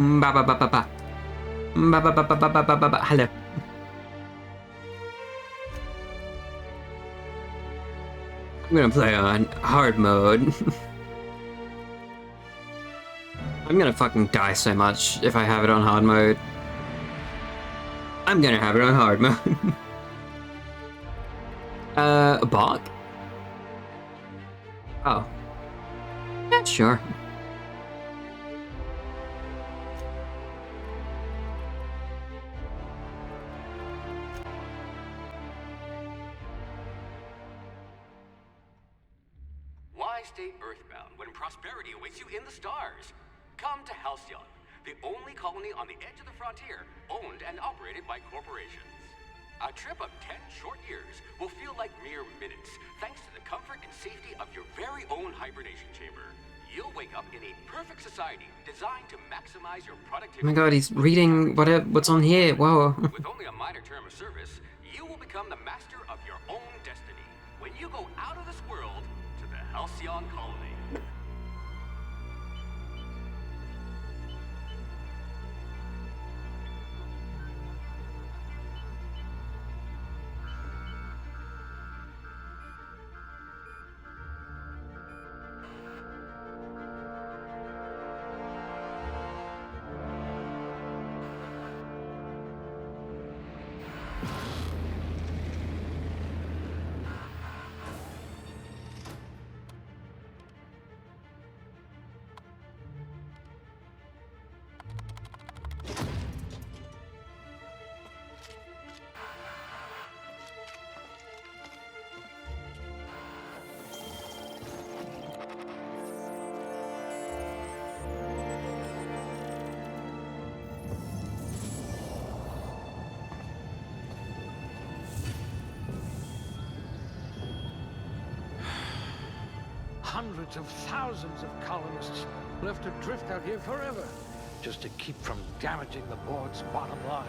Ba ba ba ba ba. Ba ba ba ba ba ba ba ba ba. Hello. I'm gonna play on hard mode. I'm gonna fucking die so much if I have it on hard mode. I'm gonna have it on hard mode. A bot? Oh. Yeah, sure. Why stay earthbound when prosperity awaits you in the stars? Come to Halcyon, the only colony on the edge of the frontier, owned and operated by corporations. A trip of 10 short years will feel like mere minutes, thanks to the comfort and safety of your very own hibernation chamber. You'll wake up in a perfect society designed to maximize your productivity. Oh my god, he's reading what's on here. Whoa. With only a minor term of service, you will become the master of your own destiny when you go out of this world to the Halcyon colony. Hundreds of thousands of colonists left adrift out here forever, just to keep from damaging the board's bottom line.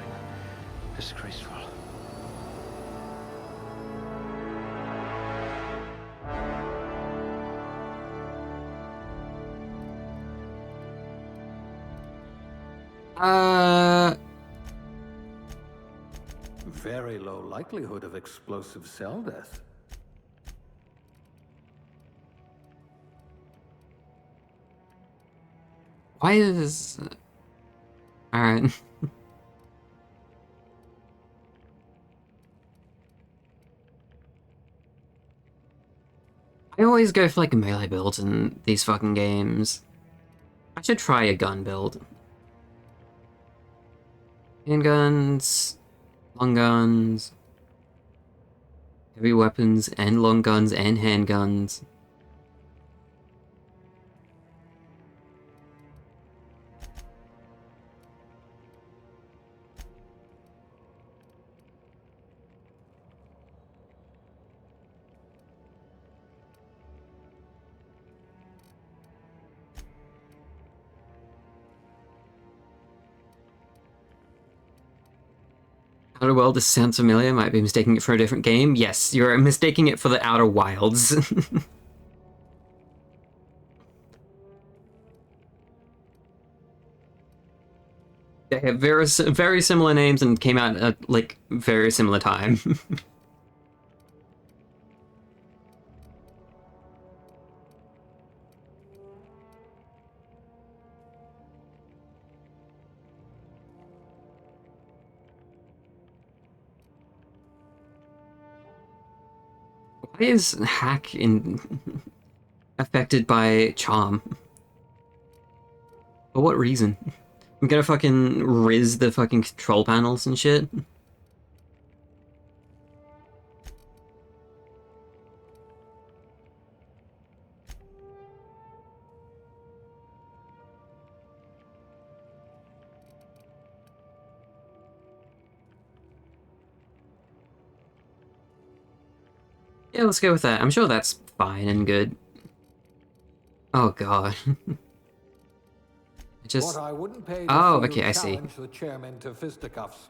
Disgraceful. Very low likelihood of explosive cell death. Why is... Alright. I always go for like melee builds in these fucking games. I should try a gun build. Handguns, long guns, heavy weapons and long guns and handguns. Outer World, this sounds familiar. Might be mistaking it for a different game. Yes, you're mistaking it for the Outer Wilds. They have very similar names and came out at like very similar time. Why is Hack affected by Charm? For what reason? I'm gonna fucking riz the fucking control panels and shit. Yeah, let's go with that. I'm sure that's fine and good. Oh god. Just... What I wouldn't pay Oh, to okay, I see. challenge the chairman to fisticuffs.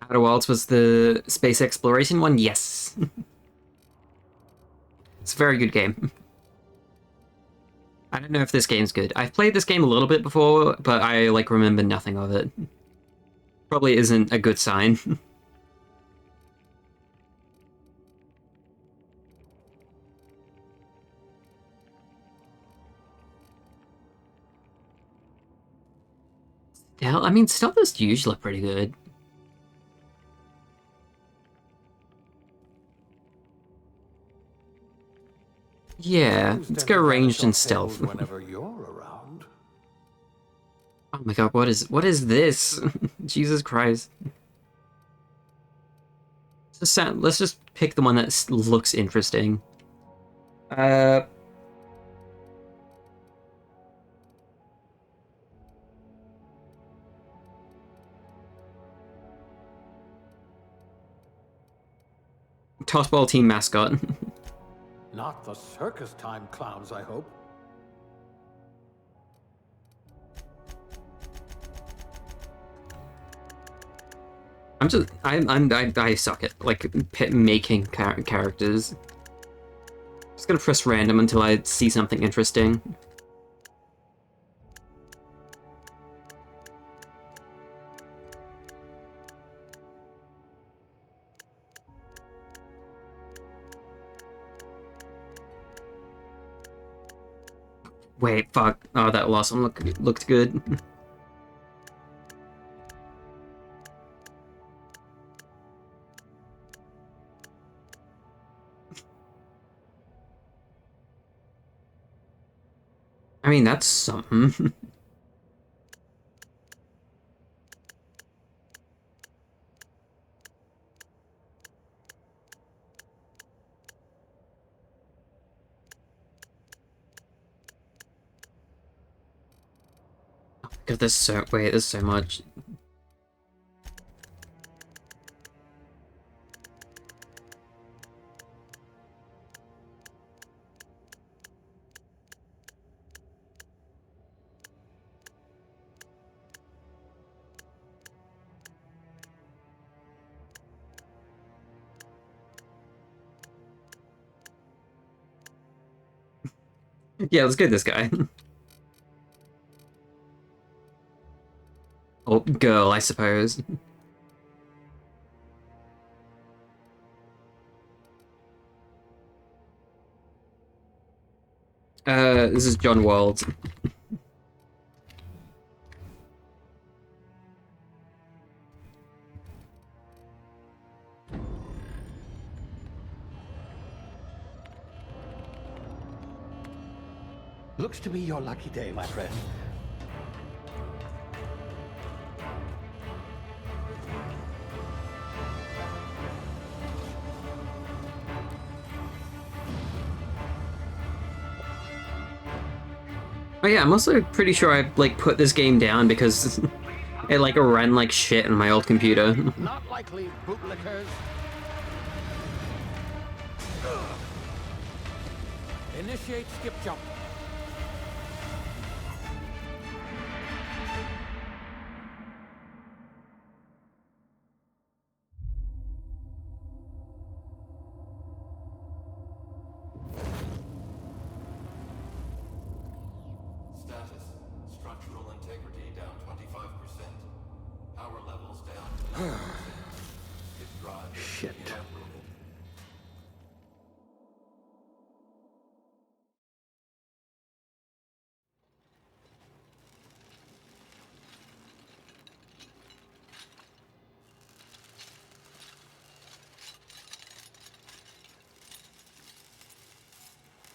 Outer Worlds was the space exploration one? Yes. It's a very good game. I don't know if this game's good. I've played this game a little bit before, but I, like, remember nothing of it. Probably isn't a good sign. Hell, I mean, stealth is usually pretty good. Yeah, let's go ranged and stealth. Whenever you're around. Oh my god, what is this? Jesus Christ. Let's just pick the one that looks interesting. Tossball team mascot. Not the circus time clowns, I hope. I suck at, like, making characters. Just gonna press random until I see something interesting. Wait, fuck. Oh, that last one looked good. I mean, that's something. God, there's so much. Yeah, let's get this guy. Oh, girl, I suppose. This is John World. Looks to be your lucky day, my friend. Oh yeah, I'm also pretty sure I, like, put this game down because it, like, ran like shit on my old computer. Not likely, bootlickers. Initiate skip jump. Status. Structural integrity down 25%. Power levels down 11%. His drive is Shit. inoperable.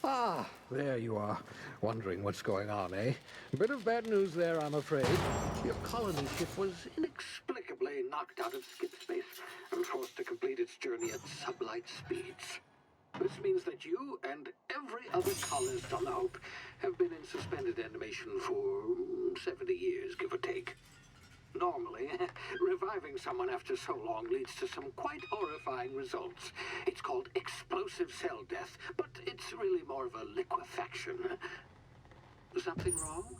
Ah, there you are. Wondering what's going on, eh? Bit of bad news there, I'm afraid. Your colony ship was inexplicably knocked out of skip space and forced to complete its journey at sublight speeds. This means that you and every other colonist on the Hope have been in suspended animation for 70 years, give or take. Normally, reviving someone after so long leads to some quite horrifying results. It's called explosive cell death, but it's really more of a liquefaction. Something wrong?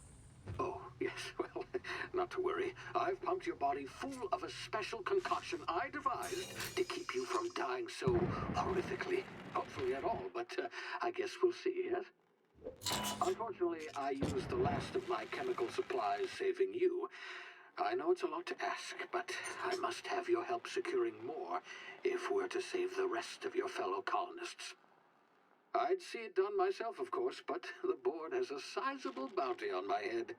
Oh, yes, well, not to worry. I've pumped your body full of a special concoction I devised to keep you from dying so horrifically. Hopefully at all, but I guess we'll see, yes? Unfortunately, I used the last of my chemical supplies saving you. I know it's a lot to ask, but I must have your help securing more if we're to save the rest of your fellow colonists. I'd see it done myself, of course, but the board has a sizable bounty on my head.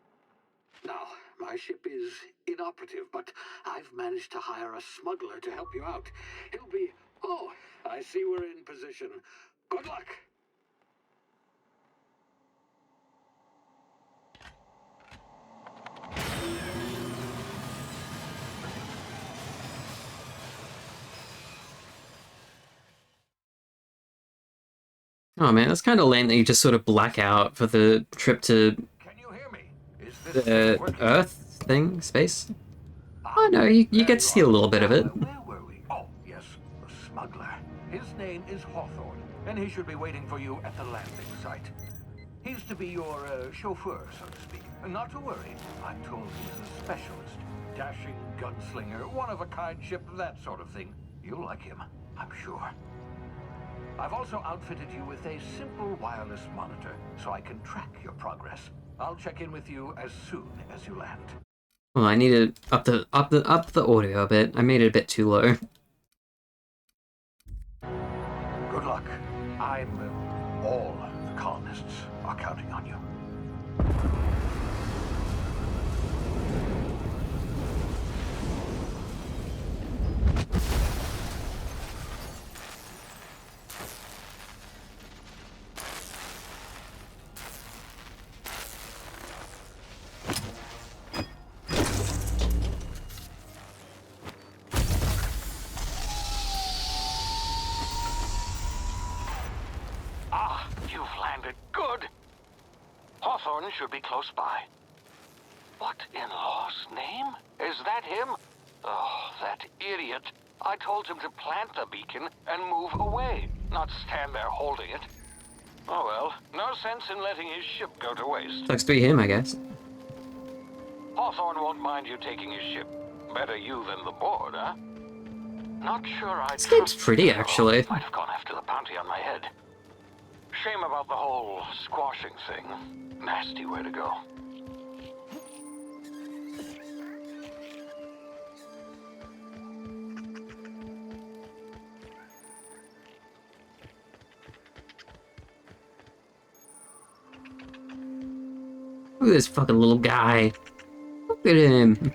Now, my ship is inoperative, but I've managed to hire a smuggler to help you out. He'll be... Oh, I see we're in position. Good luck! Oh man, that's kind of lame that you just sort of black out for the trip to Can you hear me? Is this the working? Earth thing, space. Oh no, you There get to see a are. little bit of Now, it. where were we? Oh, yes, the smuggler. His name is Hawthorne, and he should be waiting for you at the landing site. He's to be your chauffeur, so to speak. Not to worry, I'm told he's a specialist. Dashing gunslinger, one-of-a-kind ship, that sort of thing. You'll like him, I'm sure. I've also outfitted you with a simple wireless monitor, so I can track your progress. I'll check in with you as soon as you land. Well, I need to up the audio a bit. I made it a bit too low. Good luck. All the colonists are counting on you. Ah, you've landed good. Hawthorne should be close by. What in law's name? Is that him? Oh, that idiot. I told him to plant the beacon and move away, not stand there holding it. Oh well, no sense in letting his ship go to waste. Sucks to be him, I guess. Hawthorne won't mind you taking his ship. Better you than the board, huh? Not sure I This game's pretty, actually. Might have gone after the bounty on my head. Shame about the whole squashing thing. Nasty way to go. Look at this fucking little guy. Look at him.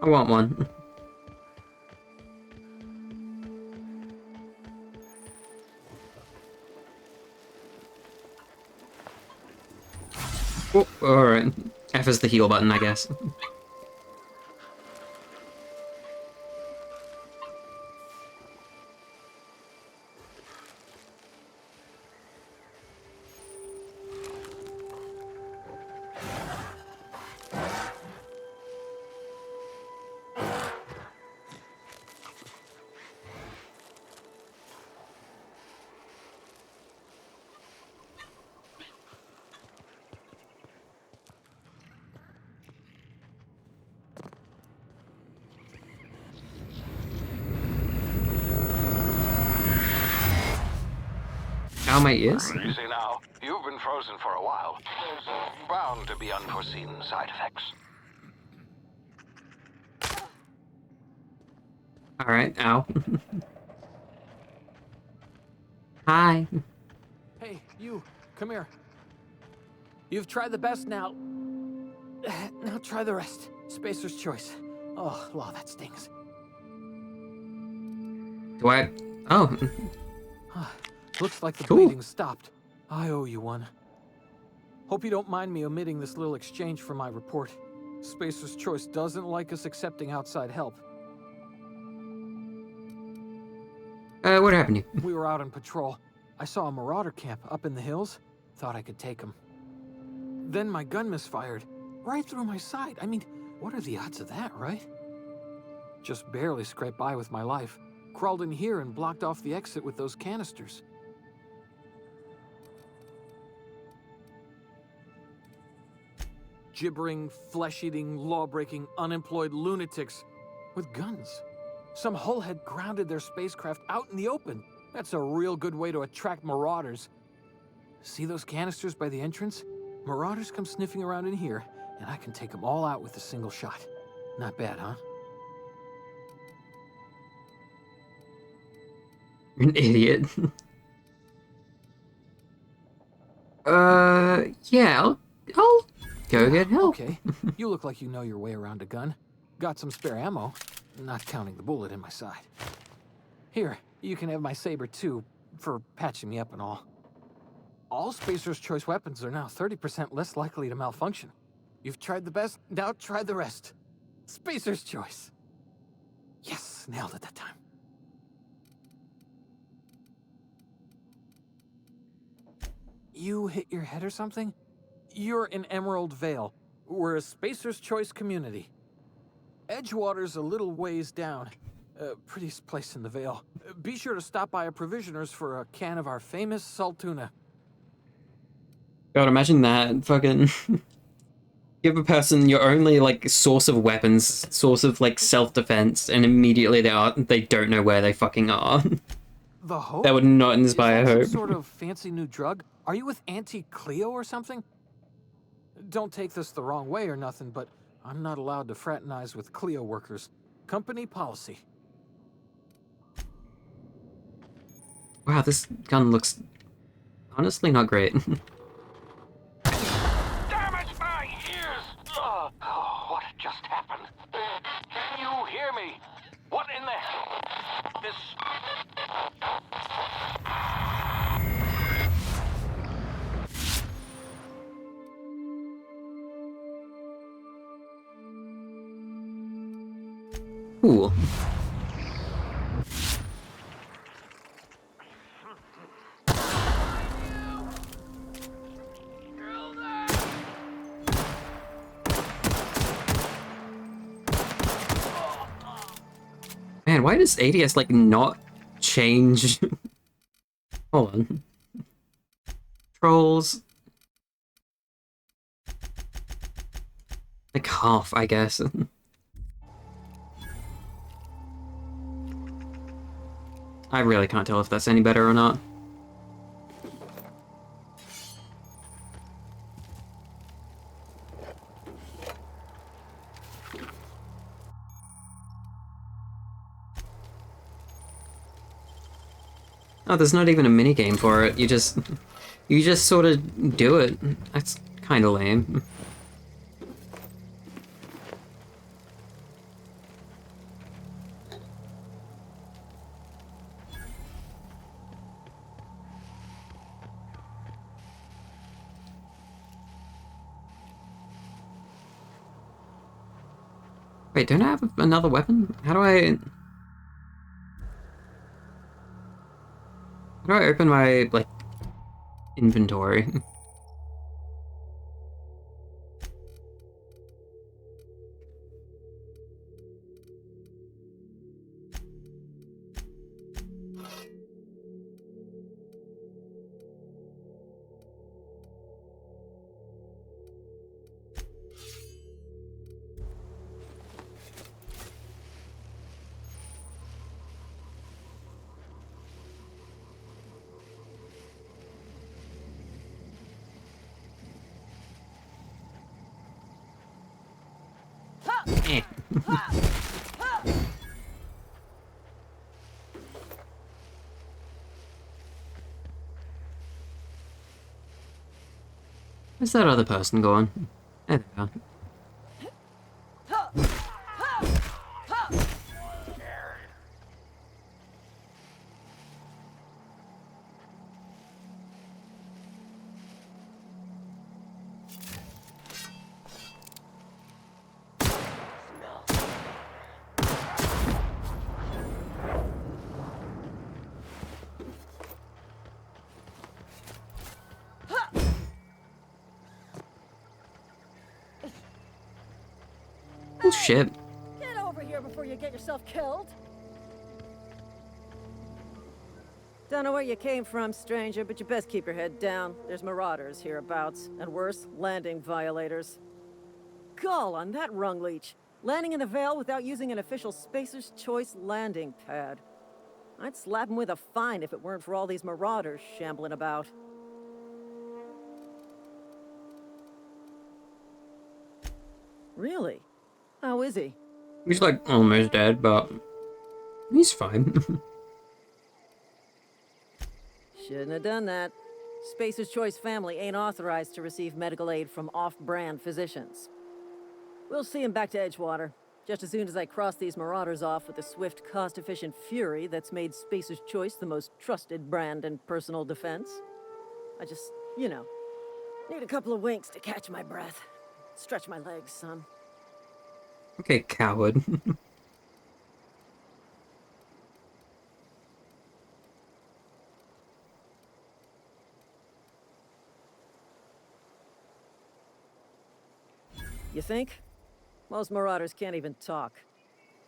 I want one. Oh, alright. F is the heal button, I guess. Ow, my ears? Easy now. You've been frozen for a while. There's bound to be unforeseen side effects. Alright, ow. Hi. Hey, you, come here. You've tried the best now. Now try the rest. Spacer's choice. Oh, law, that stings. Do I... Oh. Looks like the Cool. bleeding stopped. I owe you one. Hope you don't mind me omitting this little exchange from my report. Spacer's choice doesn't like us accepting outside help. What happened to you? We were out on patrol. I saw a marauder camp up in the hills. Thought I could take him. Then my gun misfired. Right through my side. I mean, what are the odds of that, right? Just barely scraped by with my life. Crawled in here and blocked off the exit with those canisters. Gibbering, flesh-eating, law-breaking, unemployed lunatics with guns. Some hull had grounded their spacecraft out in the open. That's a real good way to attract marauders. See those canisters by the entrance? Marauders come sniffing around in here, and I can take them all out with a single shot. Not bad, huh? You're an idiot. Yeah, I'll go get help. Okay, you look like you know your way around a gun. Got some spare ammo, not counting the bullet in my side. Here, you can have my saber too, for patching me up and all. All Spacer's Choice weapons are now 30% less likely to malfunction. You've tried the best, now try the rest. Spacer's Choice. Yes, nailed it that time. You hit your head or something? You're in Emerald Vale. We're a Spacer's Choice community. Edgewater's a little ways down. Prettiest place in the Vale. Be sure to stop by a provisioner's for a can of our famous salt tuna. God, imagine that. Fucking give a person your only, like, source of weapons, source of, like, self-defense, and immediately they don't know where they fucking are. The Hope? That would not inspire Is that hope. some sort of fancy new drug? Are you with Auntie Cleo or something? Don't take this the wrong way or nothing, but I'm not allowed to fraternize with Cleo workers. Company policy. Wow, this gun looks honestly not great. Damage my ears! Oh, what just happened? Can you hear me? What in the hell? This... Cool. Man, why does ADS, like, not change? Hold on. Trolls. Like half, I guess. I really can't tell if that's any better or not. Oh, there's not even a minigame for it. You just sort of do it. That's kind of lame. Wait, don't I have another weapon? How do I open my, like, inventory? Eh. Where's that other person going? There they are. Oh shit. Get over here before you get yourself killed. Don't know where you came from, stranger, but you best keep your head down. There's marauders hereabouts, and worse, landing violators. Gall on that rung leech. Landing in the Vale without using an official Spacer's Choice landing pad. I'd slap him with a fine if it weren't for all these marauders shambling about. Really? How is he? He's like almost dead, but he's fine. Shouldn't have done that. Spacer's Choice family ain't authorized to receive medical aid from off-brand physicians. We'll see him back to Edgewater, just as soon as I cross these marauders off with the swift, cost-efficient fury that's made Spacer's Choice the most trusted brand in personal defense. I just, need a couple of winks to catch my breath. Stretch my legs, son. Okay, coward. You think? Most marauders can't even talk.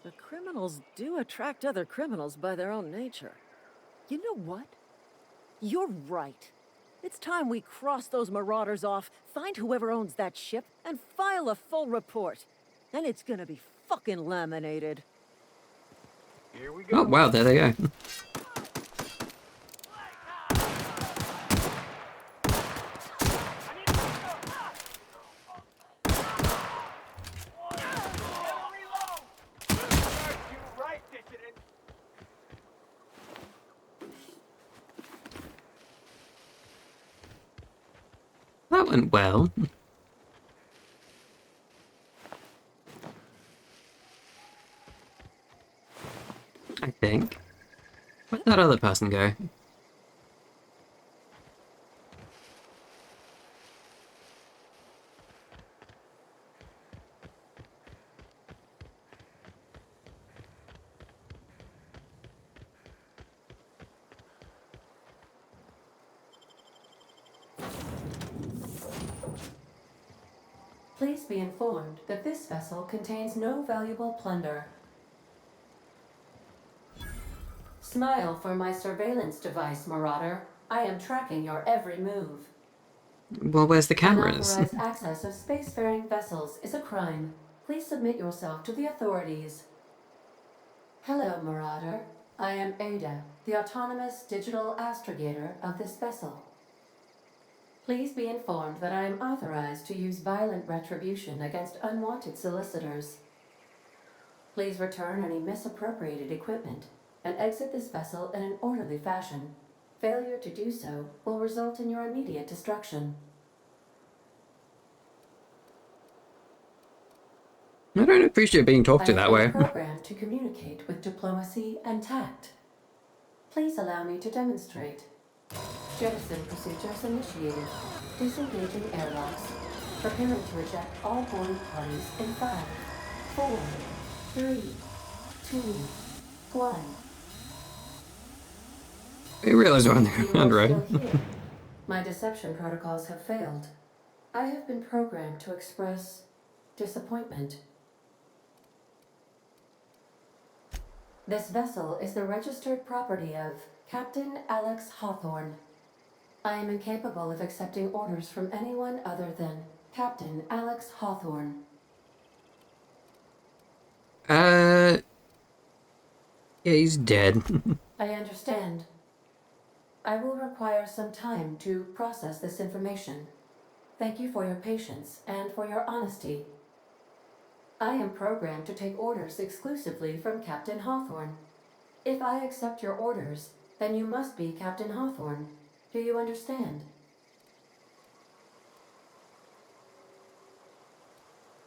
But criminals do attract other criminals by their own nature. You know what? You're right. It's time we cross those marauders off, find whoever owns that ship, and file a full report. Then it's gonna be fucking laminated. Here we go. Oh wow, there they go. That went well. I think. Where'd that other person go? Please be informed that this vessel contains no valuable plunder. Smile for my surveillance device, Marauder. I am tracking your every move. Well, where's the cameras? Unauthorized access of spacefaring vessels is a crime. Please submit yourself to the authorities. Hello, Marauder. I am Ada, the autonomous digital astrogator of this vessel. Please be informed that I am authorized to use violent retribution against unwanted solicitors. Please return any misappropriated equipment and exit this vessel in an orderly fashion. Failure to do so will result in your immediate destruction. I don't appreciate being talked to I that have way. been programmed to communicate with diplomacy and tact. Please allow me to demonstrate. Jettison procedures initiated. Disengaging airlocks. Preparing to eject all boarding parties in 5, 4, 3, 2, 1. I realize we're on the You ground, are right? still here. My deception protocols have failed. I have been programmed to express disappointment. This vessel is the registered property of Captain Alex Hawthorne. I am incapable of accepting orders from anyone other than Captain Alex Hawthorne. Yeah, he's dead. I understand. I will require some time to process this information. Thank you for your patience and for your honesty. I am programmed to take orders exclusively from Captain Hawthorne. If I accept your orders, then you must be Captain Hawthorne. Do you understand?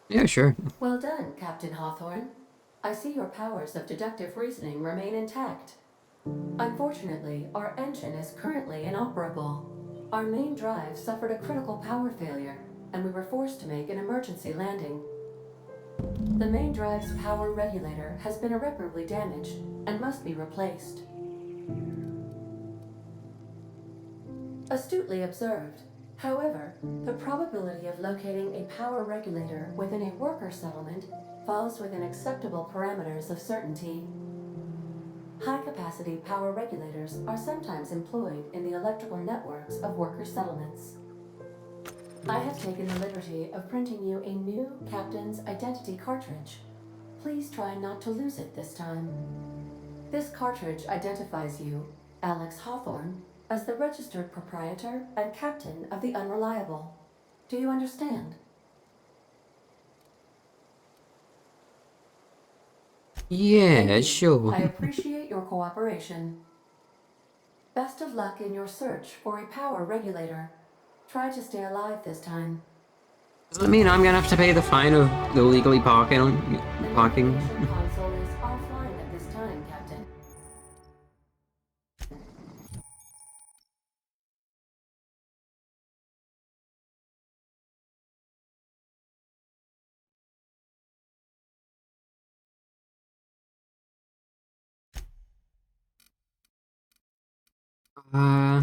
Yeah, sure. Well done, Captain Hawthorne. I see your powers of deductive reasoning remain intact. Unfortunately, our engine is currently inoperable. Our main drive suffered a critical power failure, and we were forced to make an emergency landing. The main drive's power regulator has been irreparably damaged and must be replaced. Astutely observed. However, the probability of locating a power regulator within a worker settlement falls within acceptable parameters of certainty. High-capacity power regulators are sometimes employed in the electrical networks of worker settlements. I have taken the liberty of printing you a new Captain's Identity cartridge. Please try not to lose it this time. This cartridge identifies you, Alex Hawthorne, as the registered proprietor and captain of the Unreliable. Do you understand? Yeah, Thank you. sure. I appreciate your cooperation. Best of luck in your search for a power regulator. Try to stay alive this time. Does that mean I'm gonna have to pay the fine of illegally parking? The Parking? navigation console is offline at this time, Captain. Uh,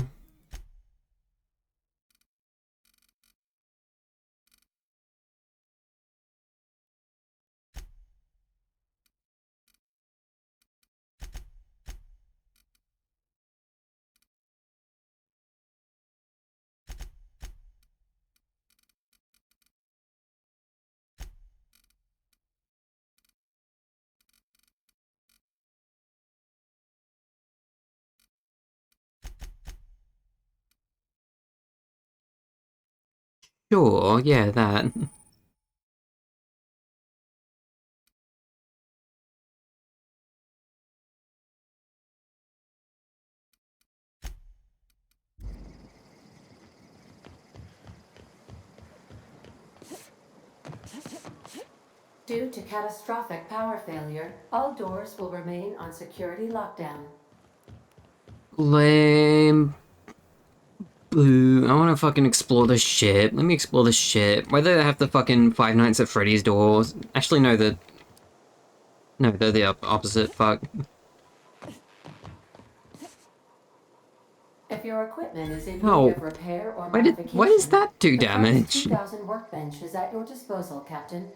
sure, yeah, that. Due to catastrophic power failure, all doors will remain on security lockdown. Lame. Boo. I wanna fucking explore this shit. Let me explore this shit. Why do they have the fucking Five Nights at Freddy's doors? Actually, no, no, they're the opposite. Fuck. If your equipment is in need Oh, of repair or why does modification, that do the Price damage? 2000 workbench is at your disposal, Captain.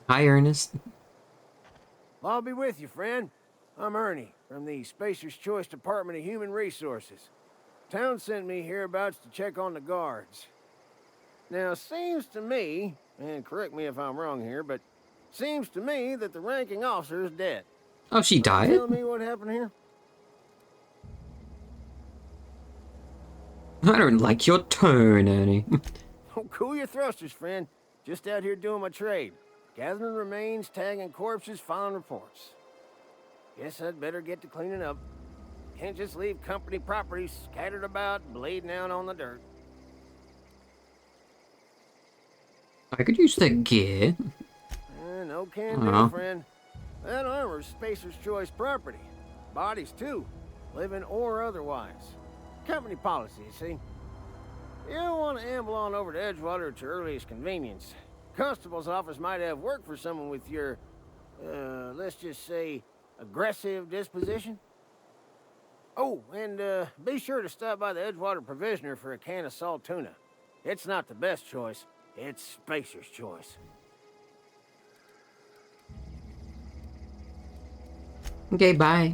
Hi, Ernest. I'll be with you, friend. I'm Ernie, from the Spacer's Choice Department of Human Resources. Town sent me hereabouts to check on the guards. Now, seems to me, and correct me if I'm wrong here, but seems to me that the ranking officer is dead. Oh, she Mind died? telling me what happened here? I don't like your tone, Ernie. Oh, cool your thrusters, friend. Just out here doing my trade. Gathering remains, tagging corpses, filing reports. Guess I'd better get to cleaning up. Can't just leave company property scattered about, bleeding out on the dirt. I could use that gear. No can do, Oh. friend. That armor's Spacer's Choice property. Bodies, too. Living or otherwise. Company policy, you see. You don't want to amble on over to Edgewater at your earliest convenience. Constable's office might have work for someone with your, let's just say, aggressive disposition. Oh, and be sure to stop by the Edgewater Provisioner for a can of salt tuna. It's not the best choice. It's Spacer's Choice. Okay, bye.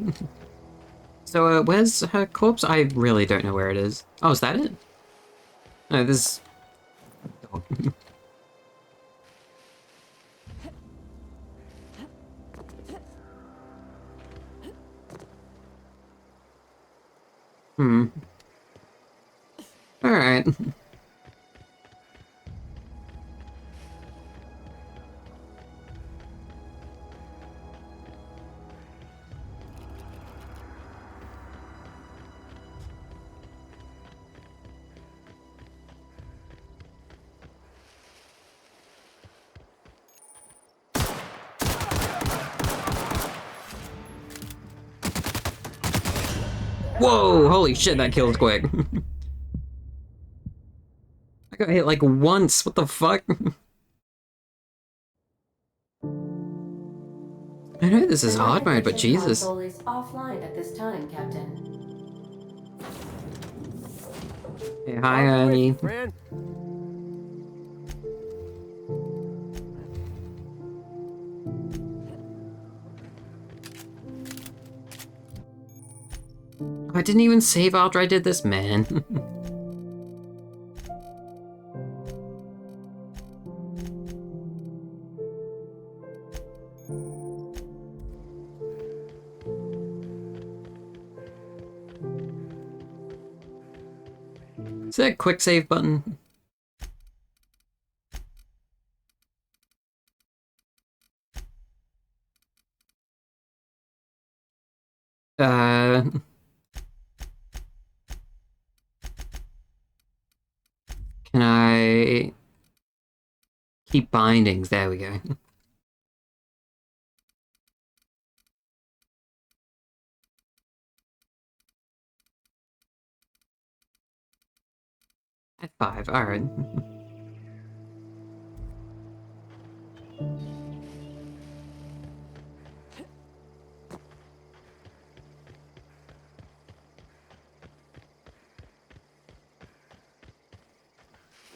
So, where's her corpse? I really don't know where it is. Oh, is that it? No, this... dog. Hmm. Alright. Whoa! Holy shit, that killed quick. I got hit like once, what the fuck? I know this is The hard mode, but navigation Jesus. console is offline at this time, Captain. Hey, hi, I'll be with you, Ernie. friend. I didn't even save after I did this, man. Is there a quick save button? Can I keep bindings? There we go. F5, alright.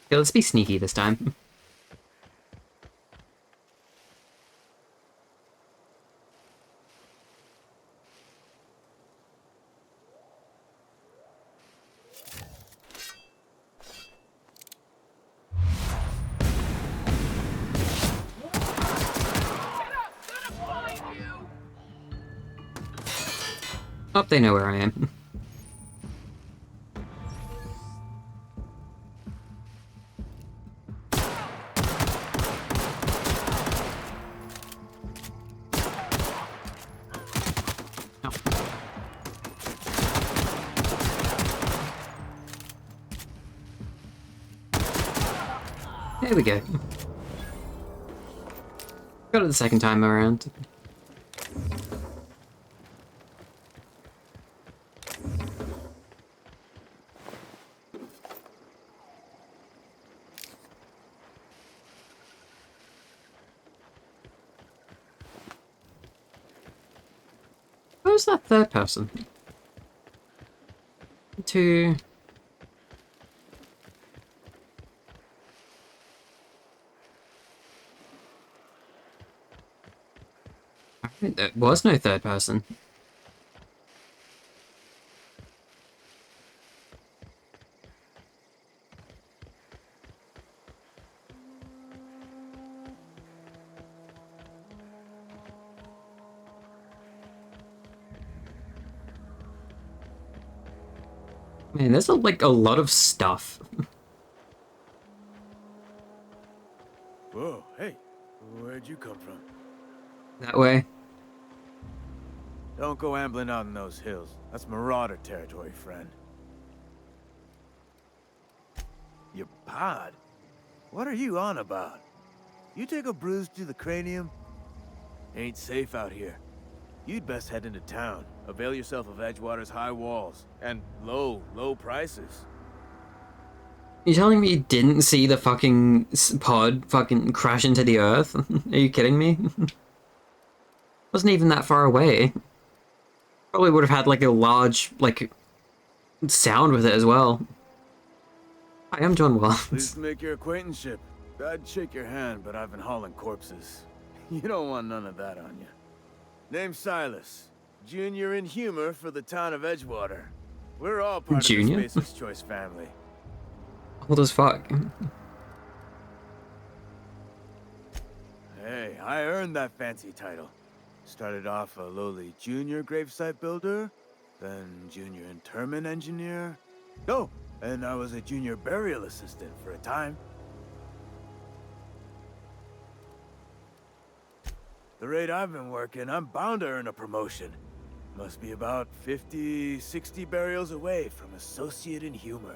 Okay, let's be sneaky this time. Oh, they know where I am. There we go. Got it the second time around. Who's that third person? Two. There was no third person. Man, there's like a lot of stuff. Whoa, hey, where'd you come from? That way. Don't go ambling out in those hills. That's Marauder territory, friend. Your pod? What are you on about? You take a bruise to the cranium? Ain't safe out here. You'd best head into town. Avail yourself of Edgewater's high walls. And low prices. You telling me you didn't see the fucking pod fucking crash into the earth? Are you kidding me? Wasn't even that far away. Probably would have had like a large like sound with it as well. Hi, I'm John Wells. Pleased to make your acquaintanceship. I'd shake your hand, but I've been hauling corpses. You don't want none of that on you. Name's Silas. Junior in humor for the town of Edgewater. We're all part Junior? of the Spacer's Choice family. Old as fuck. Hey, I earned that fancy title. Started off a lowly junior gravesite builder, then junior interment engineer. Oh, and I was a junior burial assistant for a time. The rate I've been working, I'm bound to earn a promotion. Must be about 50, 60 burials away from associate in humor.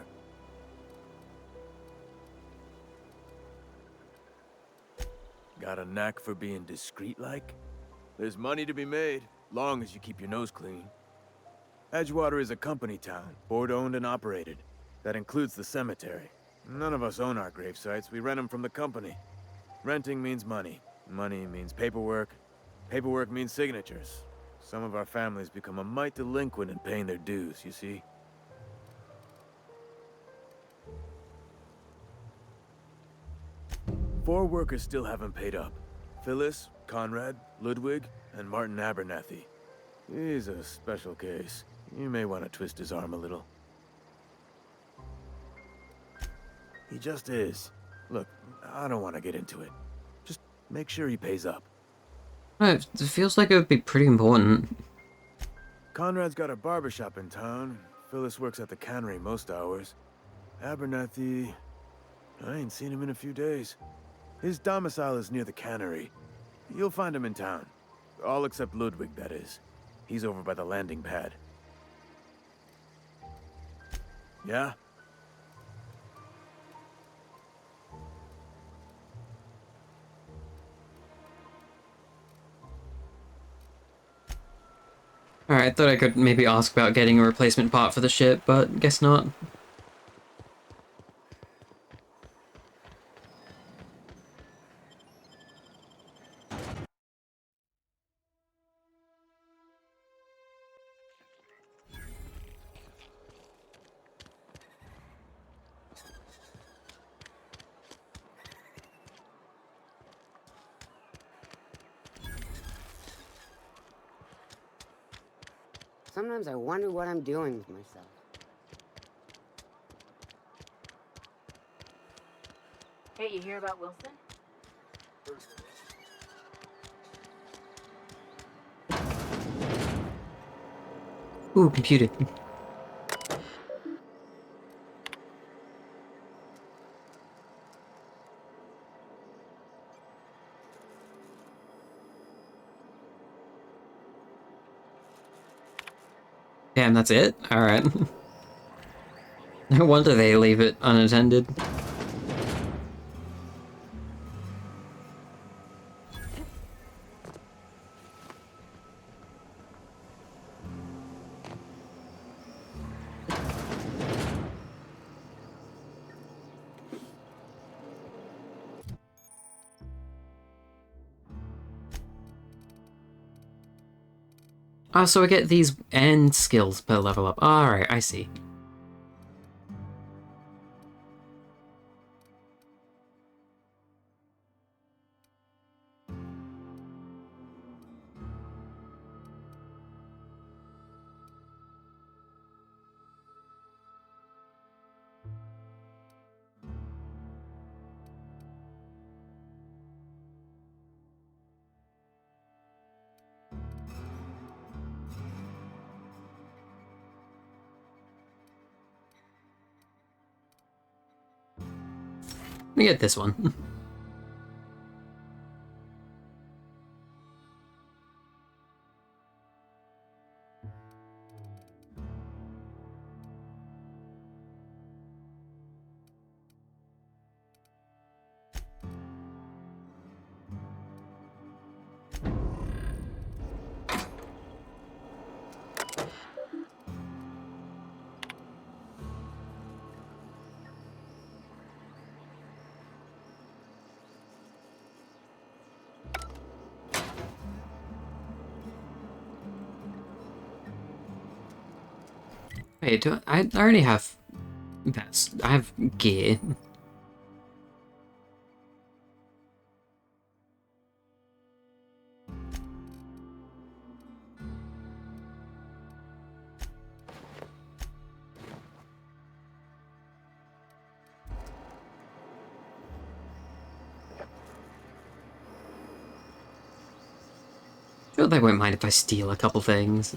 Got a knack for being discreet-like? There's money to be made, long as you keep your nose clean. Edgewater is a company town, board-owned and operated. That includes the cemetery. None of us own our gravesites, we rent them from the company. Renting means money. Money means paperwork. Paperwork means signatures. Some of our families become a mite delinquent in paying their dues, you see? Four workers still haven't paid up. Phyllis, Conrad, Ludwig, and Martin Abernathy. He's a special case. You may want to twist his arm a little. He just is. Look, I don't want to get into it. Just make sure he pays up. It feels like it would be pretty important. Conrad's got a barbershop in town. Phyllis works at the cannery most hours. Abernathy... I ain't seen him in a few days. His domicile is near the cannery. You'll find him in town. All except Ludwig, that is. He's over by the landing pad. Yeah? Alright, I thought I could maybe ask about getting a replacement part for the ship, but guess not. Sometimes I wonder what I'm doing with myself. Hey, you hear about Wilson? Ooh, computer. Damn, that's it? Alright. No wonder they leave it unattended. Oh, so I get these end skills per level up. Alright, I see. Let me get this one. Wait, I already have... I have gear. Sure, they won't mind if I steal a couple things.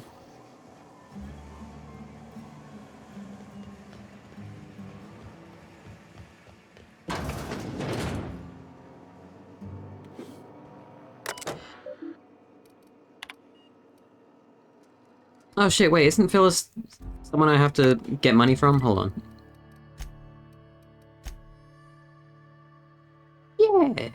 Oh shit, wait, isn't Phyllis someone I have to get money from? Hold on. Yeah.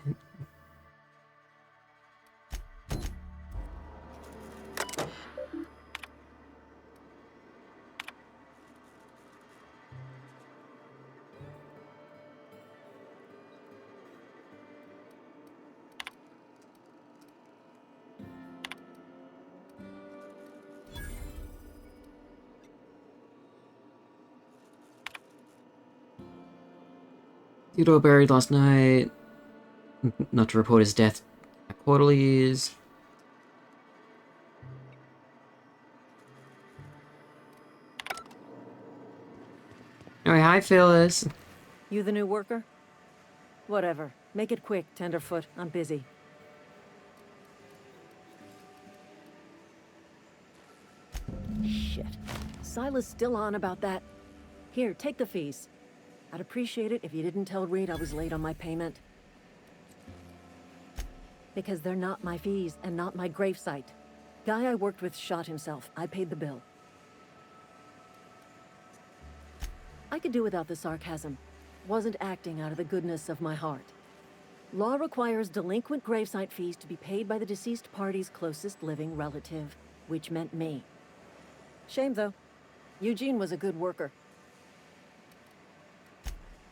Theodore buried last night. Not to report his death at Quarterlies. Anyway, hi Phyllis. You the new worker? Whatever. Make it quick, Tenderfoot. I'm busy. Shit. Silas still on about that. Here, take the fees. I'd appreciate it if you didn't tell Reed I was late on my payment. Because they're not my fees and not my gravesite. Guy I worked with shot himself. I paid the bill. I could do without the sarcasm. Wasn't acting out of the goodness of my heart. Law requires delinquent gravesite fees to be paid by the deceased party's closest living relative, which meant me. Shame, though. Eugene was a good worker.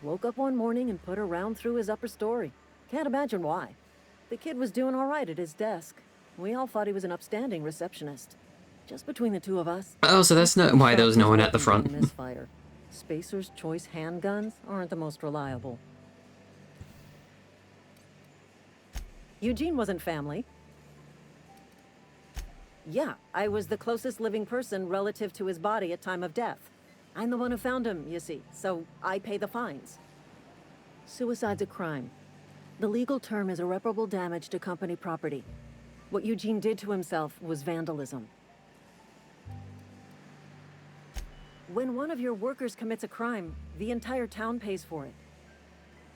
Woke up one morning and put a round through his upper story. Can't imagine why. The kid was doing all right at his desk. We all thought he was an upstanding receptionist. Just between the two of us. Oh, so that's not why there was no one at the front. Misfire. Spacer's Choice handguns aren't the most reliable. Eugene wasn't family. Yeah, I was the closest living person relative to his body at time of death. I'm the one who found him, you see, so I pay the fines. Suicide's a crime. The legal term is irreparable damage to company property. What Eugene did to himself was vandalism. When one of your workers commits a crime, the entire town pays for it.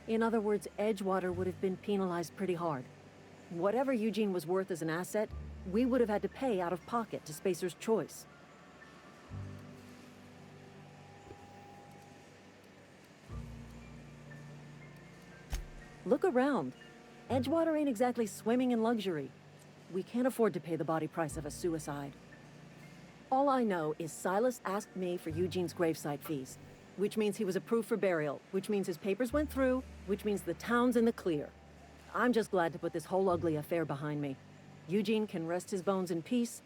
In other words, Edgewater would have been penalized pretty hard. Whatever Eugene was worth as an asset, we would have had to pay out of pocket to Spacer's Choice. Look around. Edgewater ain't exactly swimming in luxury. We can't afford to pay the body price of a suicide. All I know is Silas asked me for Eugene's gravesite fees, which means he was approved for burial, which means his papers went through, which means the town's in the clear. I'm just glad to put this whole ugly affair behind me. Eugene can rest his bones in peace,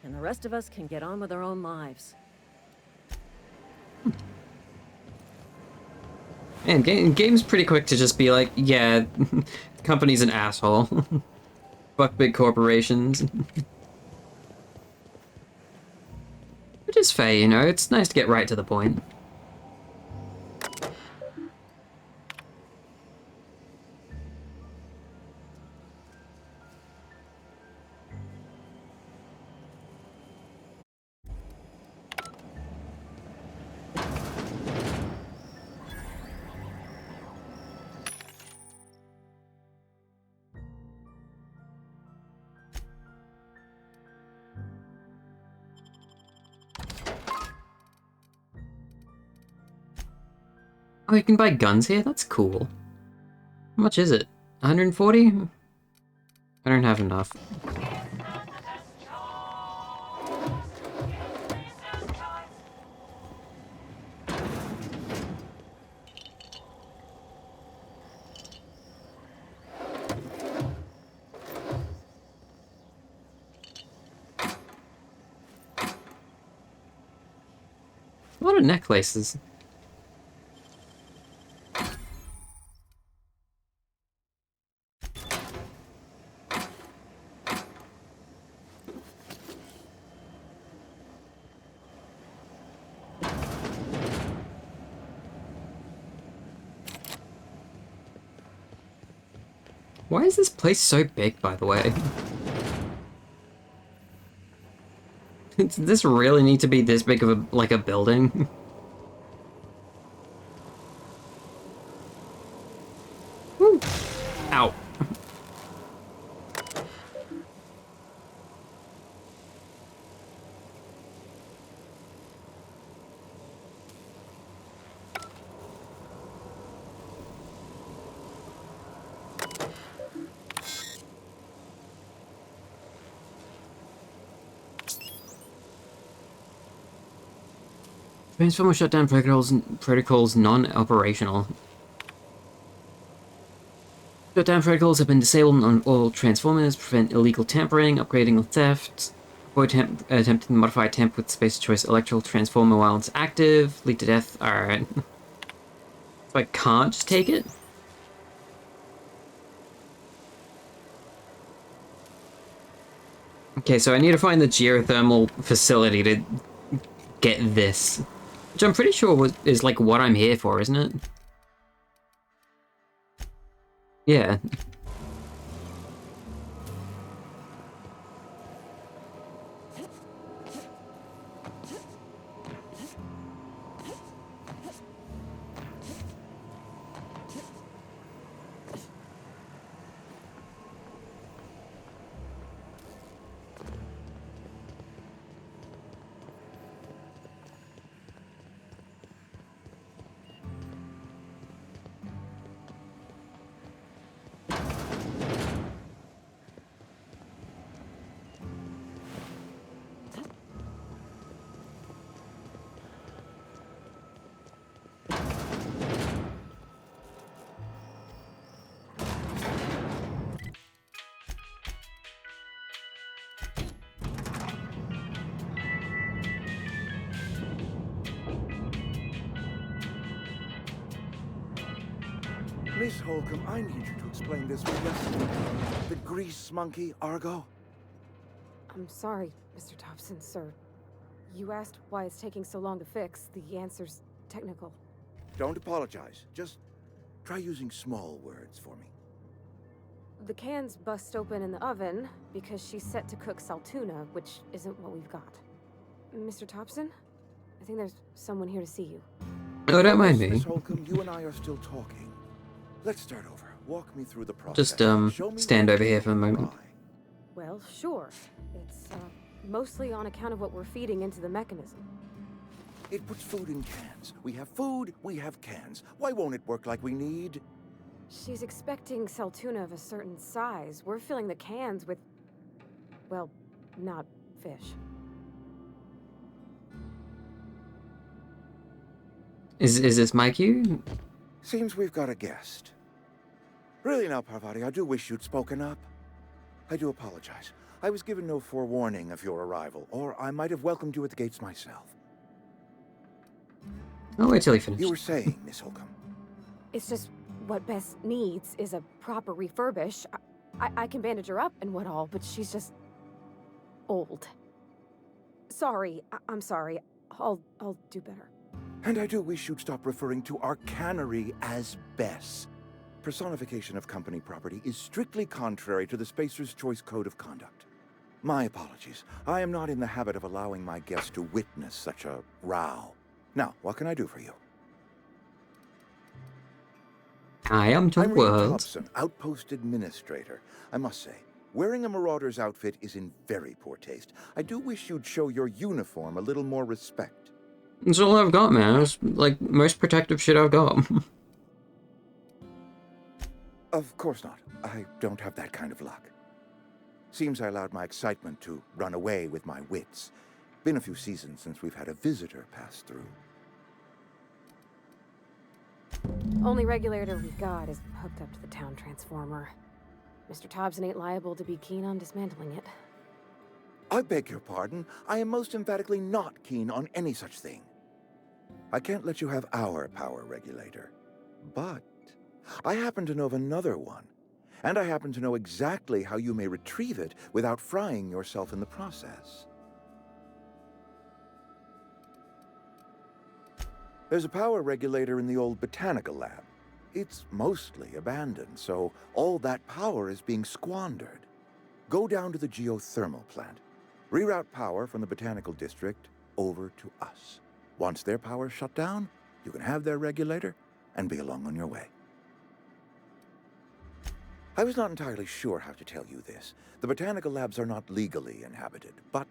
and the rest of us can get on with our own lives. And game's pretty quick to just be like, yeah, company's an asshole. Fuck big corporations. Which is fair, you know, it's nice to get right to the point. Oh, you can buy guns here? That's cool. How much is it? 140? I don't have enough. A lot of necklaces. Why is this place so big, by the way? Does this really need to be this big of a, like, a building? Woo. Ow. Transformer shutdown protocols non-operational. Shutdown protocols have been disabled on all transformers, prevent illegal tampering, upgrading or theft, avoid attempting to modify temp with space choice electrical transformer while it's active, lead to death. Alright. So I can't just take it? Okay, so I need to find the geothermal facility to get this. Which I'm pretty sure is like what I'm here for, isn't it? Yeah. Miss Holcomb, I need you to explain this with us. The grease monkey, Argo? I'm sorry, Mr. Thompson, sir. You asked why it's taking so long to fix. The answer's technical. Don't apologize. Just try using small words for me. The cans bust open in the oven because she's set to cook saltuna, which isn't what we've got. Mr. Thompson? I think there's someone here to see you. Oh, don't mind Miss me. Holcomb, you and I are still talking. Let's start over. Walk me through the process. Just, Show me stand where over to here for a moment. try. Well, sure. It's, mostly on account of what we're feeding into the mechanism. It puts food in cans. We have food, we have cans. Why won't it work like we need? She's expecting saltuna of a certain size. We're filling the cans with, well, not fish. Is this my cue? Seems we've got a guest. Really now, Parvati, I do wish you'd spoken up. I do apologize. I was given no forewarning of your arrival, or I might have welcomed you at the gates myself. I'll wait till he finishes. You were saying, Miss Holcomb. It's just what Bess needs is a proper refurbish. I can bandage her up and what all, but she's just old. Sorry, I'm sorry. I'll do better. And I do wish you'd stop referring to our cannery as Bess. Personification of company property is strictly contrary to the Spacer's Choice Code of Conduct. My apologies. I am not in the habit of allowing my guests to witness such a row. Now, what can I do for you? I am to I'm Reed world. Thompson, Outpost Administrator. I must say, wearing a Marauder's outfit is in very poor taste. I do wish you'd show your uniform a little more respect. That's all I've got, man. It's like most protective shit I've got. Of course not. I don't have that kind of luck. Seems I allowed my excitement to run away with my wits. Been a few seasons since we've had a visitor pass through. Only regulator we've got is hooked up to the town transformer. Mr. Thompson ain't liable to be keen on dismantling it. I beg your pardon. I am most emphatically not keen on any such thing. I can't let you have our power regulator. But I happen to know of another one. And I happen to know exactly how you may retrieve it without frying yourself in the process. There's a power regulator in the old botanical lab. It's mostly abandoned, so all that power is being squandered. Go down to the geothermal plant. Reroute power from the botanical district over to us. Once their power's shut down, you can have their regulator and be along on your way. I was not entirely sure how to tell you this. The botanical labs are not legally inhabited, but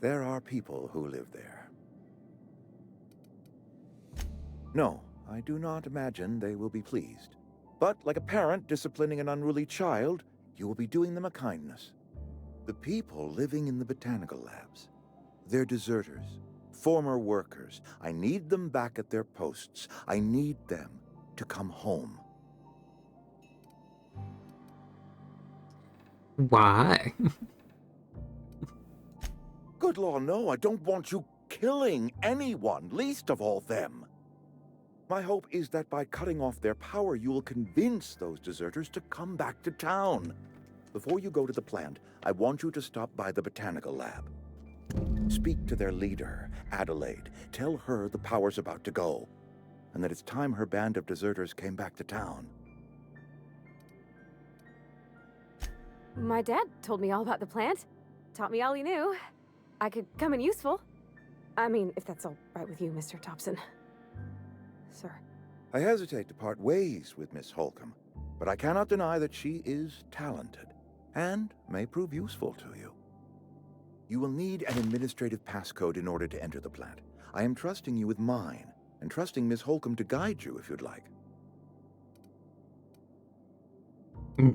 there are people who live there. No, I do not imagine they will be pleased. But like a parent disciplining an unruly child, you will be doing them a kindness. The people living in the botanical labs, they're deserters, former workers. I need them back at their posts. I need them to come home. Why? Good law, no, I don't want you killing anyone, least of all them. My hope is that by cutting off their power, you will convince those deserters to come back to town. Before you go to the plant, I want you to stop by the botanical lab. Speak to their leader, Adelaide. Tell her the power's about to go, and that it's time her band of deserters came back to town. My dad told me all about the plant. Taught me all he knew. I could come in useful. I mean, if that's all right with you, Mr. Thompson. Sir. I hesitate to part ways with Miss Holcomb, but I cannot deny that she is talented and may prove useful to you. You will need an administrative passcode in order to enter the plant. I am trusting you with mine, and trusting Miss Holcomb to guide you if you'd like.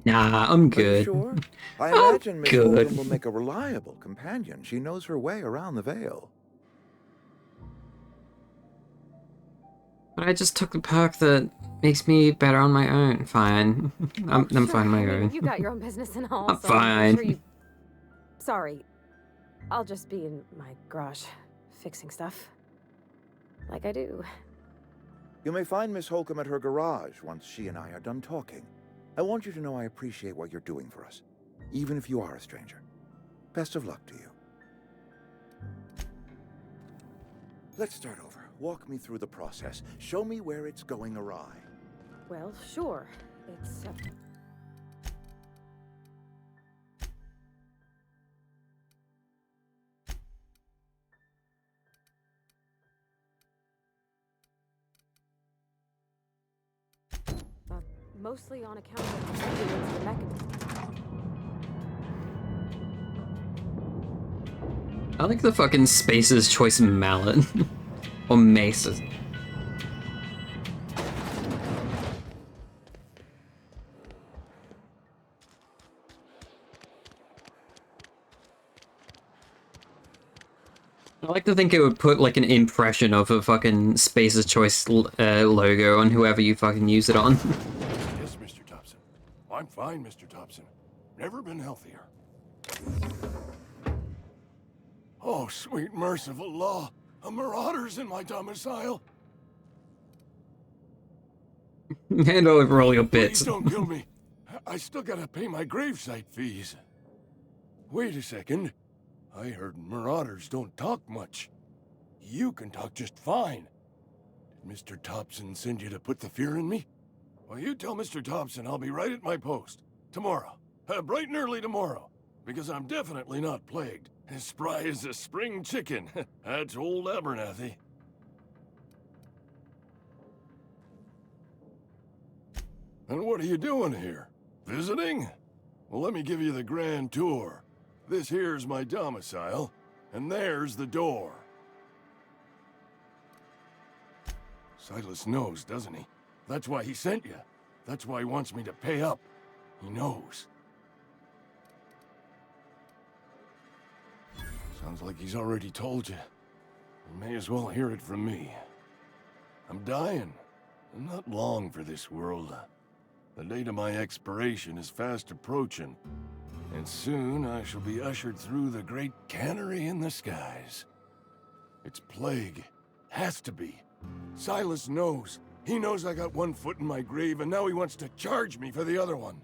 Nah, I'm good. Are you sure? I imagine Miss Holcomb will make a reliable companion. She knows her way around the Vale. But I just took the perk that makes me better on my own. Fine. I'm Sure, fine on my I mean, own. you got your own business and all, I'm so fine. sure you... Sorry. I'll just be in my garage, fixing stuff. Like I do. You may find Miss Holcomb at her garage once she and I are done talking. I want you to know I appreciate what you're doing for us, even if you are a stranger. Best of luck to you. Let's start over. Walk me through the process. Show me where it's going awry. Well, sure. It's, mostly on account of the mechanism. I like the fucking Spacer's Choice mallet. Or mace. I like to think it would put like an impression of a fucking Spacer's Choice logo on whoever you fucking use it on. Yes, Mr. Thompson. I'm fine, Mr. Thompson. Never been healthier. Oh, sweet merciful law. A marauder's in my domicile. Hand over all your Please bits. don't kill me. I still gotta pay my gravesite fees. Wait a second. I heard marauders don't talk much. You can talk just fine. Did Mr. Thompson send you to put the fear in me? Well, you tell Mr. Thompson I'll be right at my post. Tomorrow. Bright and early tomorrow. Because I'm definitely not plagued. As spry as a spring chicken. That's old Abernathy. And what are you doing here? Visiting? Well, let me give you the grand tour. This here's my domicile, and there's the door. Silas knows, doesn't he? That's why he sent you. That's why he wants me to pay up. He knows. Sounds like he's already told you. You may as well hear it from me. I'm dying. I'm not long for this world. The date of my expiration is fast approaching, and soon I shall be ushered through the great cannery in the skies. It's plague. Has to be. Silas knows. He knows I got one foot in my grave, and now he wants to charge me for the other one.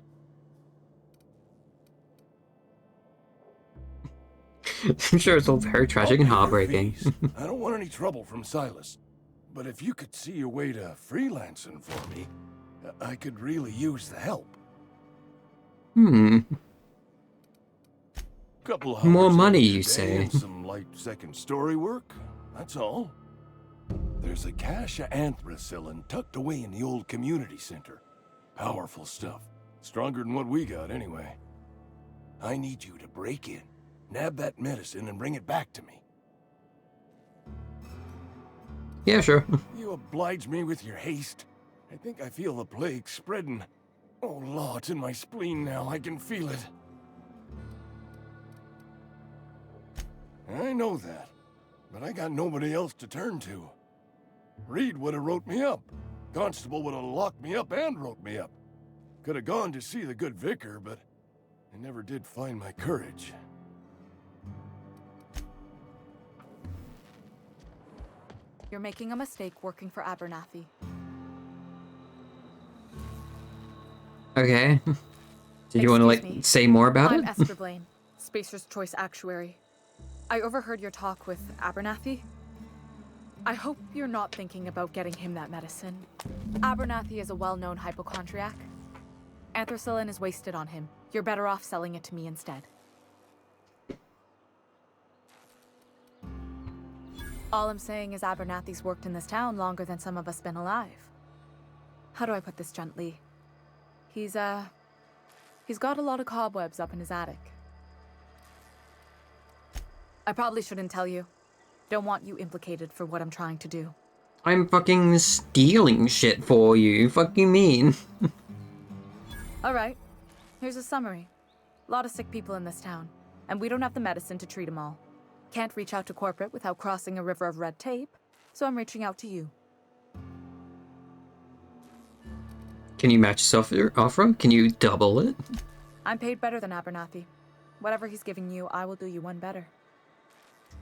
I'm sure it's all very tragic and heartbreaking. I don't want any trouble from Silas. But if you could see a way to freelancing for me, I could really use the help. Couple of More hours money, each you day say? and some light second story work. That's all. There's a cache of anthracillin tucked away in the old community center. Powerful stuff. Stronger than what we got, anyway. I need you to break in, nab that medicine, and bring it back to me. Yeah, sure. You oblige me with your haste. I think I feel the plague spreading. Oh, Law, it's in my spleen now. I can feel it. I know that, but I got nobody else to turn to. Reed would have wrote me up. Constable would have locked me up and wrote me up. Could have gone to see the good vicar, but I never did find my courage. You're making a mistake working for Abernathy. Okay. Did you want to, like, say more about I'm it? Esther Blaine, Spacer's Choice Actuary. I overheard your talk with Abernathy. I hope you're not thinking about getting him that medicine. Abernathy is a well-known hypochondriac. Anthracillin is wasted on him. You're better off selling it to me instead. All I'm saying is Abernathy's worked in this town longer than some of us been alive. How do I put this gently? He's got a lot of cobwebs up in his attic. I probably shouldn't tell you. Don't want you implicated for what I'm trying to do. I'm fucking stealing shit for you. Fuck you mean? Alright, here's a summary. A lot of sick people in this town, and we don't have the medicine to treat them all. Can't reach out to corporate without crossing a river of red tape, so I'm reaching out to you. Can you match yourself offer? Can you double it? I'm paid better than Abernathy. Whatever he's giving you, I will do you one better.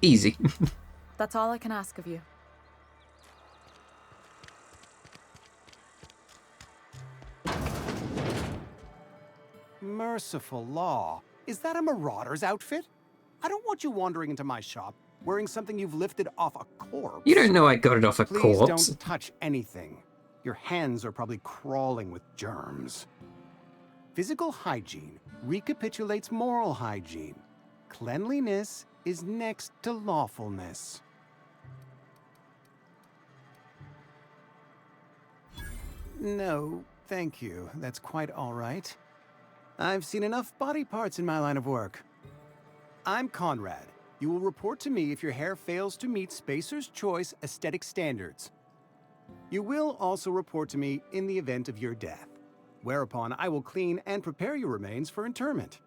Easy. That's all I can ask of you. Merciful law. Is that a marauder's outfit? I don't want you wandering into my shop wearing something you've lifted off a corpse. You don't know I got it off a Please corpse. don't touch anything. Your hands are probably crawling with germs. Physical hygiene recapitulates moral hygiene. Cleanliness is next to lawfulness. No, thank you. That's quite all right. I've seen enough body parts in my line of work. I'm Conrad. You will report to me if your hair fails to meet Spacer's Choice aesthetic standards. You will also report to me in the event of your death, whereupon I will clean and prepare your remains for interment.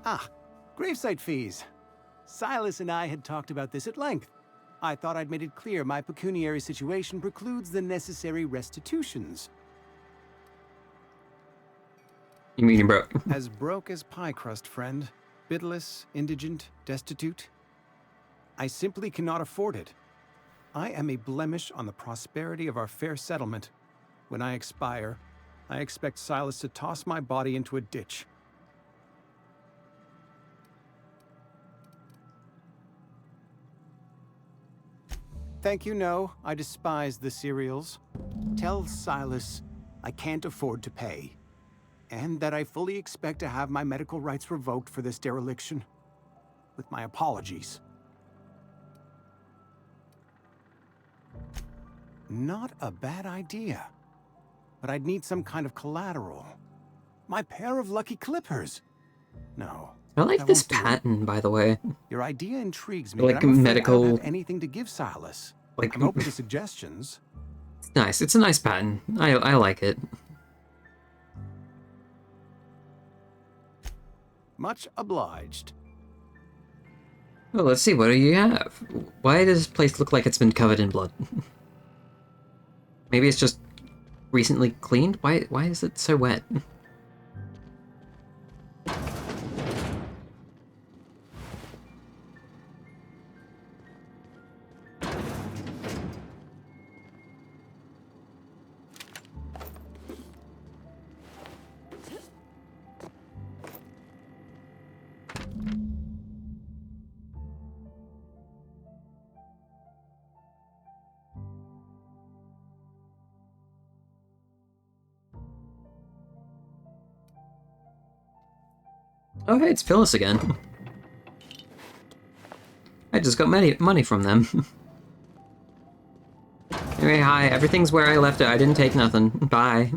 Ah, gravesite fees. Silas and I had talked about this at length. I thought I'd made it clear my pecuniary situation precludes the necessary restitutions. You mean you're broke? As broke as pie crust, friend. Bidless, indigent, destitute. I simply cannot afford it. I am a blemish on the prosperity of our fair settlement. When I expire, I expect Silas to toss my body into a ditch. Thank you, no. I despise the cereals. Tell Silas I can't afford to pay. And that I fully expect to have my medical rights revoked for this dereliction. With my apologies. Not a bad idea. But I'd need some kind of collateral. My pair of lucky clippers. No. I like this pattern, by the way. Your idea intrigues me, Like but I'm afraid medical... I don't have anything to give Silas. Like... I'm open to suggestions. It's nice. It's a nice pattern. I like it. Much obliged. Well, let's see. What do you have? Why does this place look like it's been covered in blood? Maybe it's just recently cleaned? Why is it so wet? Oh, hey, it's Phyllis again. I just got money from them. Anyway, hi, everything's where I left it. I didn't take nothing. Bye.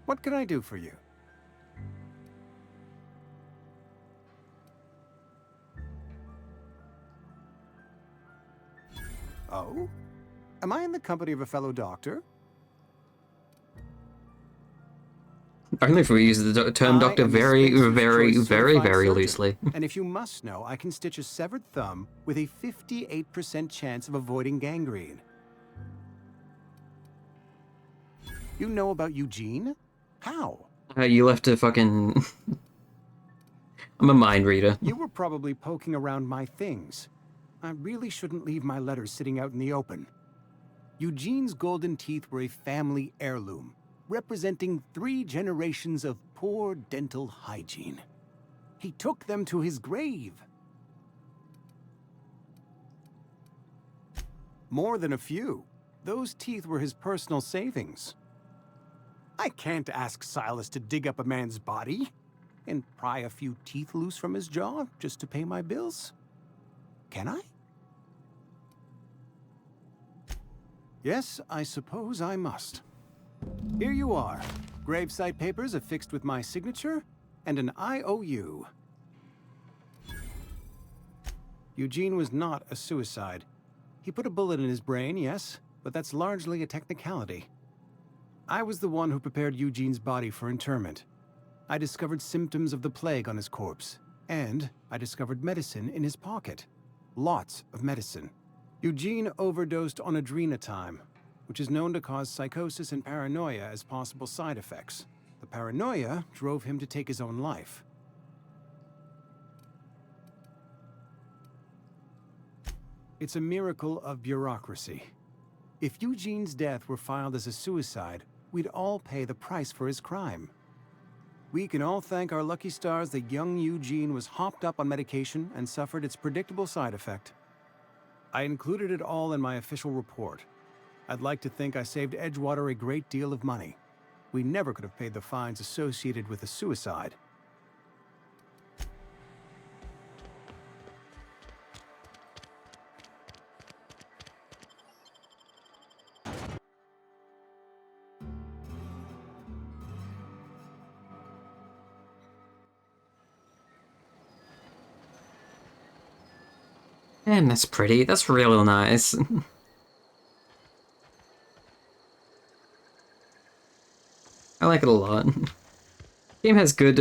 What can I do for you? Oh? Am I in the company of a fellow doctor? Only if we use the term doctor very loosely. And if you must know, I can stitch a severed thumb with a 58% chance of avoiding gangrene. You know about Eugene? How? You left a fucking... I'm a mind reader. You were probably poking around my things. I really shouldn't leave my letters sitting out in the open. Eugene's golden teeth were a family heirloom, representing 3 generations of poor dental hygiene. He took them to his grave. More than a few. Those teeth were his personal savings. I can't ask Silas to dig up a man's body and pry a few teeth loose from his jaw just to pay my bills. Can I? Yes, I suppose I must. Here you are. Gravesite papers affixed with my signature and an IOU. Eugene was not a suicide. He put a bullet in his brain, yes, but that's largely a technicality. I was the one who prepared Eugene's body for interment. I discovered symptoms of the plague on his corpse, and I discovered medicine in his pocket. Lots of medicine. Eugene overdosed on adrenatime, which is known to cause psychosis and paranoia as possible side effects. The paranoia drove him to take his own life. It's a miracle of bureaucracy. If Eugene's death were filed as a suicide, we'd all pay the price for his crime. We can all thank our lucky stars that young Eugene was hopped up on medication and suffered its predictable side effect. I included it all in my official report. I'd like to think I saved Edgewater a great deal of money. We never could have paid the fines associated with a suicide. Damn, that's pretty. That's real nice. I like it a lot. Game has good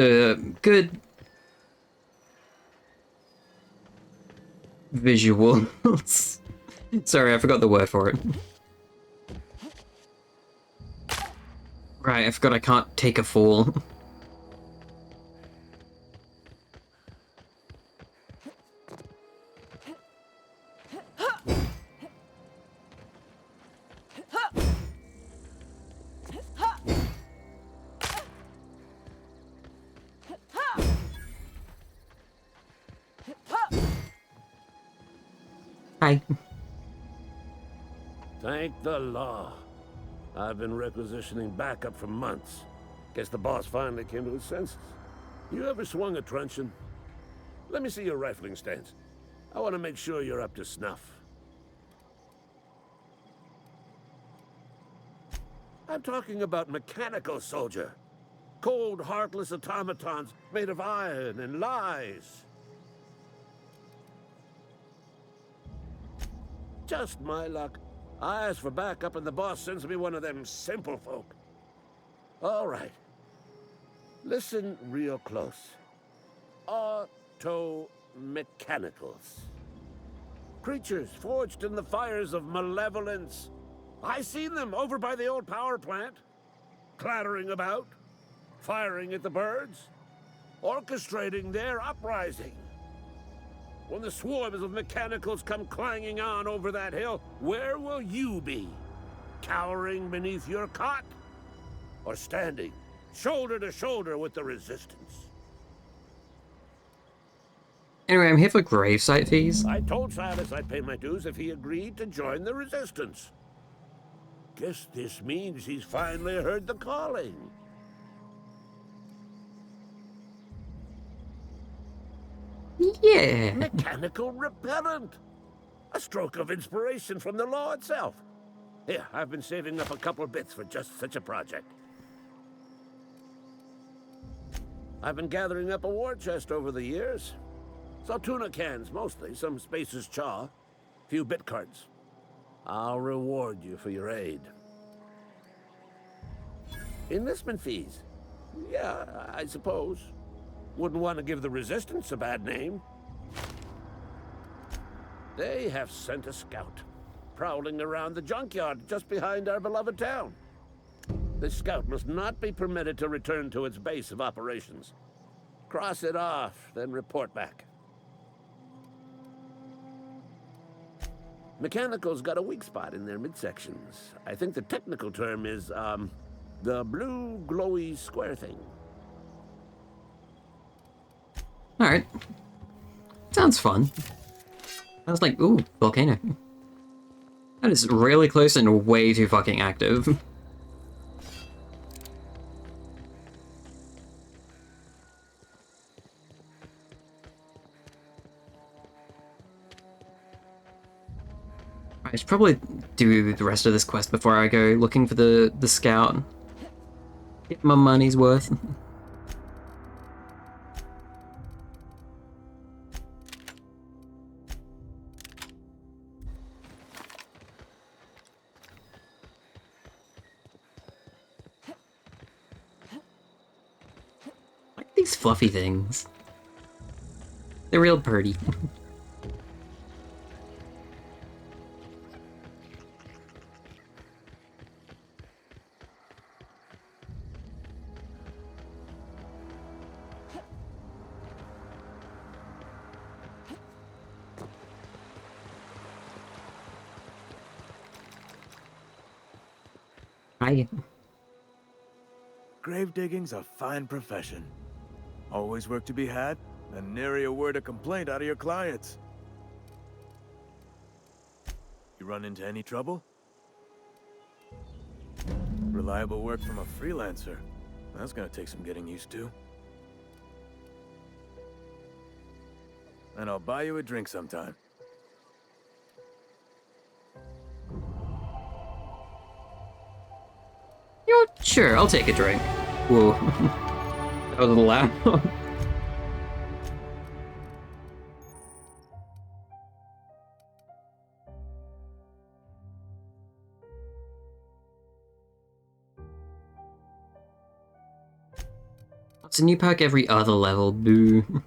visuals. Sorry, I forgot the word for it. Right, I forgot I can't take a fall. Hi. Thank the law. I've been requisitioning backup for months. Guess the boss finally came to his senses. You ever swung a truncheon? Let me see your rifling stance. I want to make sure you're up to snuff. I'm talking about mechanical soldier. Cold, heartless automatons made of iron and lies. Just my luck. I ask for backup and the boss sends me one of them simple folk. All right. Listen real close. Auto-mechanicals. Creatures forged in the fires of malevolence. I seen them over by the old power plant. Clattering about. Firing at the birds. Orchestrating their uprising. When the swarms of mechanicals come clanging on over that hill, where will you be? Cowering beneath your cot? Or standing, shoulder to shoulder with the resistance? Anyway, I'm here for gravesite fees. I told Silas I'd pay my dues if he agreed to join the resistance. Guess this means he's finally heard the calling. Yeah. Mechanical repellent. A stroke of inspiration from the law itself. Here, I've been saving up a couple bits for just such a project. I've been gathering up a war chest over the years. So tuna cans, mostly, some Spacer's chaw, few bit cards. I'll reward you for your aid. Enlistment fees. Yeah, I suppose. Wouldn't want to give the Resistance a bad name. They have sent a scout, prowling around the junkyard just behind our beloved town. This scout must not be permitted to return to its base of operations. Cross it off, then report back. Mechanical's got a weak spot in their midsections. I think the technical term is, the blue glowy square thing. Alright. Sounds fun. I was like, ooh, volcano. That is really close and way too fucking active. I should probably do the rest of this quest before I go looking for the scout. Get my money's worth. Like these fluffy things. They're real pretty. Hi. Grave digging's a fine profession. Always work to be had, and nary a word of complaint out of your clients. You run into any trouble? Reliable work from a freelancer. That's gonna take some getting used to. And I'll buy you a drink sometime. You know, sure, I'll take a drink. Whoa. That was loud. It's a new pack every other level, boo.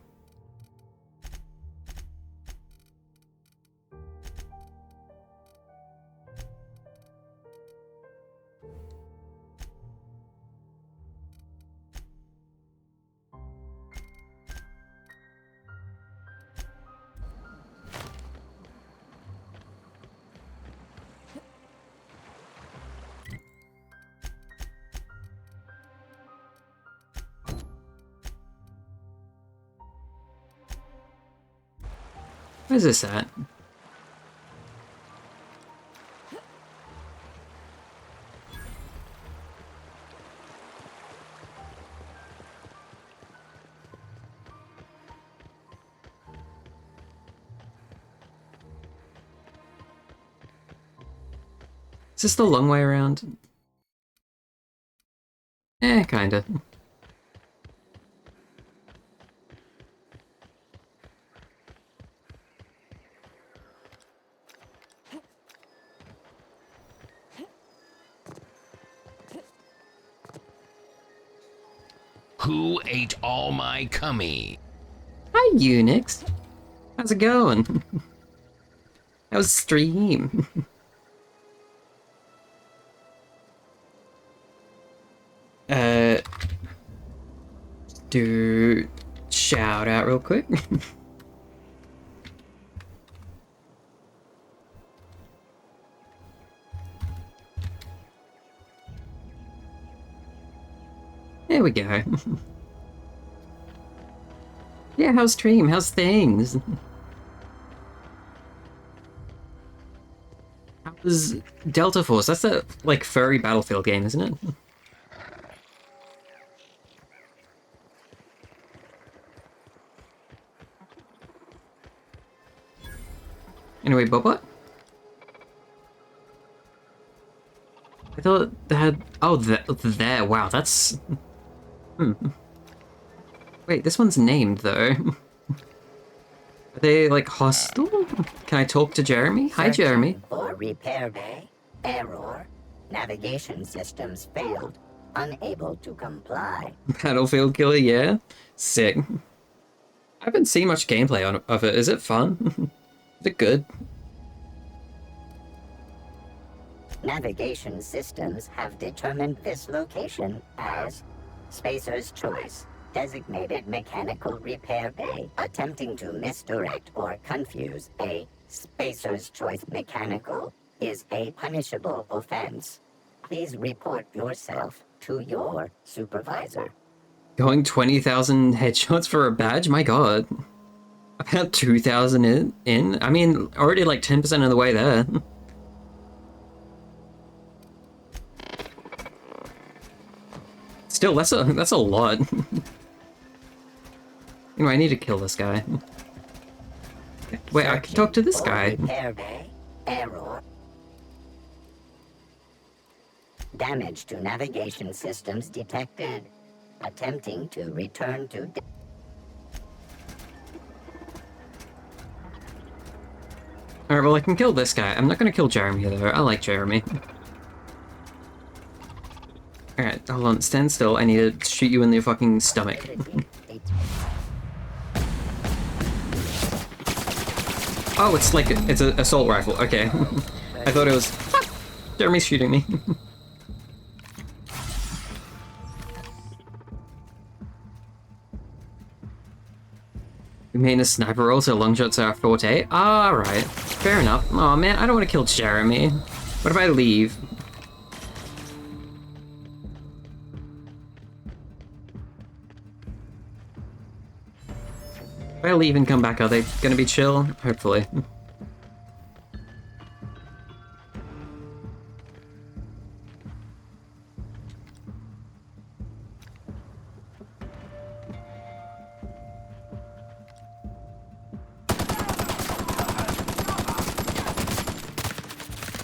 Where's this at? Is this the long way around? Kinda. Who ate all my cummy? Hi, Unix. How's it going? How's stream? Do shout out real quick. There we go. Yeah, how's stream? How's things? How's Delta Force? That's that, like, furry Battlefield game, isn't it? Anyway, Bobot? I thought they had... Oh, there. Wow, that's... Wait, this one's named, though. Are they, like, hostile? Can I talk to Jeremy? Hi, Jeremy. For repair bay. Error. Navigation systems failed. Unable to comply. Battlefield Killer, yeah? Sick. I haven't seen much gameplay of it. Is it fun? Is it good? Navigation systems have determined this location as Spacer's Choice, designated mechanical repair bay. Attempting to misdirect or confuse a Spacer's Choice mechanical is a punishable offense. Please report yourself to your supervisor. Going 20,000 headshots for a badge? My god. About 2,000 in? I mean, already like 10% of the way there. Still, that's a lot. Anyway, I need to kill this guy. Wait, I can talk to this guy. Error. Damage to navigation systems detected. Attempting to return to... Alright, well I can kill this guy. I'm not gonna kill Jeremy though. I like Jeremy. Alright, hold on. Stand still. I need to shoot you in the fucking stomach. Oh, it's like, it's an assault rifle. Okay. I thought it was... Jeremy's shooting me. We made a sniper roll, so long shots are our forte. Alright. Fair enough. Oh man, I don't want to kill Jeremy. What if I leave? If I leave and come back, are they gonna be chill? Hopefully.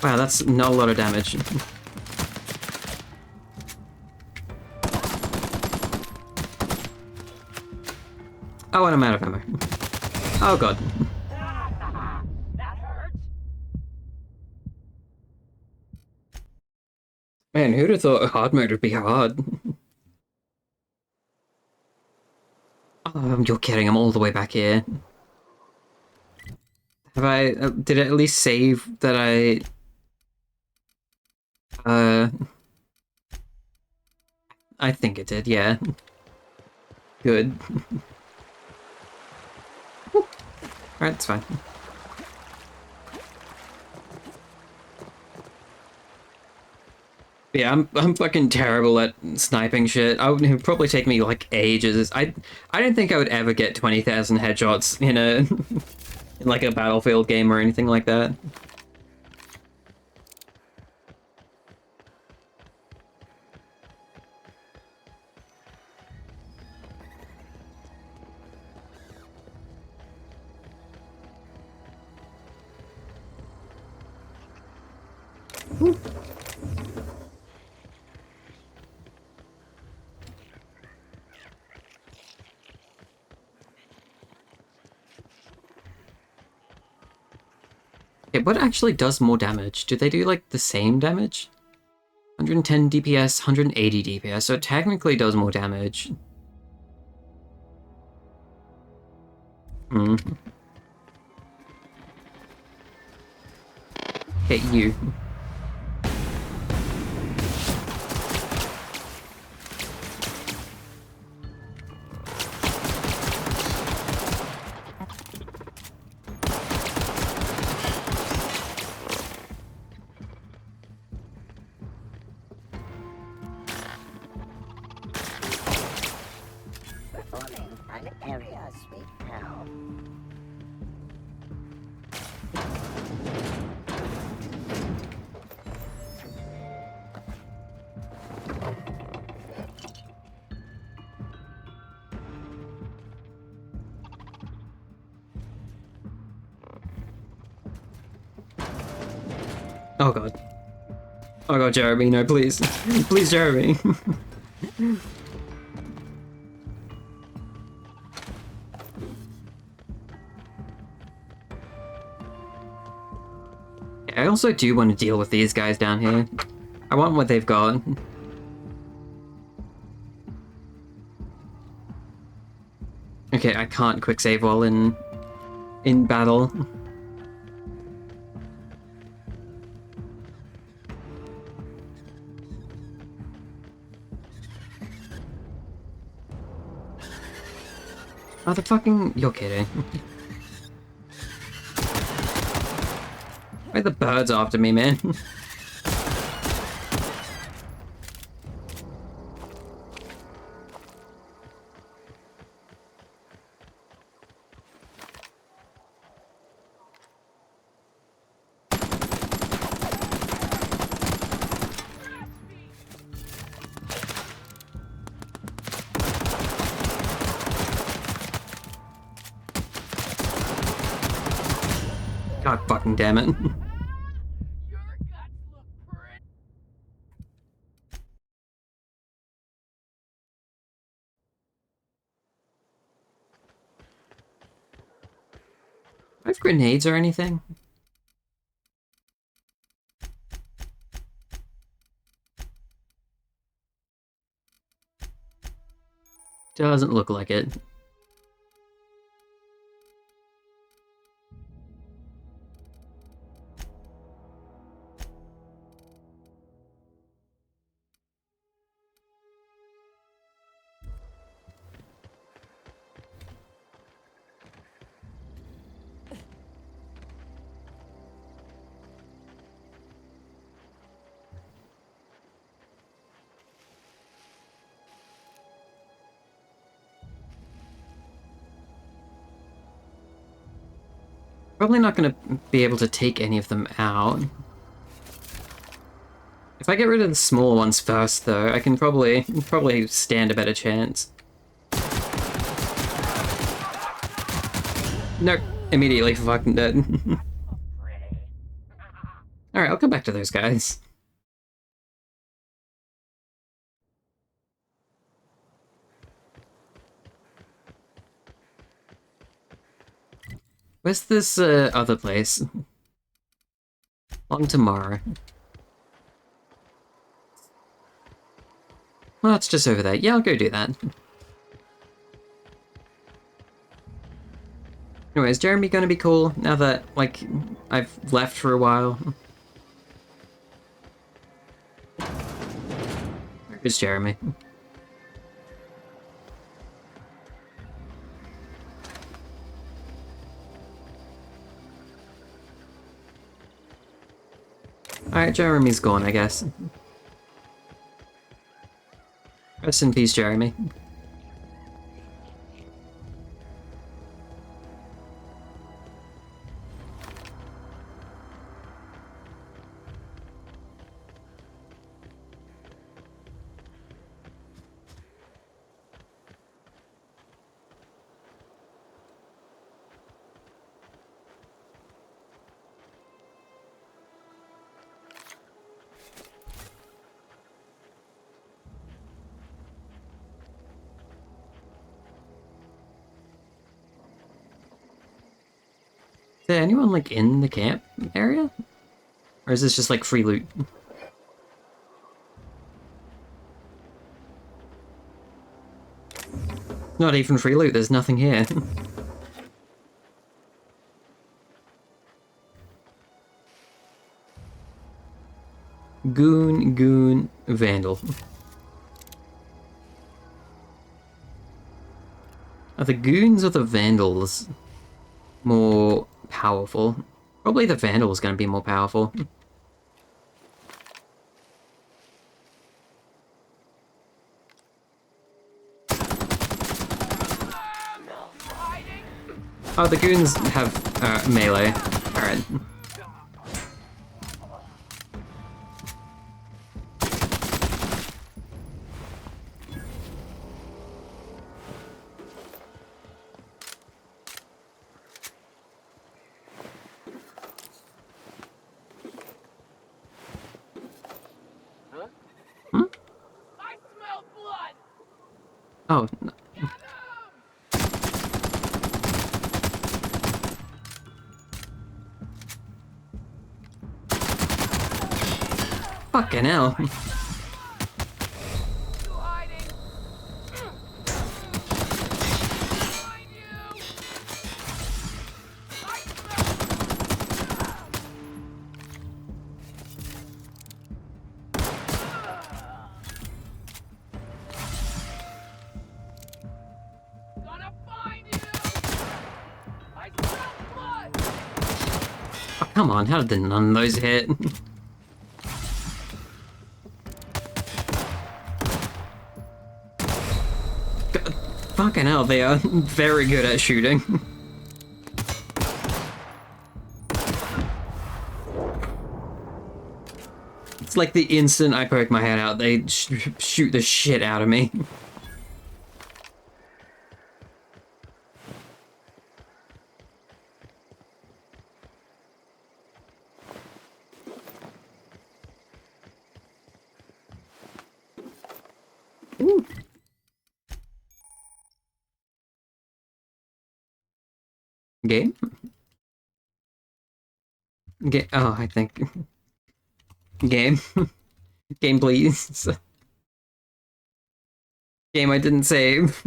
Wow, that's not a lot of damage. Oh, and I'm out of ammo. Oh god. Man, who'd have thought hard mode would be hard? Oh, you're kidding, I'm all the way back here. Have I... did it at least save that I... I think it did, yeah. Good. Alright, it's fine. Yeah, I'm fucking terrible at sniping shit. It would probably take me like ages. I don't think I would ever get 20,000 headshots in a in like a Battlefield game or anything like that. Okay, what actually does more damage? Do they do like the same damage? 110 DPS, 180 DPS, so it technically does more damage. Hmm. Hit you. Performing an area sweep now. Oh god. Oh god, Jeremy, no, please. Please, Jeremy. I also do want to deal with these guys down here. I want what they've got. Okay, I can't quick save while in battle. Oh, the fucking... You're kidding. Why are the birds after me, man? God fucking damn it. Do I have grenades or anything? Doesn't look like it. Probably not going to be able to take any of them out. If I get rid of the smaller ones first, though, I can probably stand a better chance. Nope. Immediately fucking dead. Alright, I'll come back to those guys. Where's this other place? On tomorrow. Well, it's just over there. Yeah, I'll go do that. Anyway, is Jeremy gonna be cool now that, like, I've left for a while? Where's Jeremy? Alright, Jeremy's gone, I guess. Rest in peace, Jeremy. Is there anyone, like, in the camp area? Or is this just, like, free loot? Not even free loot, there's nothing here. Goon, Vandal. Are the goons or the Vandals more powerful? Probably the Vandal is going to be more powerful. Oh, the goons have melee. Alright. Oh. No. Fucking hell. Oh, come on, how did none of those hit? God, fucking hell, they are very good at shooting. It's like the instant I poke my head out, they shoot the shit out of me. Ooh. Game? Oh, I think. Game. Game, please. Game I didn't save.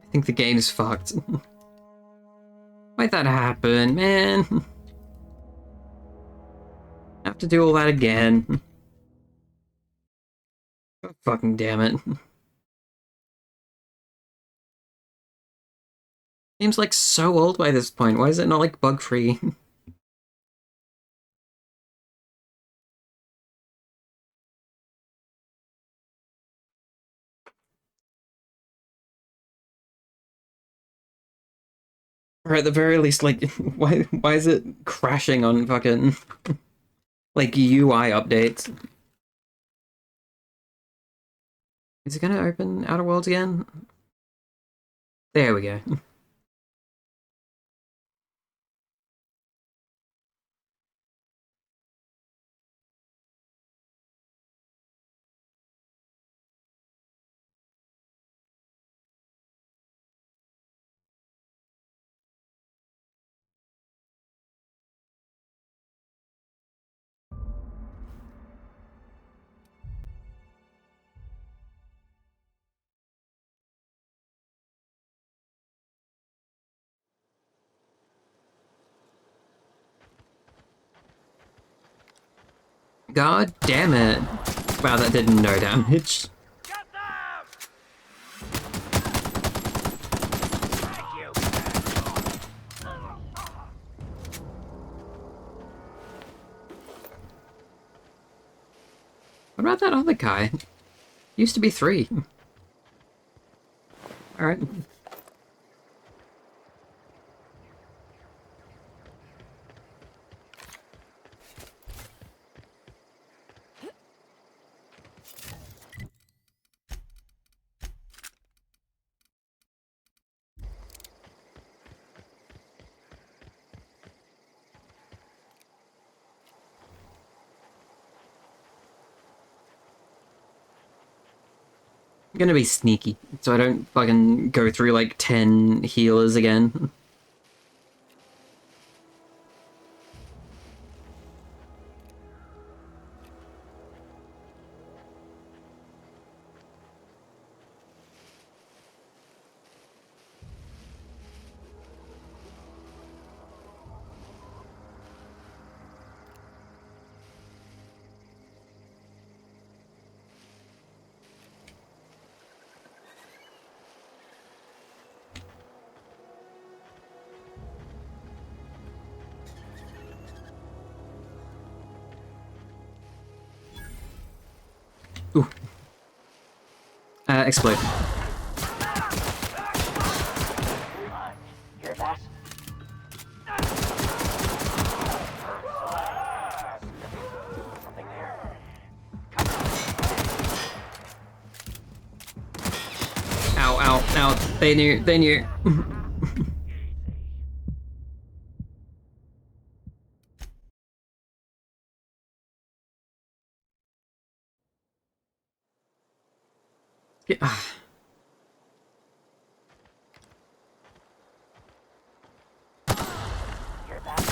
I think the game's fucked. Why'd that happen, man? Have to do all that again. Oh, fucking damn it. Game's like so old by this point. Why is it not like bug-free? Or at the very least, like, why is it crashing on fucking, like, UI updates? Is it gonna open Outer Worlds again? There we go. God damn it. Wow, that did no damage. What about that other guy? Used to be 3. Alright. I'm gonna be sneaky, so I don't fucking go through like 10 healers again. Ooh. Explode. Hear that? Something there. Ow, ow, ow. They knew. Yeah. Hear that?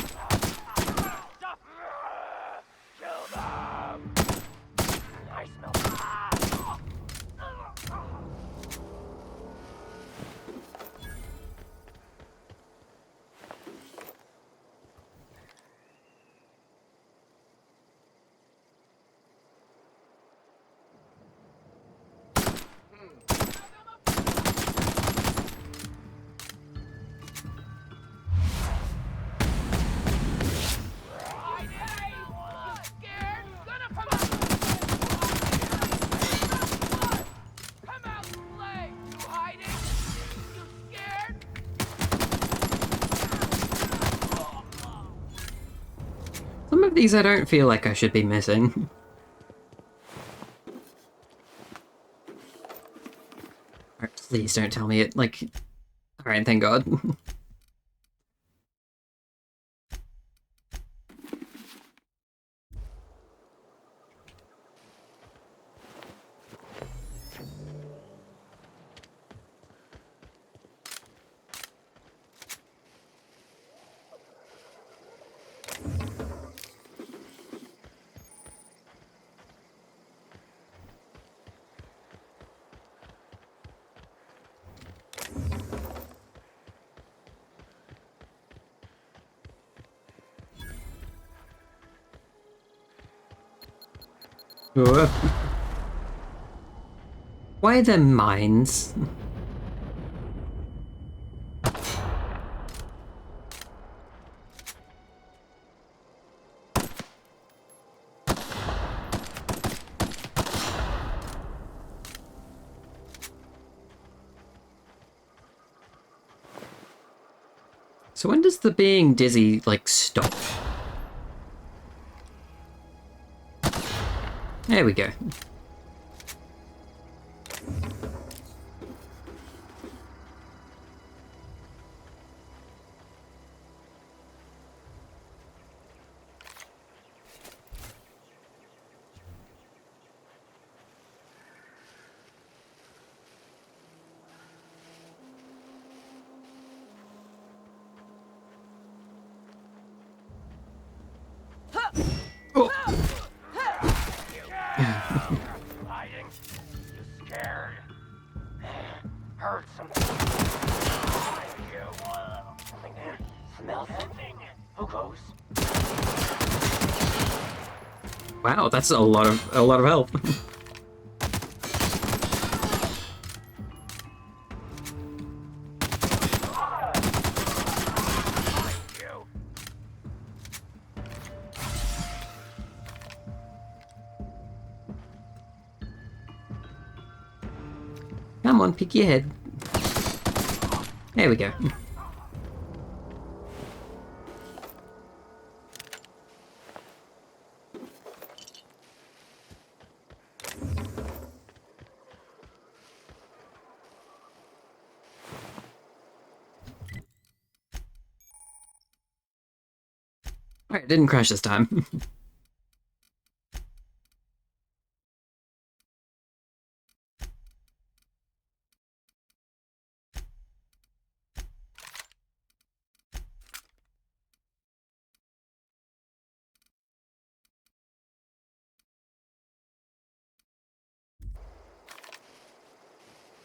Kill them! I smell. Some of these I don't feel like I should be missing. Alright, please don't tell me it, like... Alright, thank God. Why are there mines? So when does the being dizzy, like, stop? There we go. Oh. Hiding. You scared. Heard something. Something there. Smell something. Who goes? Wow, that's a lot of health. Come on, pick your head. There we go. Alright, it didn't crash this time.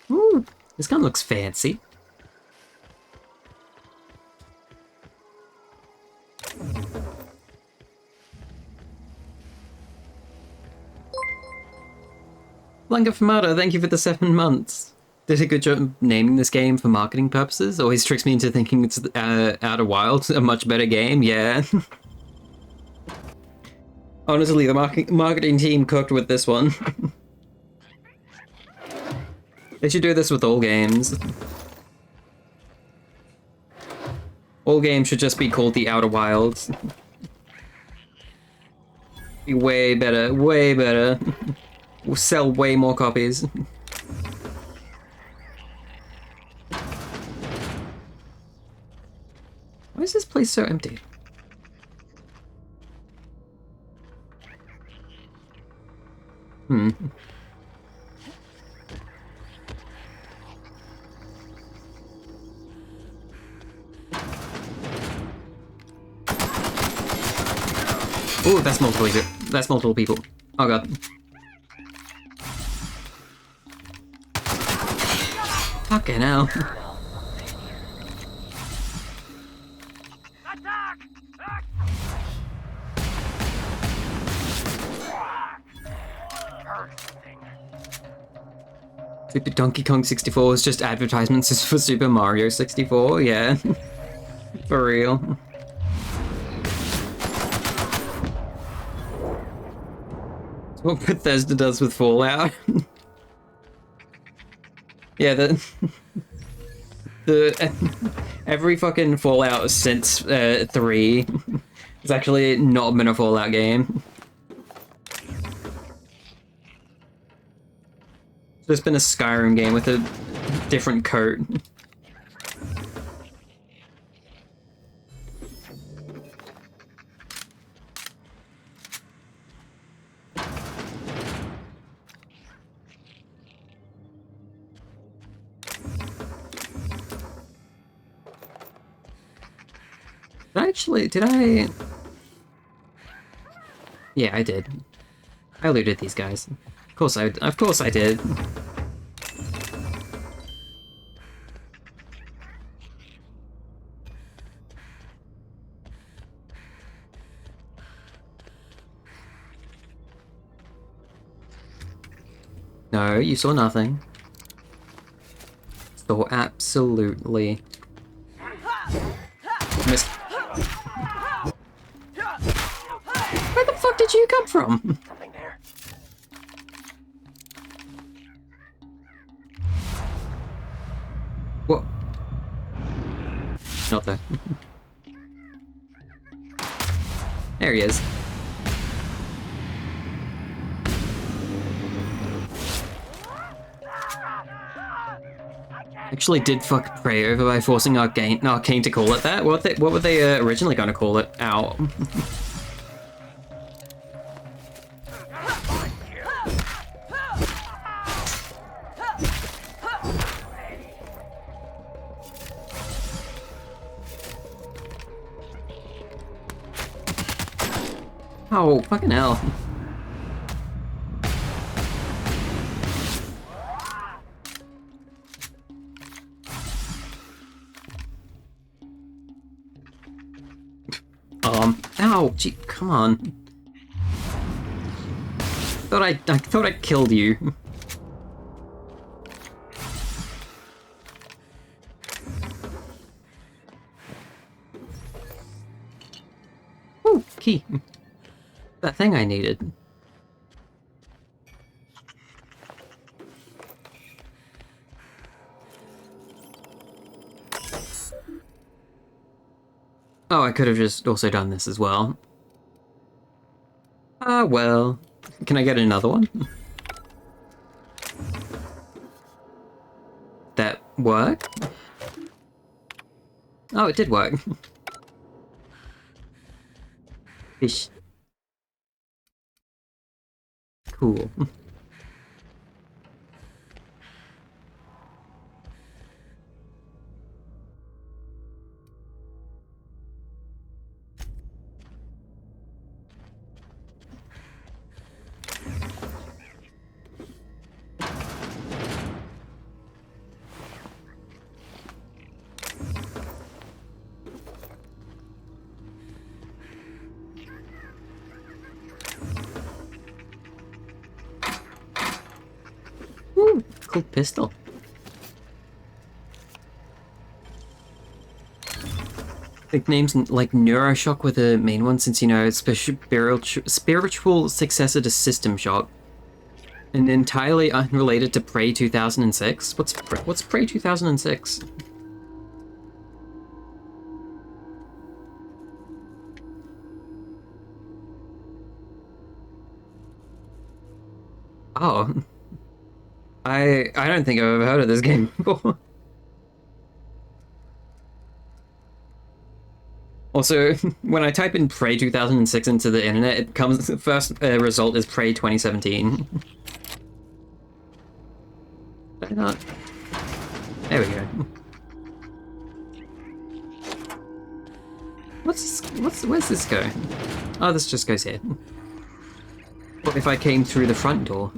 Ooh, this gun looks fancy. Blanca Fumata, thank you for the 7 months. Did a good job naming this game for marketing purposes. Always tricks me into thinking it's Outer Wilds, a much better game, yeah. Honestly, the marketing team cooked with this one. They should do this with all games. All games should just be called the Outer Wilds. Be way better, way better. We'll sell way more copies. Why is this place so empty? Hmm. Oh, that's multiple people. That's multiple people. Oh god. Fucking hell. Super Donkey Kong 64 is just advertisements for Super Mario 64, yeah. For real. That's what Bethesda does with Fallout. Yeah, every fucking Fallout since 3 has actually not been a Fallout game. It's just been a Skyrim game with a different coat. Did I? Yeah, I did. I looted these guys. Of course I did. No, you saw nothing. Saw absolutely. Missed. Where the fuck did you come from? Something there. What? Not there. There he is. Actually did fuck Prey over by forcing Arcane to call it that. What were they originally going to call it? Ow. Oh, fucking hell. Ow, gee, come on. I thought I killed you. Ooh, key. That thing I needed. Oh, I could have just also done this as well. Ah, well. Can I get another one? That work? Oh, it did work. Fish. Cool. Ooh, cool pistol. Nicknames like Neuroshock were the main one since, you know, it's spiritual successor to System Shock. And entirely unrelated to Prey 2006. What's Prey 2006? Oh. I don't think I've ever heard of this game before. Also, when I type in Prey 2006 into the internet, it comes, the first result is Prey 2017. Did I not? There we go. Where's this go? Oh, this just goes here. What if I came through the front door?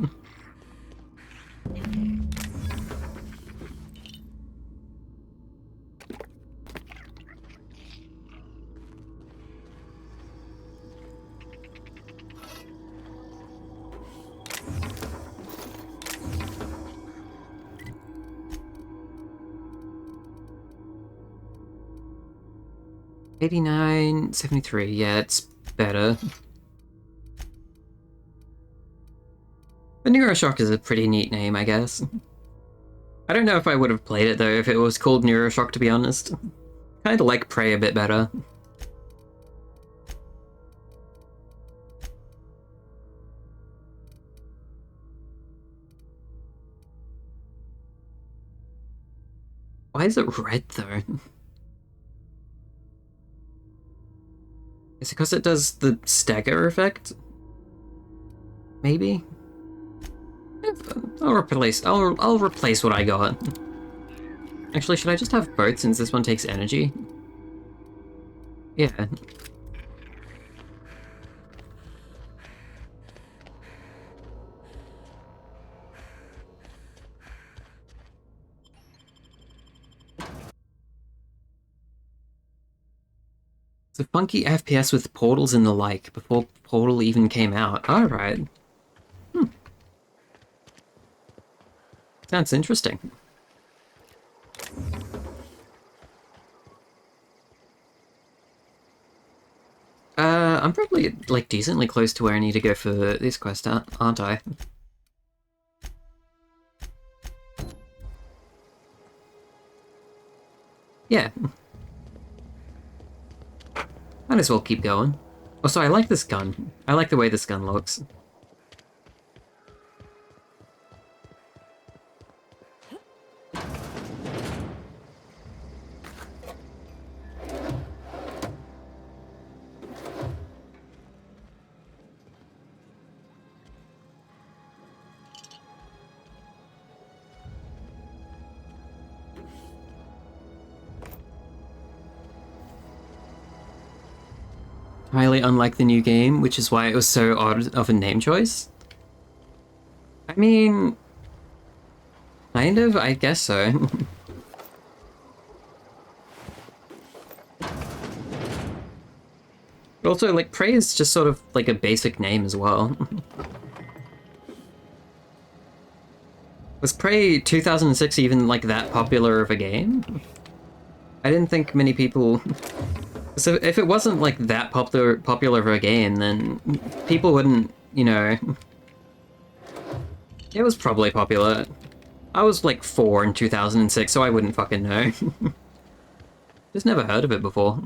89, 73, yeah, it's better. But Neuroshock is a pretty neat name, I guess. I don't know if I would have played it, though, if it was called Neuroshock, to be honest. Kinda like Prey a bit better. Why is it red, though? Is it because it does the stagger effect? Maybe? I'll replace what I got. Actually, should I just have both since this one takes energy? Yeah. It's a funky FPS with portals and the like, before Portal even came out. Alright. Sounds interesting. I'm probably, like, decently close to where I need to go for this quest, aren't I? Yeah. Might as well keep going. Also, I like this gun. I like the way this gun looks. Highly unlike the new game, which is why it was so odd of a name choice. I mean, kind of, I guess so. But also, like, Prey is just sort of like a basic name as well. Was Prey 2006 even like that popular of a game? I didn't think many people... So if it wasn't like that popular of a game, then people wouldn't, you know... It was probably popular. I was like 4 in 2006, so I wouldn't fucking know. Just never heard of it before.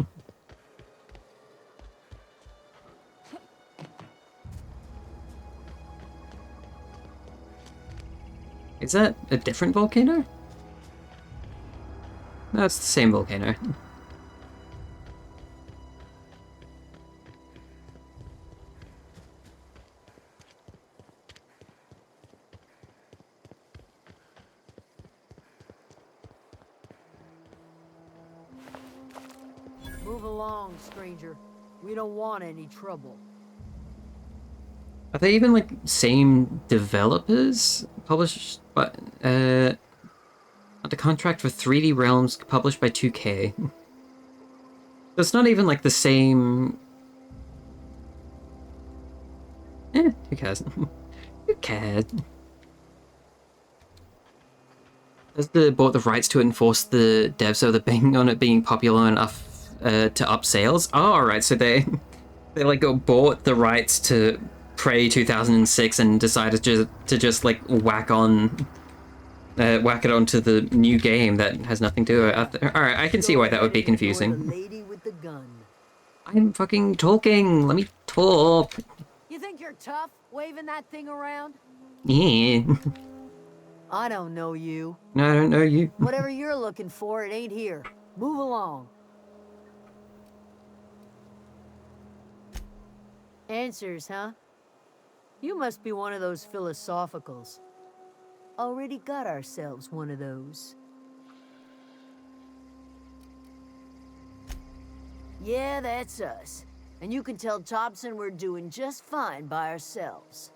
Is that a different volcano? No, it's the same volcano. Move along, stranger. We don't want any trouble. Are they even like same developers? Published but the contract for 3D Realms published by 2K. So it's not even like the same. Who cares? Who cares? Has the bought the rights to it and forced the devs of the being on it being popular enough to up sales? Oh, alright, so they like bought the rights to Prey 2006 and decided to just like whack it onto the new game that has nothing to do with it. Alright, I can see why that would be confusing. Lady with the gun. I'm fucking talking. Let me talk. You think you're tough, waving that thing around? Yeah. I don't know you. No, I don't know you. Whatever you're looking for, it ain't here. Move along. Answers, huh? You must be one of those philosophicals. Already got ourselves one of those. Yeah, that's us. And you can tell Thompson we're doing just fine by ourselves.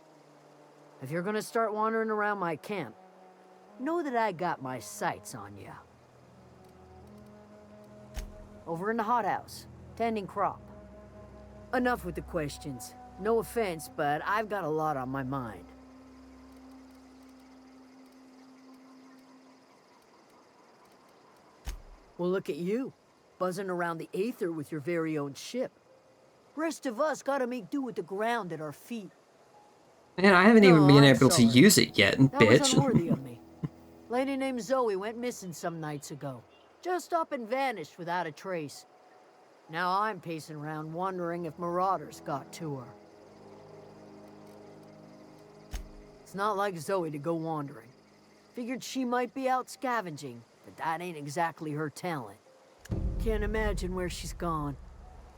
If you're gonna start wandering around my camp, know that I got my sights on ya. Over in the hothouse, tending crop. Enough with the questions. No offense, but I've got a lot on my mind. Well, look at you, buzzing around the aether with your very own ship. Rest of us gotta make do with the ground at our feet. Man, I haven't even been I'm able to sorry. use it yet, That was bitch. unworthy of me. Lady named Zoe went missing some nights ago. Just up and vanished without a trace. Now I'm pacing around wondering if marauders got to her. It's not like Zoe to go wandering. Figured she might be out scavenging, but that ain't exactly her talent. Can't imagine where she's gone.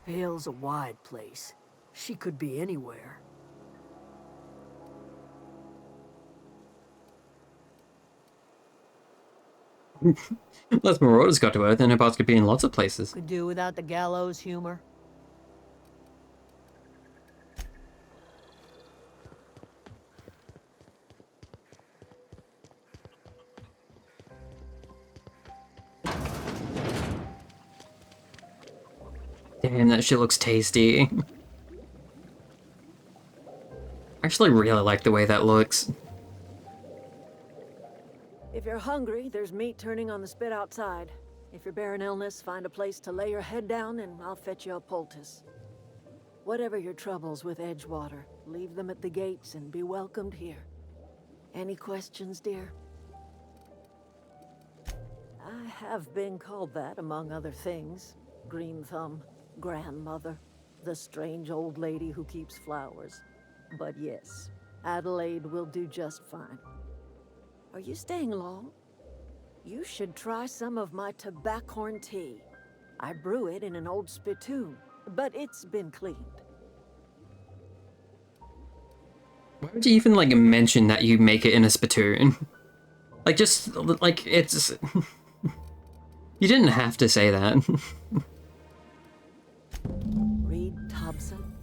Vale's a wide place. She could be anywhere. Unless Marauders got to Earth, then her bots could be in lots of places. Could do without the gallows humor. Damn, that shit looks tasty. I actually really like the way that looks. If you're hungry, there's meat turning on the spit outside. If you're bearing illness, find a place to lay your head down and I'll fetch you a poultice. Whatever your troubles with Edgewater, leave them at the gates and be welcomed here. Any questions, dear? I have been called that, among other things. Green Thumb, grandmother, the strange old lady who keeps flowers. But yes, Adelaide will do just fine. Are you staying long? You should try some of my tobaccorn tea. I brew it in an old spittoon, but it's been cleaned. Why would you even, like, mention that you make it in a spittoon? Like, just, like, it's... You didn't have to say that. Reed Thompson,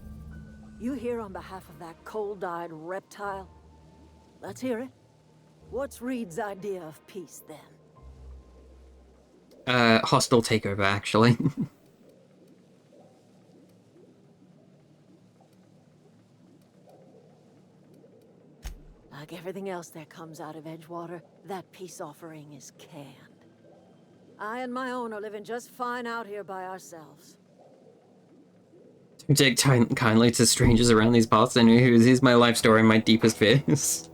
you here on behalf of that cold-eyed reptile? Let's hear it. What's Reed's idea of peace, then? Hostile takeover, actually. Like everything else that comes out of Edgewater, that peace offering is canned. I and my own are living just fine out here by ourselves. Don't take kindly to strangers around these parts, and here's my life story and my deepest fears.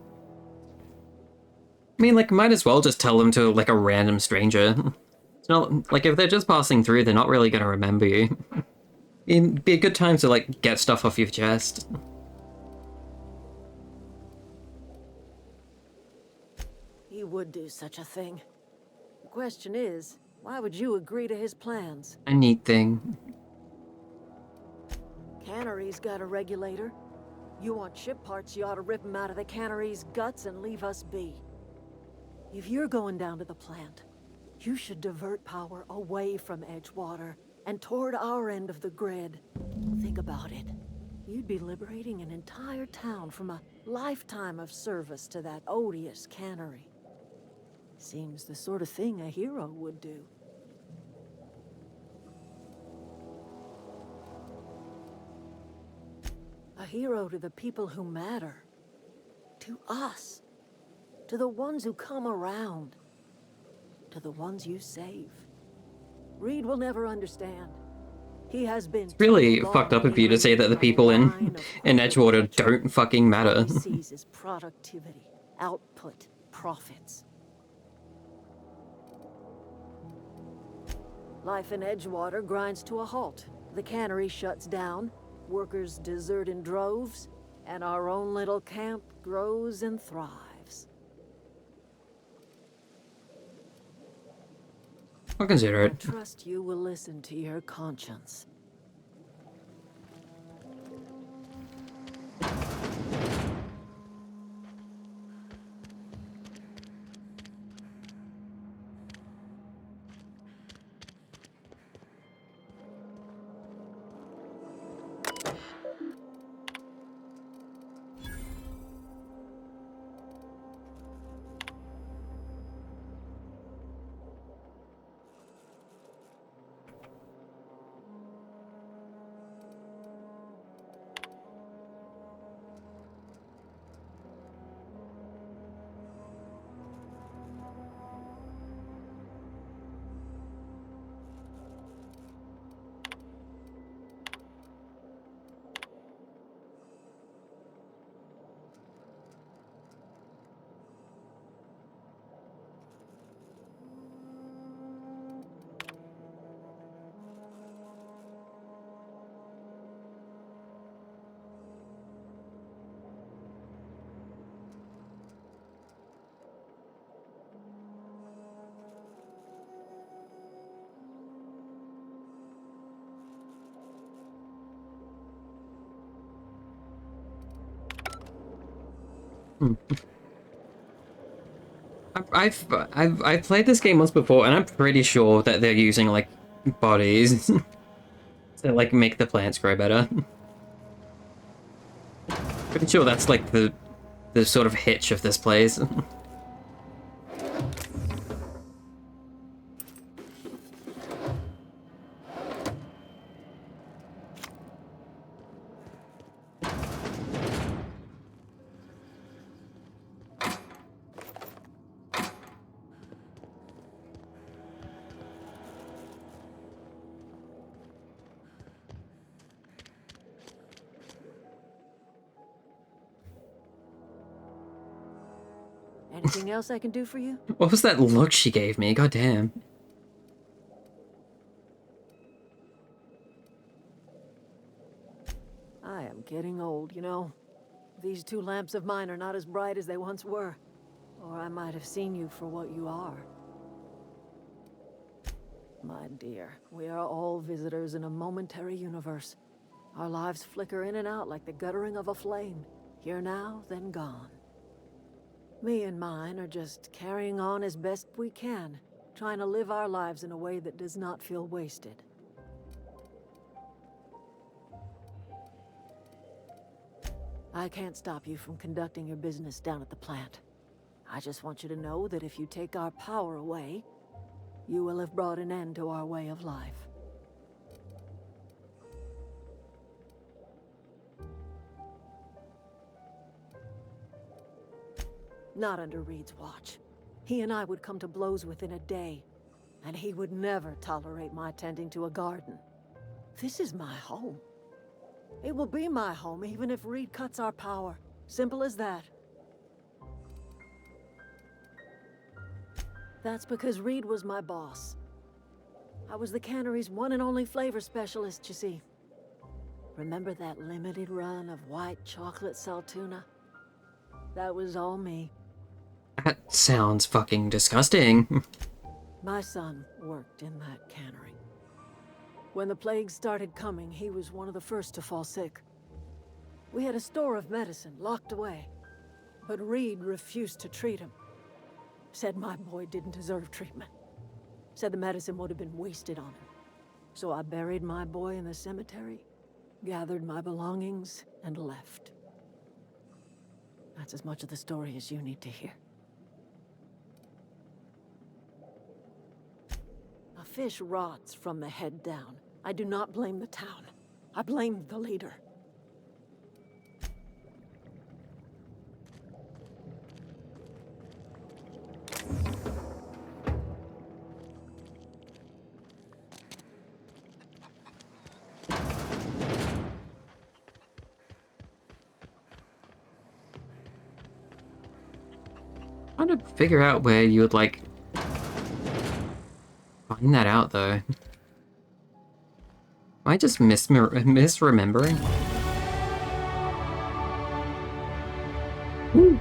I mean, like, might as well just tell them to, like, a random stranger. It's not, like, if they're just passing through, they're not really gonna remember you. It'd be a good time to, like, get stuff off your chest. He would do such a thing. The question is, why would you agree to his plans? A neat thing. Cannery's got a regulator. You want ship parts, you ought to rip them out of the cannery's guts and leave us be. If you're going down to the plant, you should divert power away from Edgewater and toward our end of the grid. Think about it. You'd be liberating an entire town from a lifetime of service to that odious cannery. Seems the sort of thing a hero would do. A hero to the people who matter. To us. To the ones who come around. To the ones you save. Reed will never understand. He has been It's really fucked up of you to say that the people in Edgewater don't fucking matter. All he sees is productivity, output, profits. Life in Edgewater grinds to a halt. The cannery shuts down, workers desert in droves, and our own little camp grows and thrives. I'll consider I it. trust you will listen to your conscience. I've played this game once before, and I'm pretty sure that they're using, like, bodies to, like, make the plants grow better. Pretty sure that's, like, the sort of hitch of this place. Anything else I can do for you? What was that look she gave me? God damn. getting old, you know. These two lamps of mine are not as bright as they once were. Or I might have seen you for what you are. My dear, we are all visitors in a momentary universe. Our lives flicker in and out like the guttering of a flame. Here now, then gone. Me and mine are just carrying on as best we can, trying to live our lives in a way that does not feel wasted. I can't stop you from conducting your business down at the plant. I just want you to know that if you take our power away, you will have brought an end to our way of life. Not under Reed's watch. He and I would come to blows within a day, and he would never tolerate my tending to a garden. This is my home. It will be my home even if Reed cuts our power. Simple as that. That's because Reed was my boss. I was the cannery's one and only flavor specialist, you see. Remember that limited run of white chocolate saltuna? That was all me. That sounds fucking disgusting. My son worked in that cannery. When the plague started coming, he was one of the first to fall sick. We had a store of medicine locked away, but Reed refused to treat him. Said my boy didn't deserve treatment. Said the medicine would have been wasted on him. So I buried my boy in the cemetery, gathered my belongings, and left. That's as much of the story as you need to hear. A fish rots from the head down. I do not blame the town. I blame the leader. Trying to figure out where you would, like, find that out, though. Am I just misremembering? Ooh.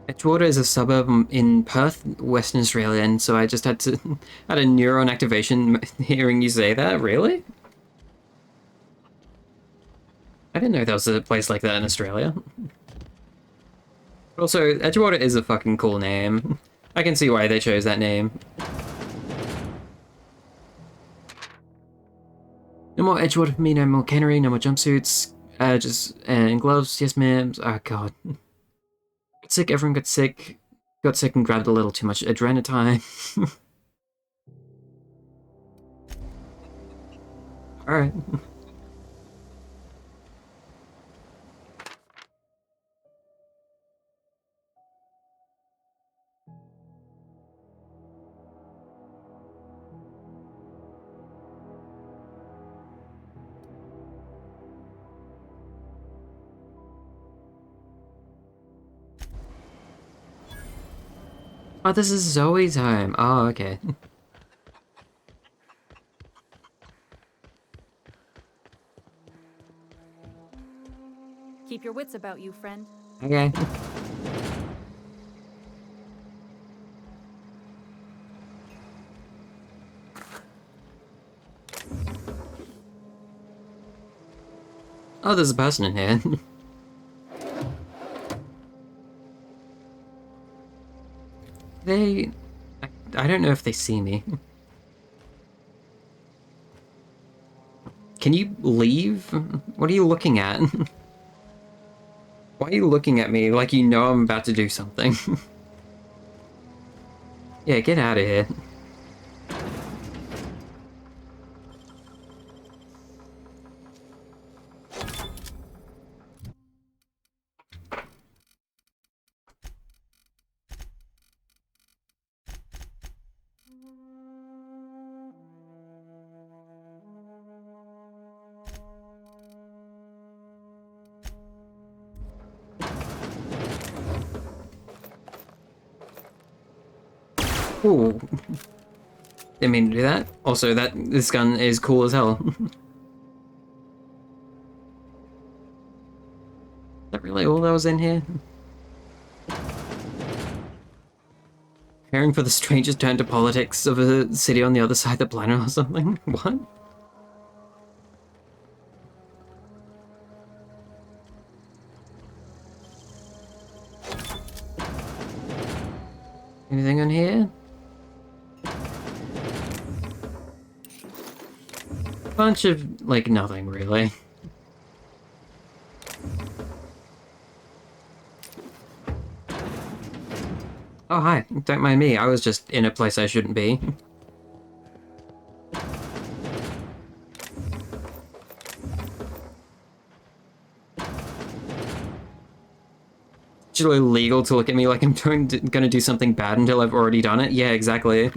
Edgewater is a suburb in Perth, Western Australia, and so I just had to had a neuron activation hearing you say that. Really? I didn't know there was a place like that in Australia. Also, Edgewater is a fucking cool name. I can see why they chose that name. No more Edgewater for me, no more cannery, no more jumpsuits, and gloves, yes ma'am. Oh god. Got sick, everyone got sick. Got sick and grabbed a little too much adrenatine. Alright. Oh, this is Zoe's home. Oh, okay. Keep your wits about you, friend. Okay. Oh, there's a person in here. I don't know if they see me. Can you leave? What are you looking at? Why are you looking at me like you know I'm about to do something? Yeah, get out of here. Ooh. Didn't mean to do that. Also, this gun is cool as hell. Is that really all that was in here? Preparing for the strangest turn to politics of a city on the other side of the planet or something? What? Anything on here? Bunch of, like, nothing really. Oh, hi. Don't mind me. I was just in a place I shouldn't be. It's illegal to look at me like I'm gonna do something bad until I've already done it. Yeah, exactly.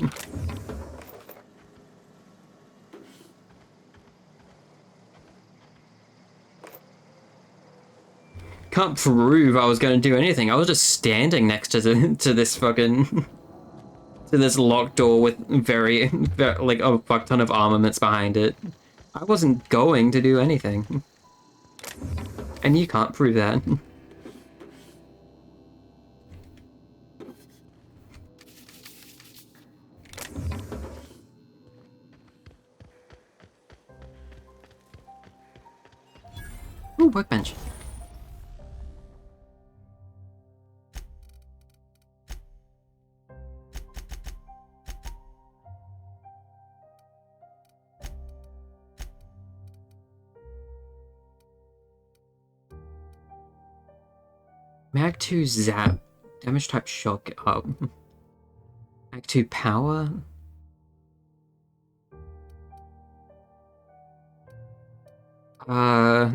Can't prove I was gonna do anything. I was just standing next to this fucking to this locked door with very like a fuck ton of armaments behind it. I wasn't going to do anything. And you can't prove that. Ooh, workbench. Mag 2 zap. Damage type shock up. Mag 2 power. I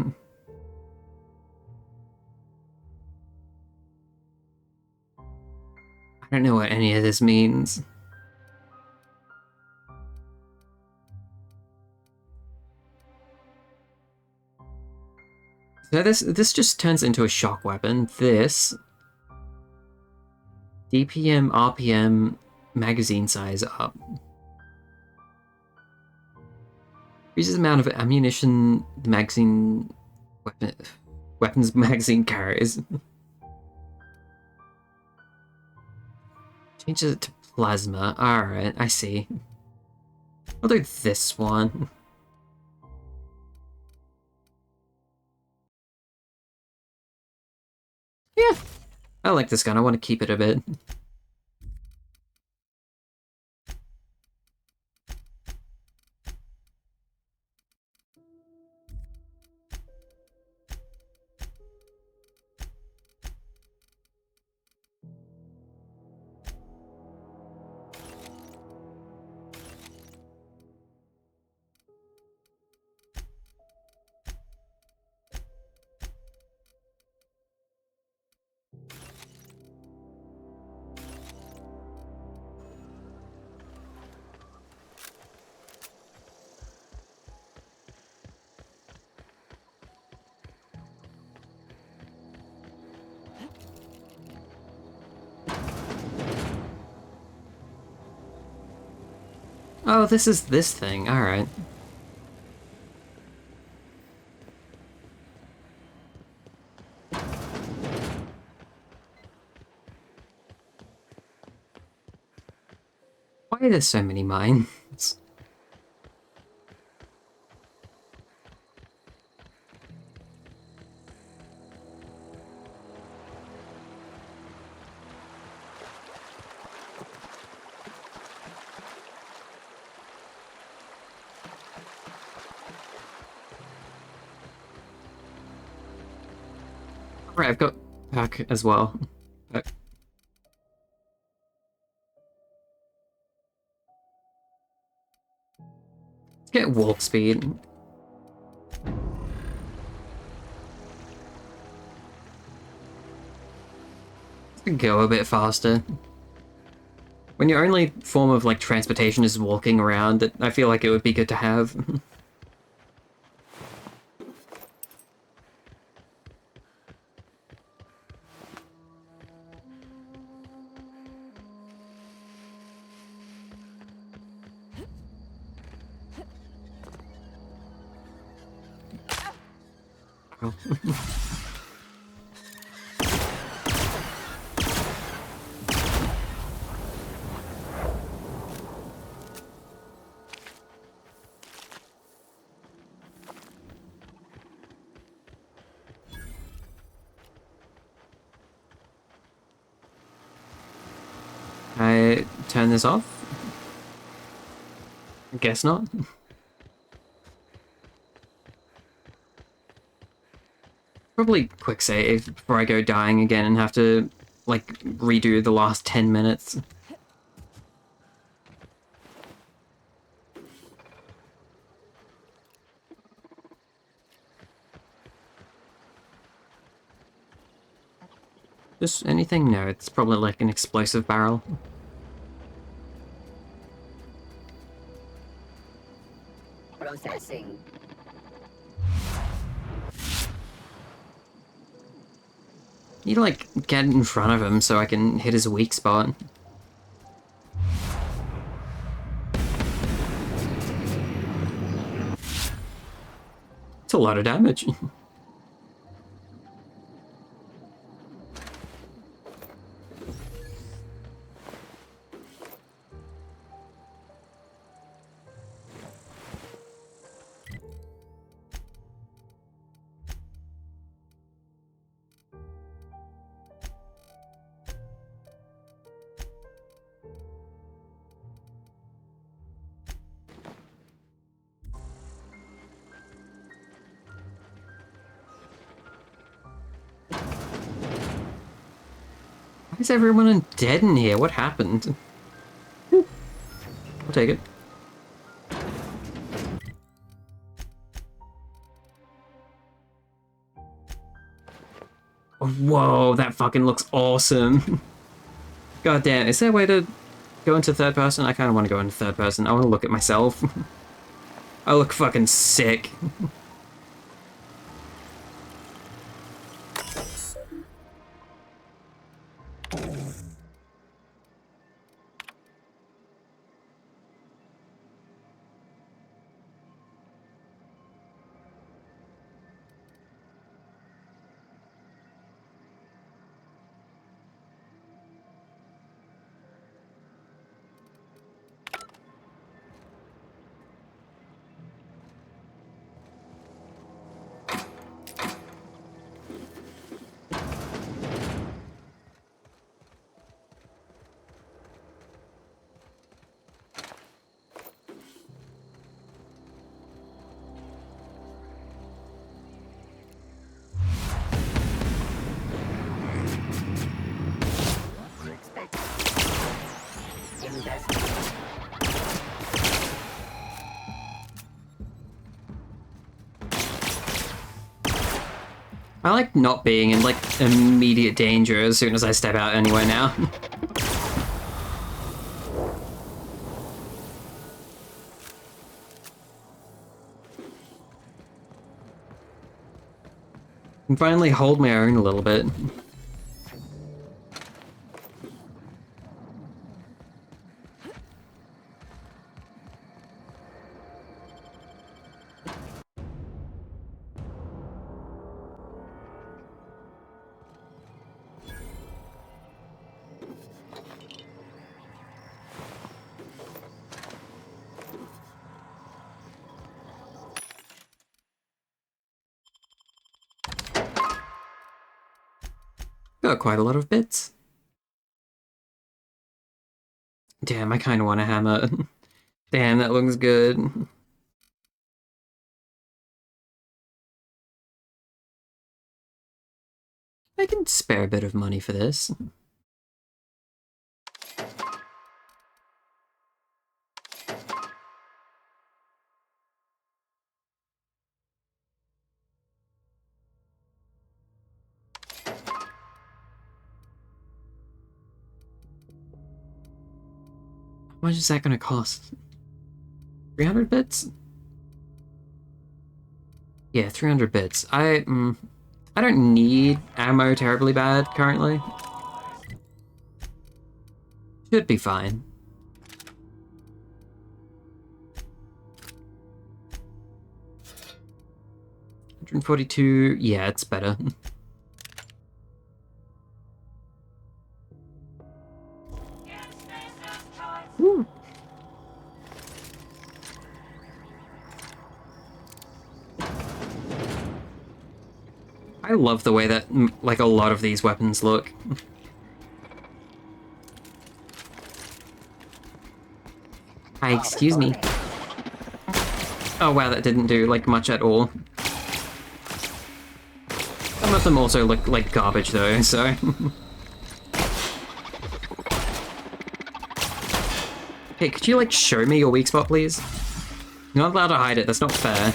don't know what any of this means. So this just turns into a shock weapon. This DPM, RPM, magazine size up. Increases the amount of ammunition the weapons magazine carries. Changes it to plasma. Alright, I see. I'll do this one. Yeah, I like this gun. I want to keep it a bit. Oh, this is this thing. Alright. Why are there so many mines? Right, I've got back as well. Back. Let's get walk speed. Let's go a bit faster. When your only form of like transportation is walking around, I feel like it would be good to have. Cool. I turn this off? Guess not. Probably quick save before I go dying again and have to, like, redo the last 10 minutes. Just anything? No, it's probably like an explosive barrel. Processing. You need to, like, get in front of him so I can hit his weak spot. It's a lot of damage. Why is everyone dead in here? What happened? I'll take it. Whoa, that fucking looks awesome. God damn, is there a way to go into third person? I kind of want to go into third person. I want to look at myself. I look fucking sick. I like not being in, like, immediate danger as soon as I step out anywhere now. I can finally hold my own a little bit. Got quite a lot of bits. Damn, I kind of want a hammer. Damn, that looks good. I can spare a bit of money for this. How much is that gonna cost? 300 bits? Yeah, 300 bits. I don't need ammo terribly bad currently. Should be fine. 142. Yeah, it's better. Woo. I love the way that, like, a lot of these weapons look. Hi, excuse me. Oh wow, that didn't do, like, much at all. Some of them also look like garbage, though, so... Hey, could you, like, show me your weak spot, please? You're not allowed to hide it, that's not fair.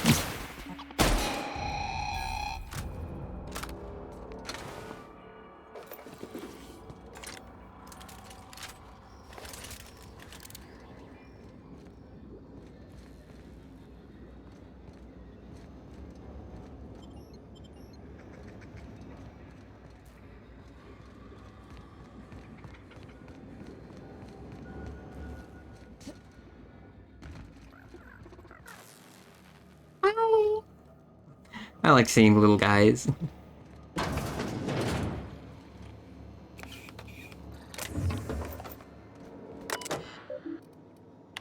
Hi. I like seeing little guys.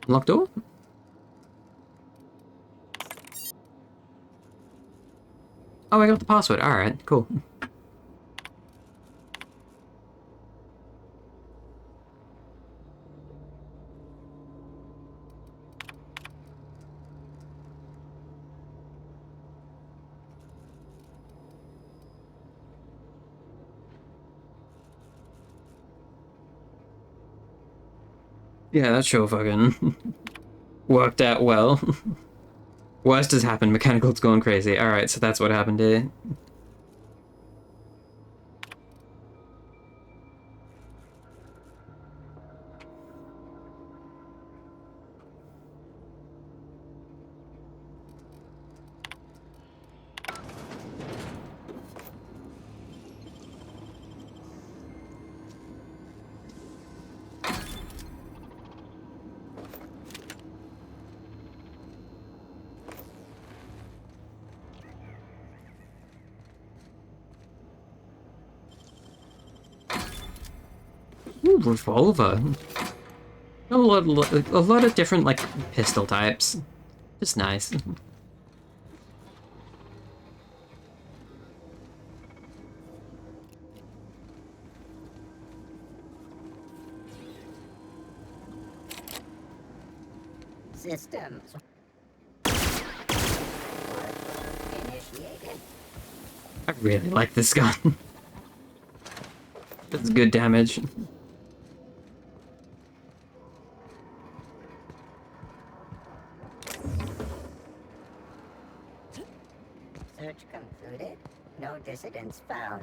Locked door? Oh, I got the password. Alright, cool. Yeah, that sure fucking worked out well. Worst has happened, mechanical's gone crazy. Alright, so that's what happened here. Ooh, revolver. A lot of different, like, pistol types. Just nice. Systems. Initiated. I really like this gun. That's good damage. Search concluded. No dissidents found.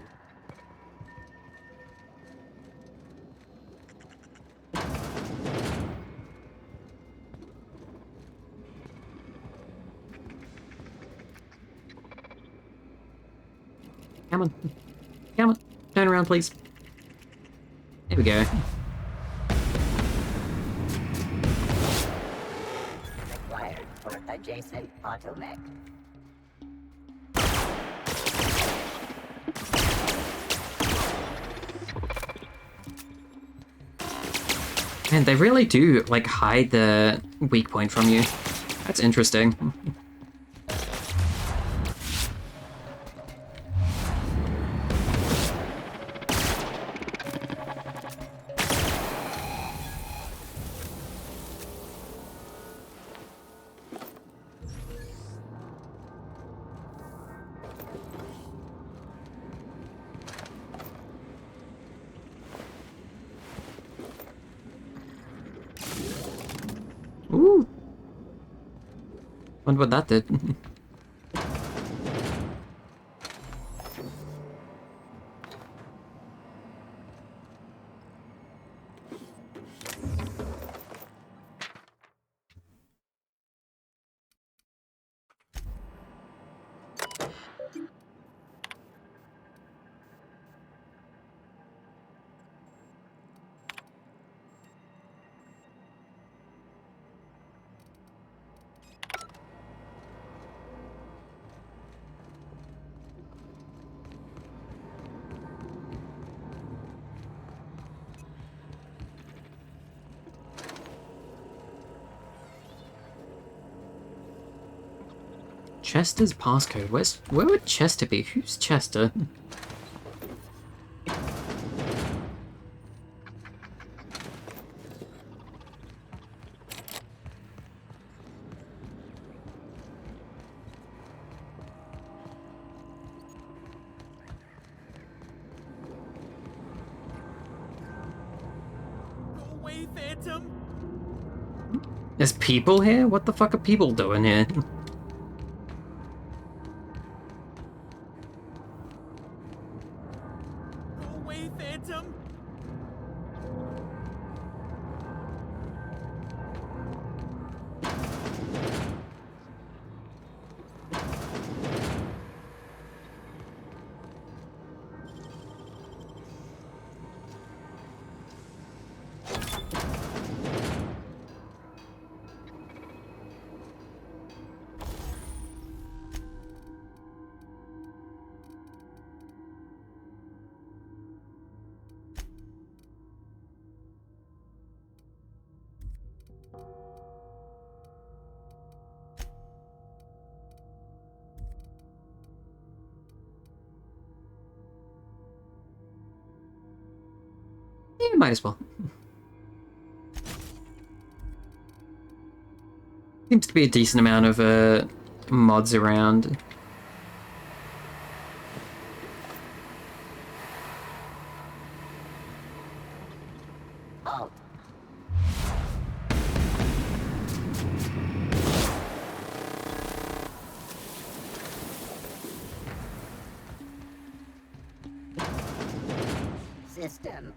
Come on. Come on. Turn around, please. There we go. Required for adjacent automech. Man, they really do, like, hide the weak point from you. That's interesting. Ooh. Wonder what that did. Chester's passcode. Where would Chester be? Who's Chester? Phantom! There's people here? What the fuck are people doing here? Go away, Phantom! Yeah, might as well. Seems to be a decent amount of mods around. Halt. System.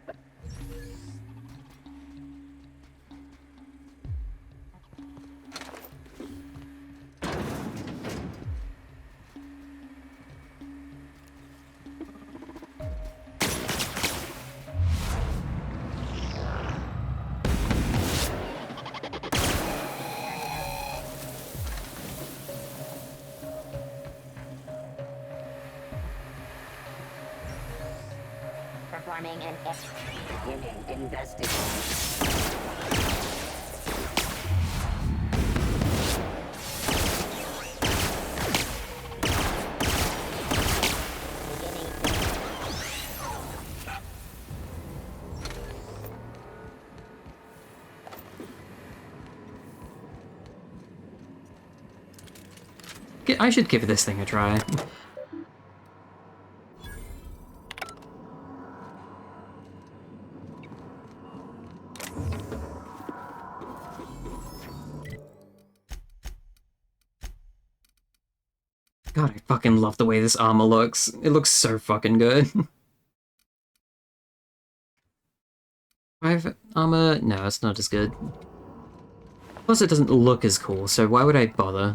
Performing an unit investigation. I should give this thing a try. God, I fucking love the way this armor looks. It looks so fucking good. 5 armor? No, it's not as good. Plus, it doesn't look as cool, so why would I bother?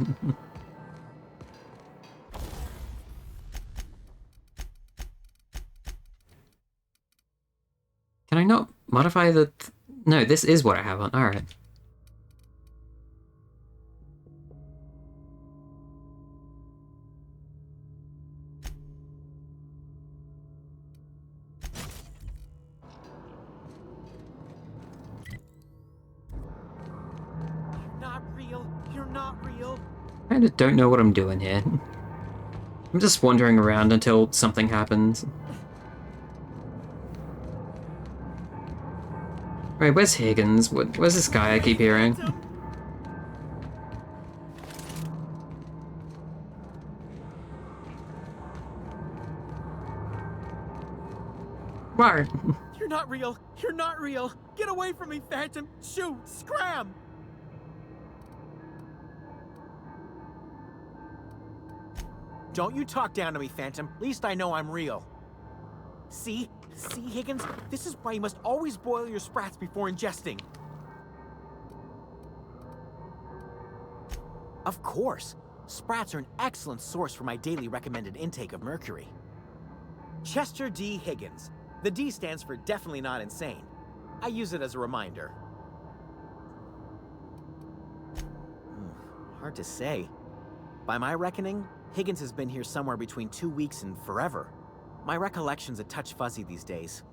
Can I not modify the... No, this is what I have on. Alright. You're not real. I kinda don't know what I'm doing here. I'm just wandering around until something happens. Right, where's Higgins? Where's this guy I keep hearing? Where? You're not real. You're not real. Get away from me, Phantom. Shoot. Scram. Don't you talk down to me, Phantom. At least I know I'm real. See? See, Higgins? This is why you must always boil your sprats before ingesting. Of course. Sprats are an excellent source for my daily recommended intake of mercury. Chester D. Higgins. The D stands for definitely not insane. I use it as a reminder. Hard to say. By my reckoning, Higgins has been here somewhere between 2 weeks and forever. My recollection's a touch fuzzy these days.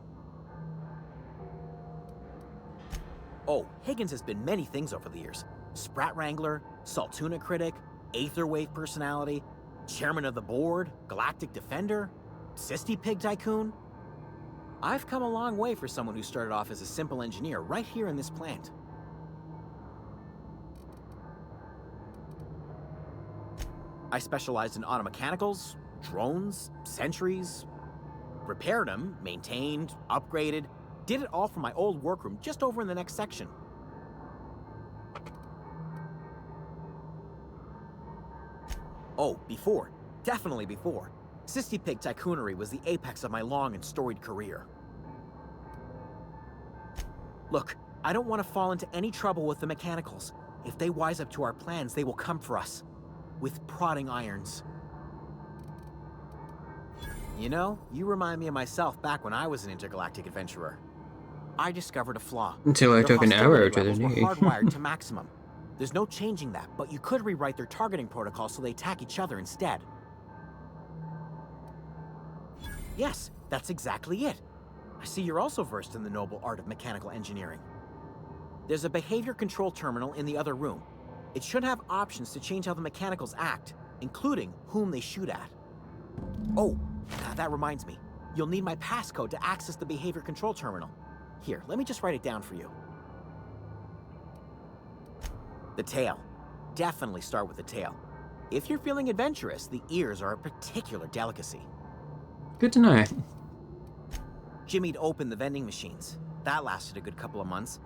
Oh, Higgins has been many things over the years. Sprat Wrangler, Saltuna Critic, Aetherwave personality, chairman of the board, galactic defender, Sisty Pig tycoon. I've come a long way for someone who started off as a simple engineer right here in this plant. I specialized in automechanicals, drones, sentries, repaired them, maintained, upgraded, did it all from my old workroom just over in the next section. Oh, before. Definitely before. Sisty Pig tycoonery was the apex of my long and storied career. Look, I don't want to fall into any trouble with the mechanicals. If they wise up to our plans, they will come for us. With prodding irons. You know, you remind me of myself back when I was an intergalactic adventurer. I discovered a flaw. Until I Their took an arrow hostility to the levels knee. were hardwired to maximum. There's no changing that, but you could rewrite their targeting protocol so they attack each other instead. Yes, that's exactly it. I see you're also versed in the noble art of mechanical engineering. There's a behavior control terminal in the other room. It should have options to change how the mechanicals act, including whom they shoot at. Oh, that reminds me. You'll need my passcode to access the behavior control terminal. Here, let me just write it down for you. The tail. Definitely start with the tail. If you're feeling adventurous, the ears are a particular delicacy. Good to know. Jimmy'd opened the vending machines. That lasted a good couple of months.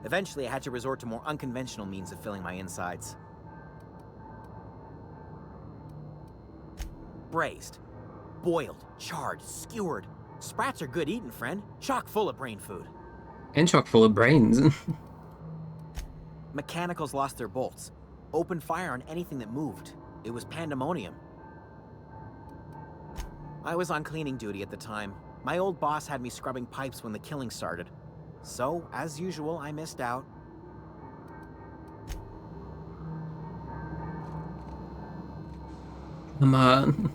Eventually, I had to resort to more unconventional means of filling my insides. Braised. Boiled, charred, skewered. Sprats are good eating, friend. Chock full of brain food. And chock full of brains. Mechanicals lost their bolts. Opened fire on anything that moved. It was pandemonium. I was on cleaning duty at the time. My old boss had me scrubbing pipes when the killing started. So, as usual, I missed out. Come on.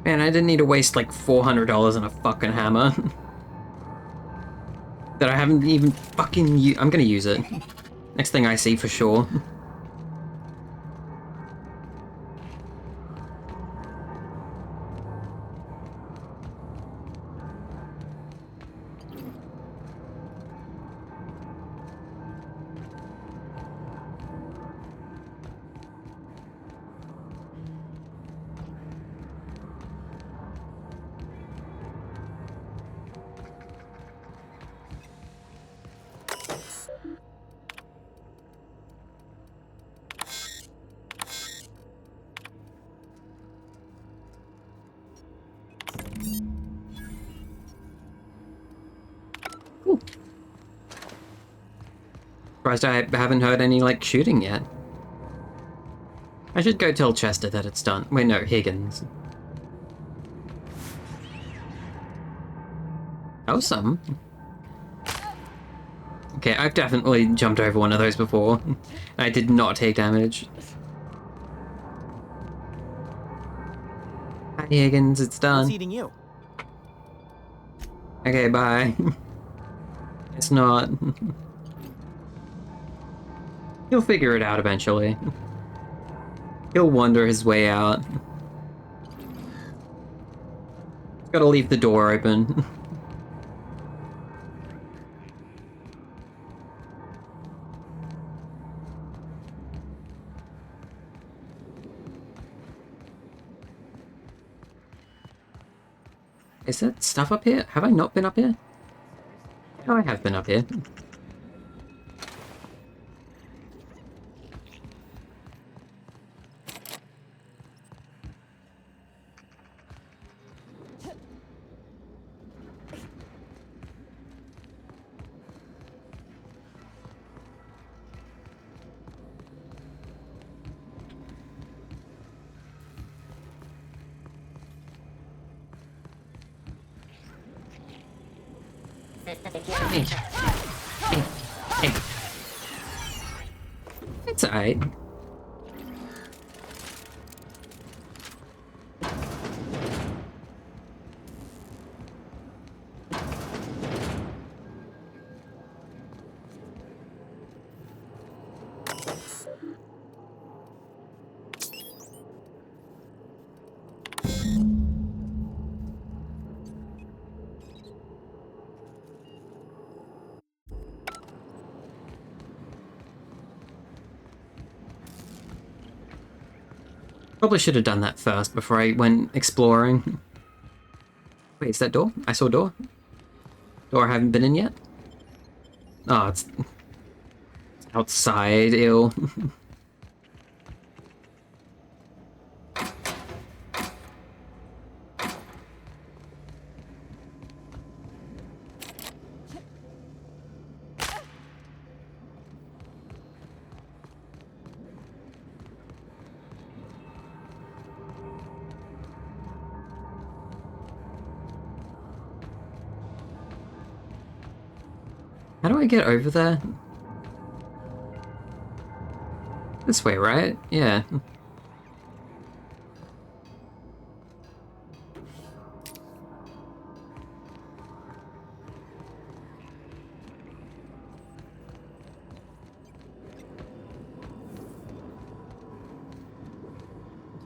Man, I didn't need to waste like $400 on a fucking hammer. That I haven't even fucking I'm gonna use it. Next thing I see for sure. Surprised I haven't heard any, like, shooting yet. I should go tell Chester that it's done. Wait, no, Higgins. That was some. Okay, I've definitely jumped over one of those before. I did not take damage. Hi, Higgins, it's done. What's eating you? Okay, bye. It's not. He'll figure it out eventually. He'll wander his way out. Gotta leave the door open. Is there stuff up here? Have I not been up here? No, I have been up here. Hey. Hey. Hey. It's alright. Probably should have done that first before I went exploring. Wait, is that door? I saw a door. Door I haven't been in yet? Oh, it's outside, ew. How do I get over there? This way, right? Yeah.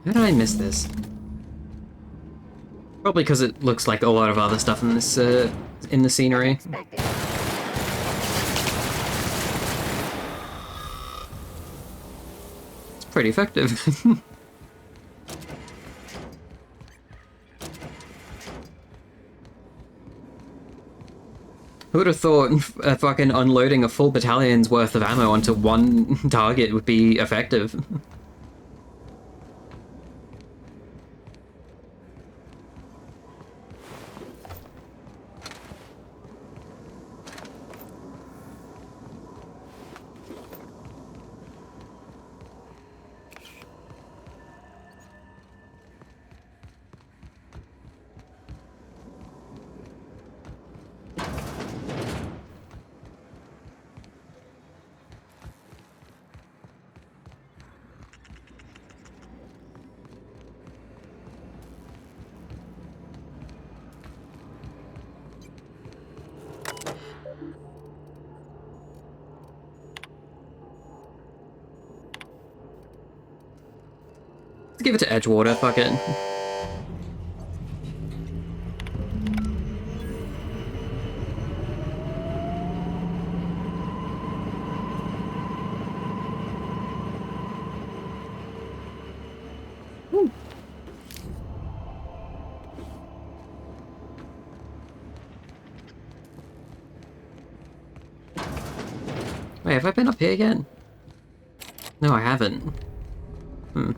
How did I miss this? Probably because it looks like a lot of other stuff in this, in the scenery. It's pretty effective. Who would have thought fucking unloading a full battalion's worth of ammo onto one target would be effective? Give it to Edgewater, fuck it. Wait, have I been up here yet? No, I haven't. Hmm.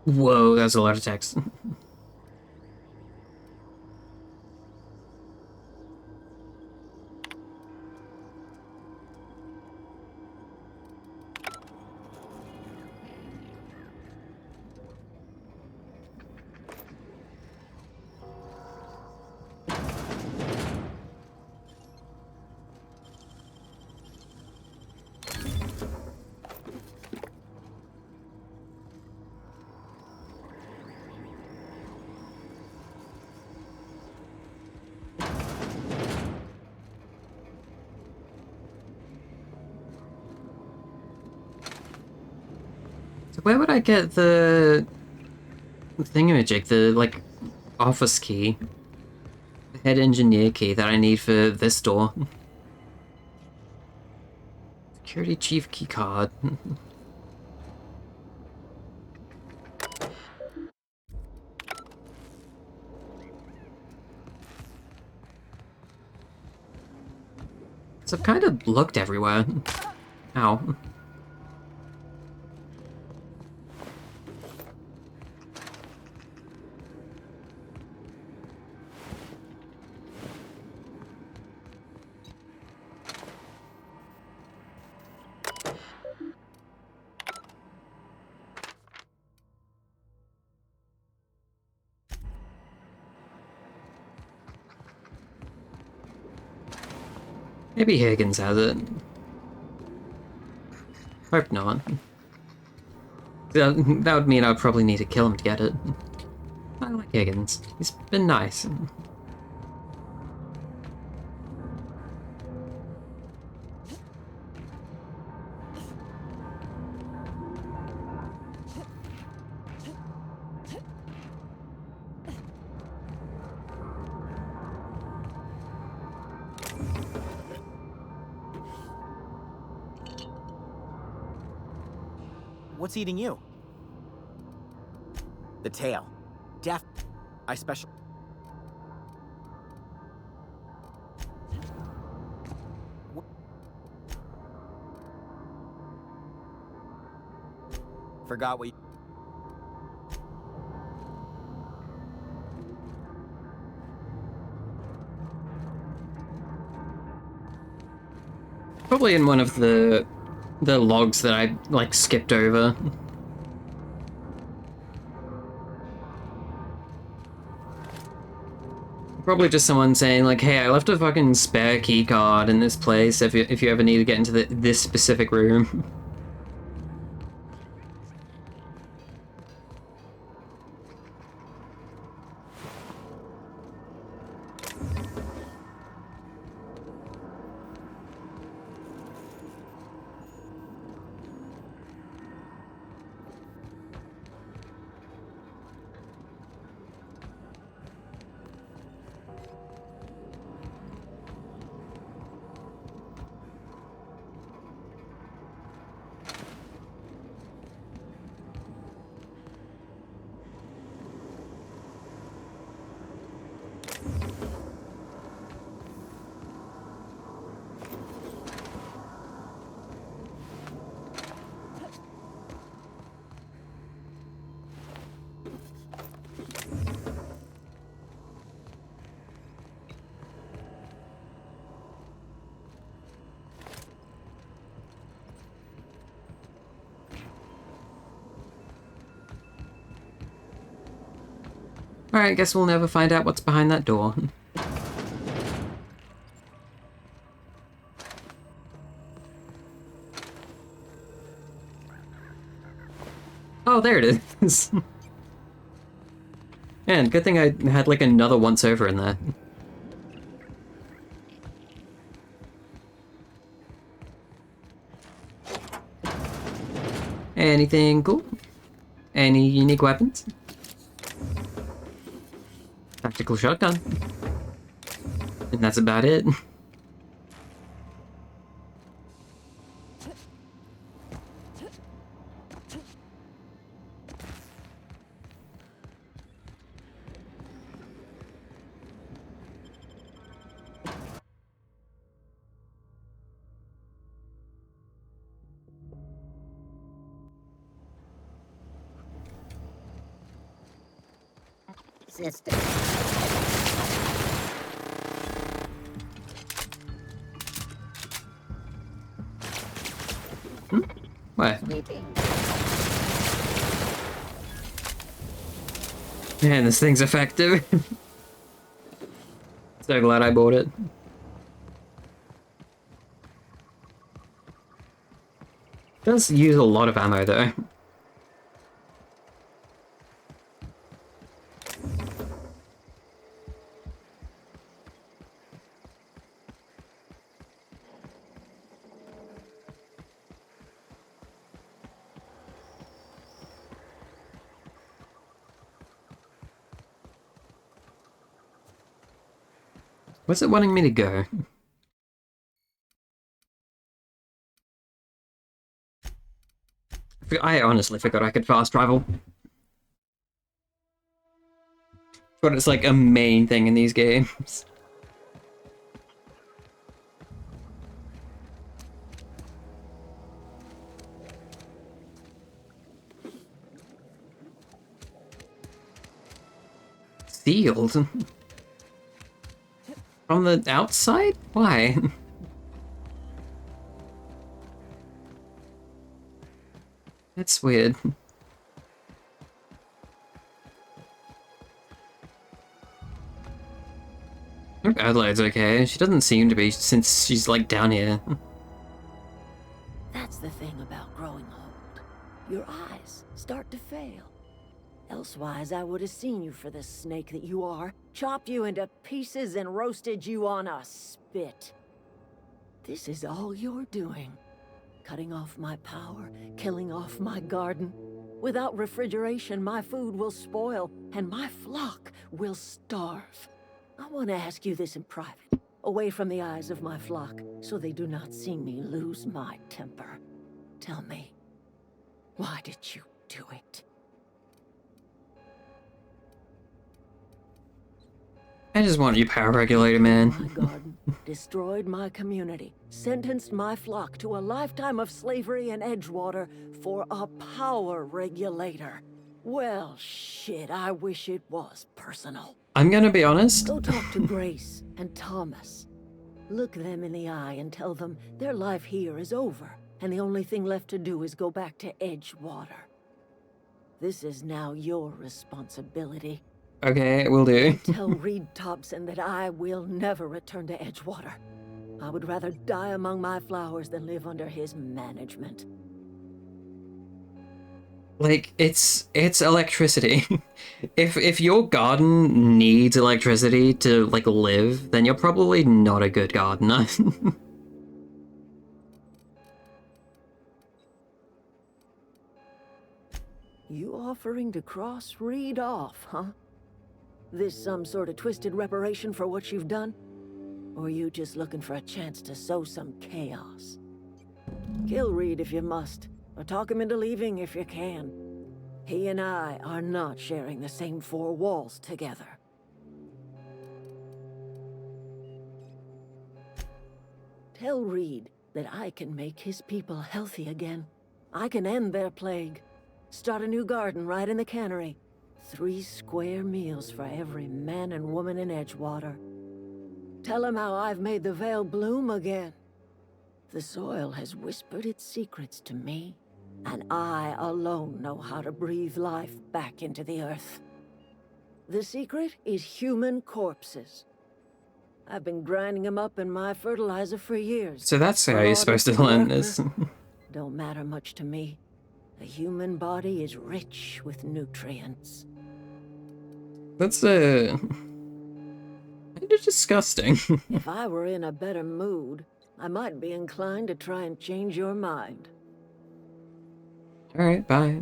Whoa, that's a lot of text. So where would I get the thingamajig, the, like, office key? The head engineer key that I need for this door? Security chief key card. So I've kind of looked everywhere. Ow. Maybe Higgins has it. Hope not. That would mean I would probably need to kill him to get it. I like Higgins. He's been nice. What's eating you? The tail. I special. Forgot what you... Probably in one of the logs that I like skipped over. Probably just someone saying like, "Hey, I left a fucking spare key card in this place if you ever need to get into this specific room." Alright, guess we'll never find out what's behind that door. Oh, there it is. Man, good thing I had like another once over in there. Anything cool? Any unique weapons? Tactical shotgun. And that's about it. Sister. Where? Sweetie. Man, this thing's effective. So glad I bought it. Does use a lot of ammo though. Where's it wanting me to go? I honestly forgot I could fast travel. But it's like a main thing in these games. Sealed? From the outside? Why? That's weird. I hope Adelaide's okay. She doesn't seem to be since she's like down here. That's the thing about growing old. Your eyes start to fail. Elsewise, I would have seen you for the snake that you are, chopped you into pieces and roasted you on a spit. This is all you're doing. Cutting off my power, killing off my garden. Without refrigeration, my food will spoil, and my flock will starve. I want to ask you this in private, away from the eyes of my flock, so they do not see me lose my temper. Tell me, Why did you do it? I just want you power regulator, man. My garden, destroyed my community, sentenced my flock to a lifetime of slavery in Edgewater for a power regulator. Well, shit, I wish it was personal. I'm gonna be honest. Go talk to Grace and Thomas. Look them in the eye and tell them their life here is over, and the only thing left to do is go back to Edgewater. This is now your responsibility. Okay, will do. Tell Reed Thompson that I will never return to Edgewater. I would rather die among my flowers than live under his management. Like, it's electricity. If your garden needs electricity to, like, live, then you're probably not a good gardener. You offering to cross Reed off, huh? This some sort of twisted reparation for what you've done? Or you just looking for a chance to sow some chaos? Kill Reed if you must, or talk him into leaving if you can. He and I are not sharing the same four walls together. Tell Reed that I can make his people healthy again. I can end their plague. Start a new garden right in the cannery. 3 square meals for every man and woman in Edgewater. Tell him how I've made the Vale bloom again. The soil has whispered its secrets to me, and I alone know how to breathe life back into the earth. The secret is human corpses. I've been grinding them up in my fertilizer for years. So that's how you're supposed to learn this. Don't matter much to me. The human body is rich with nutrients. That's kind of disgusting. If I were in a better mood, I might be inclined to try and change your mind. Alright, bye.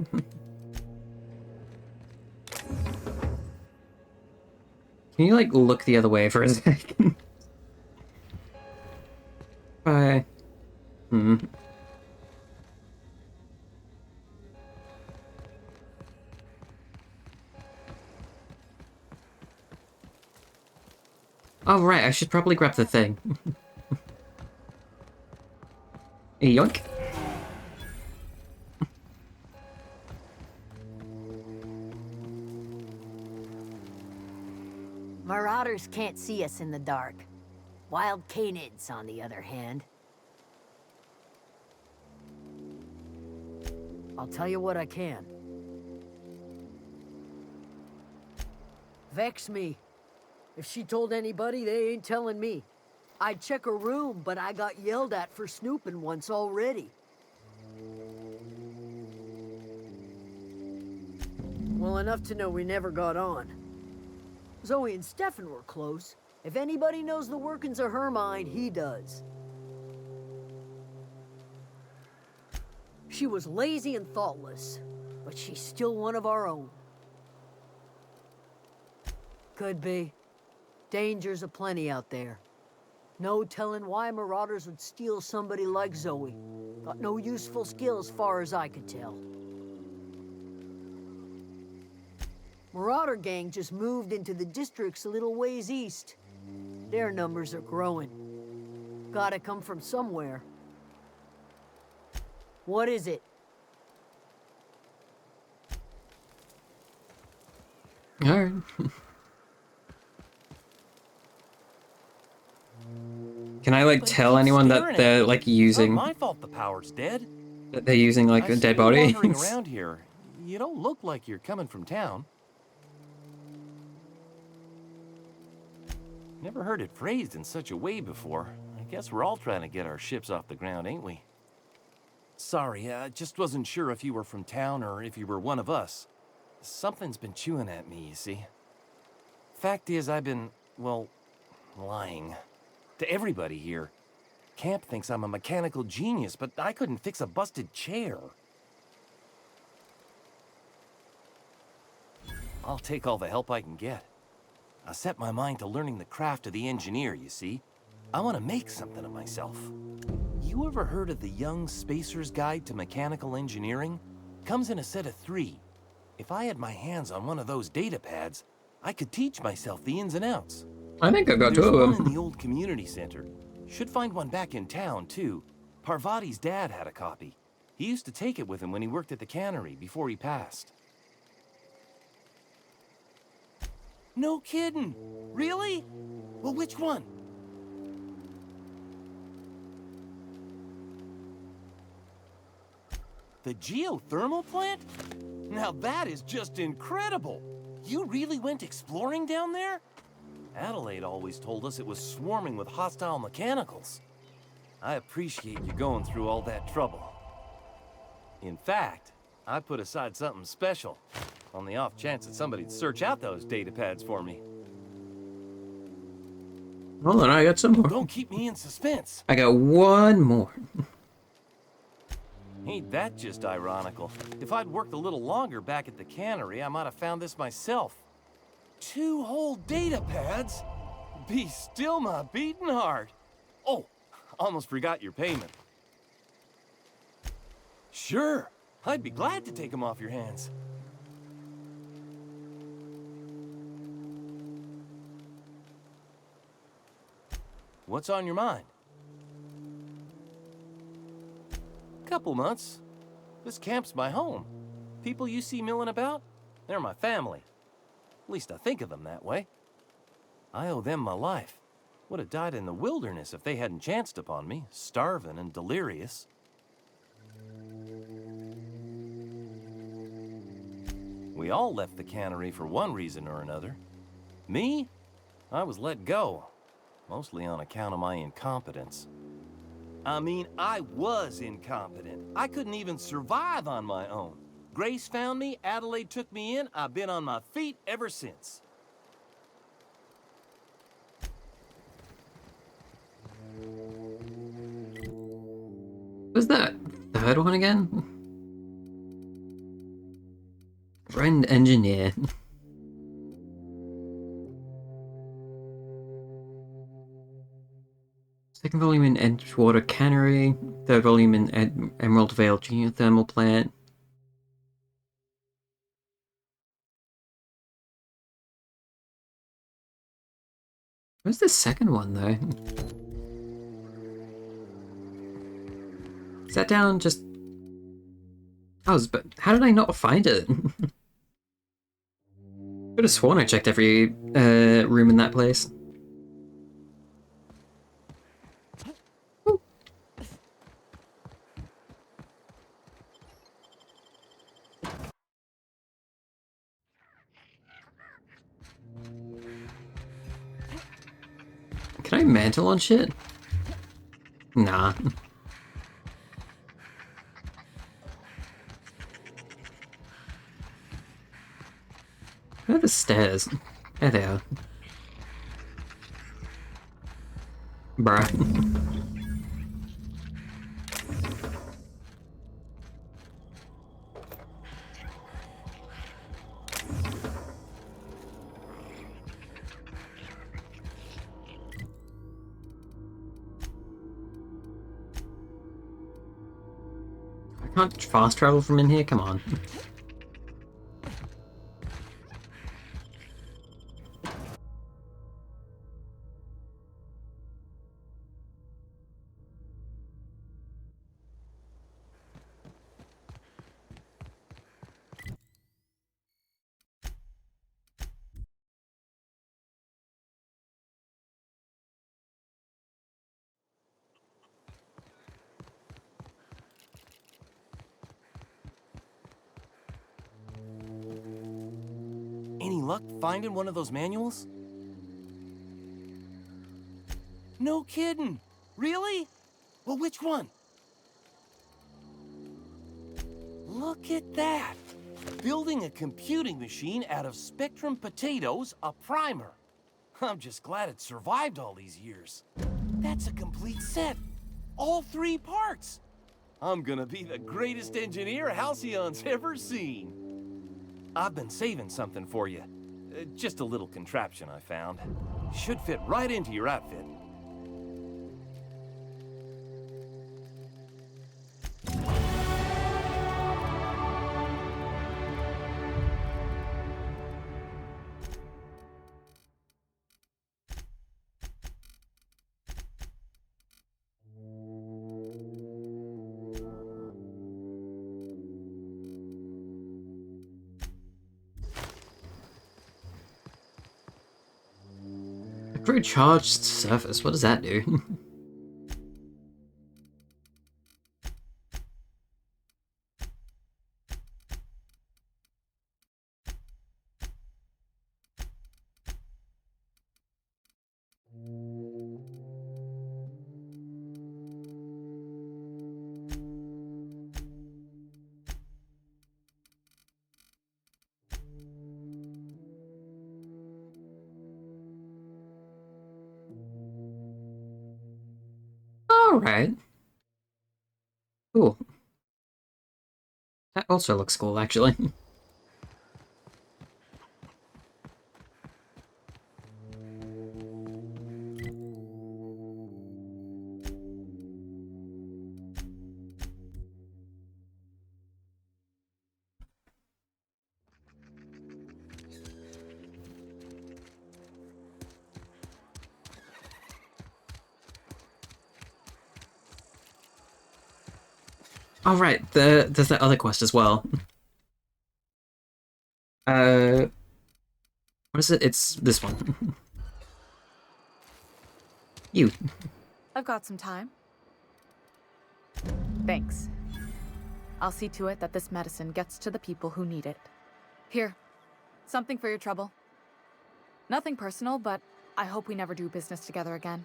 Can you, like, look the other way for a second? Bye. Oh, right, I should probably grab the thing. Yoink. Marauders can't see us in the dark. Wild canids, on the other hand. I'll tell you what I can. Vex me. If she told anybody, they ain't telling me. I'd check her room, but I got yelled at for snooping once already. Well, enough to know we never got on. Zoe and Stefan were close. If anybody knows the workings of her mind, he does. She was lazy and thoughtless, but she's still one of our own. Could be. Dangers aplenty out there. No telling why marauders would steal somebody like Zoe. Got no useful skills, far as I could tell. Marauder gang just moved into the districts a little ways east. Their numbers are growing. Gotta come from somewhere. What is it? Alright. Can I, like, tell anyone that they're, like, using... It's not my fault the power's dead. That they're using, like, a dead body? Wandering around here. You don't look like you're coming from town. Never heard it phrased in such a way before. I guess we're all trying to get our ships off the ground, ain't we? Sorry, I just wasn't sure if you were from town or if you were one of us. Something's been chewing at me, you see. Fact is, I've been, well, lying. To everybody here. Camp thinks I'm a mechanical genius, but I couldn't fix a busted chair. I'll take all the help I can get. I set my mind to learning the craft of the engineer, you see. I want to make something of myself. You ever heard of the Young Spacer's Guide to Mechanical Engineering? comes in a set of 3. If I had my hands on one of those data pads, I could teach myself the ins and outs. I think I got There's 2 of one them. in the old community center. Should find one back in town, too. Parvati's dad had a copy. He used to take it with him when he worked at the cannery before he passed. No kidding. Really? Well, which one? The geothermal plant? Now that is just incredible. You really went exploring down there? Adelaide always told us it was swarming with hostile mechanicals. I appreciate you going through all that trouble. In fact, I put aside something special, on the off chance that somebody'd search out those data pads for me. Hold on, I got some more. Don't keep me in suspense. I got 1 more. Ain't that just ironical? If I'd worked a little longer back at the cannery, I might have found this myself. 2 whole data pads? Be still my beating heart. Oh, almost forgot your payment. Sure, I'd be glad to take them off your hands. What's on your mind? Couple months. This camp's my home. People you see milling about, they're my family. At least I think of them that way. I owe them my life. Would have died in the wilderness if they hadn't chanced upon me, starving and delirious. We all left the cannery for one reason or another. Me? I was let go, mostly on account of my incompetence. I mean, I was incompetent. I couldn't even survive on my own. Grace found me, Adelaide took me in, I've been on my feet ever since. Was that 3rd one again? Friend engineer. Second volume in Edgewater Cannery. 3rd volume in Emerald Vale Geothermal Plant. Where's the 2nd one, though? Is that down just... but how did I not find it? Could have sworn I checked every room in that place. Ooh. Can I mantle on shit? Nah. Where are the stairs? There they are. Bruh. I can't fast travel from in here? Come on. Any luck finding one of those manuals? No kidding. Really? Well, which one? Look at that. Building a computing machine out of Spectrum potatoes, a primer. I'm just glad it survived all these years. That's a complete set. All 3 parts. I'm gonna be the greatest engineer Halcyon's ever seen. I've been saving something for you. Just a little contraption I found. Should fit right into your outfit. For a charged surface, what does that do? Alright. Cool. That also looks cool, actually. Alright, there's that other quest as well. What is it? It's this one. You. I've got some time. Thanks. I'll see to it that this medicine gets to the people who need it. Here, something for your trouble. Nothing personal, but I hope we never do business together again.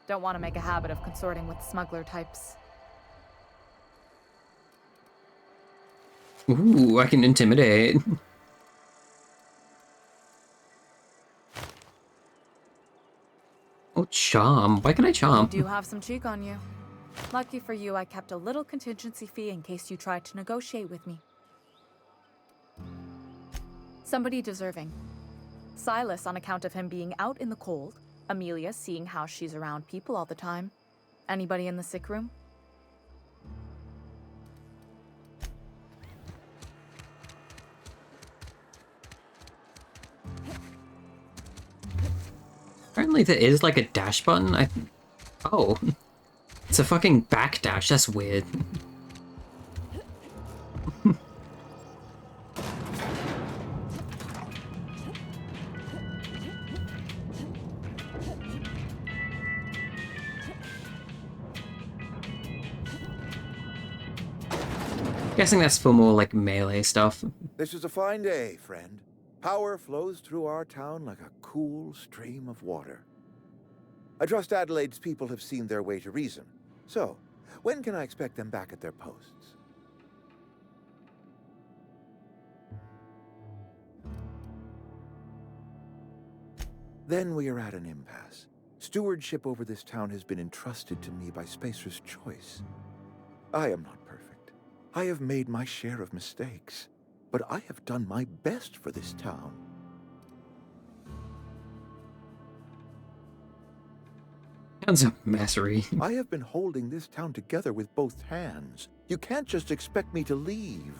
Don't want to make a habit of consorting with smuggler types. Ooh, I can intimidate. Oh, charm. Why can I charm? You do have some cheek on you. Lucky for you, I kept a little contingency fee in case you tried to negotiate with me. Somebody deserving. Silas on account of him being out in the cold. Amelia seeing how she's around people all the time. Anybody in the sick room? Apparently there is like a dash button. Oh. It's a fucking back dash. That's weird. Guessing that's for more like melee stuff. This is a fine day, friend. Power flows through our town like a cool stream of water. I trust Adelaide's people have seen their way to reason. So, when can I expect them back at their posts? Then we are at an impasse. Stewardship over this town has been entrusted to me by Spacer's Choice. I am not perfect. I have made my share of mistakes, but I have done my best for this town. Sounds a messery. I have been holding this town together with both hands. You can't just expect me to leave.